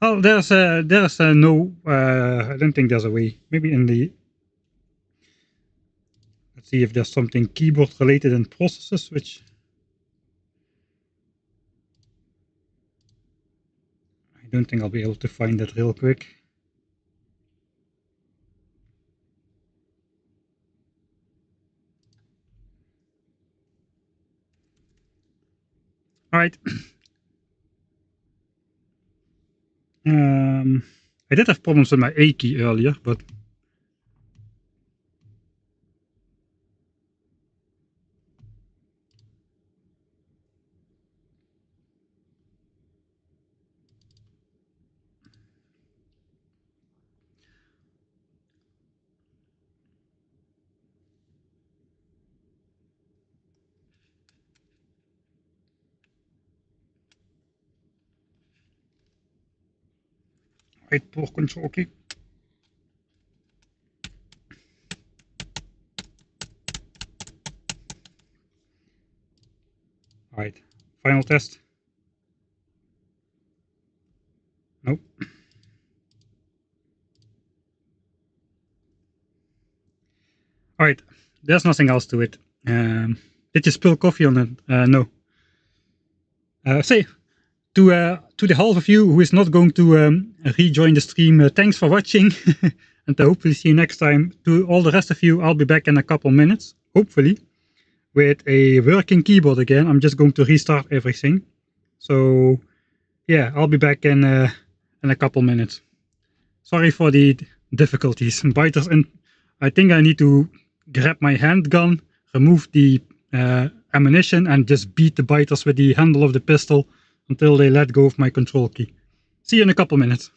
Oh, there's no. I don't think there's a way. Maybe in the. Let's see if there's something keyboard related in processes, which. I don't think I'll be able to find that real quick. All right. I did have problems with my A key earlier, but. Right, poor control key. All right, final test. Oh. Alright, there's nothing else to it. Did you spill coffee on it? No. Say, to the half of you who is not going to rejoin the stream, thanks for watching. And I hopefully see you next time. To all the rest of you, I'll be back in a couple minutes, hopefully, with a working keyboard again. I'm just going to restart everything. So, yeah, I'll be back in a couple minutes. Sorry for the difficulties. Biters, and I think I need to grab my handgun, remove the ammunition, and just beat the biters with the handle of the pistol until they let go of my control key. See you in a couple minutes.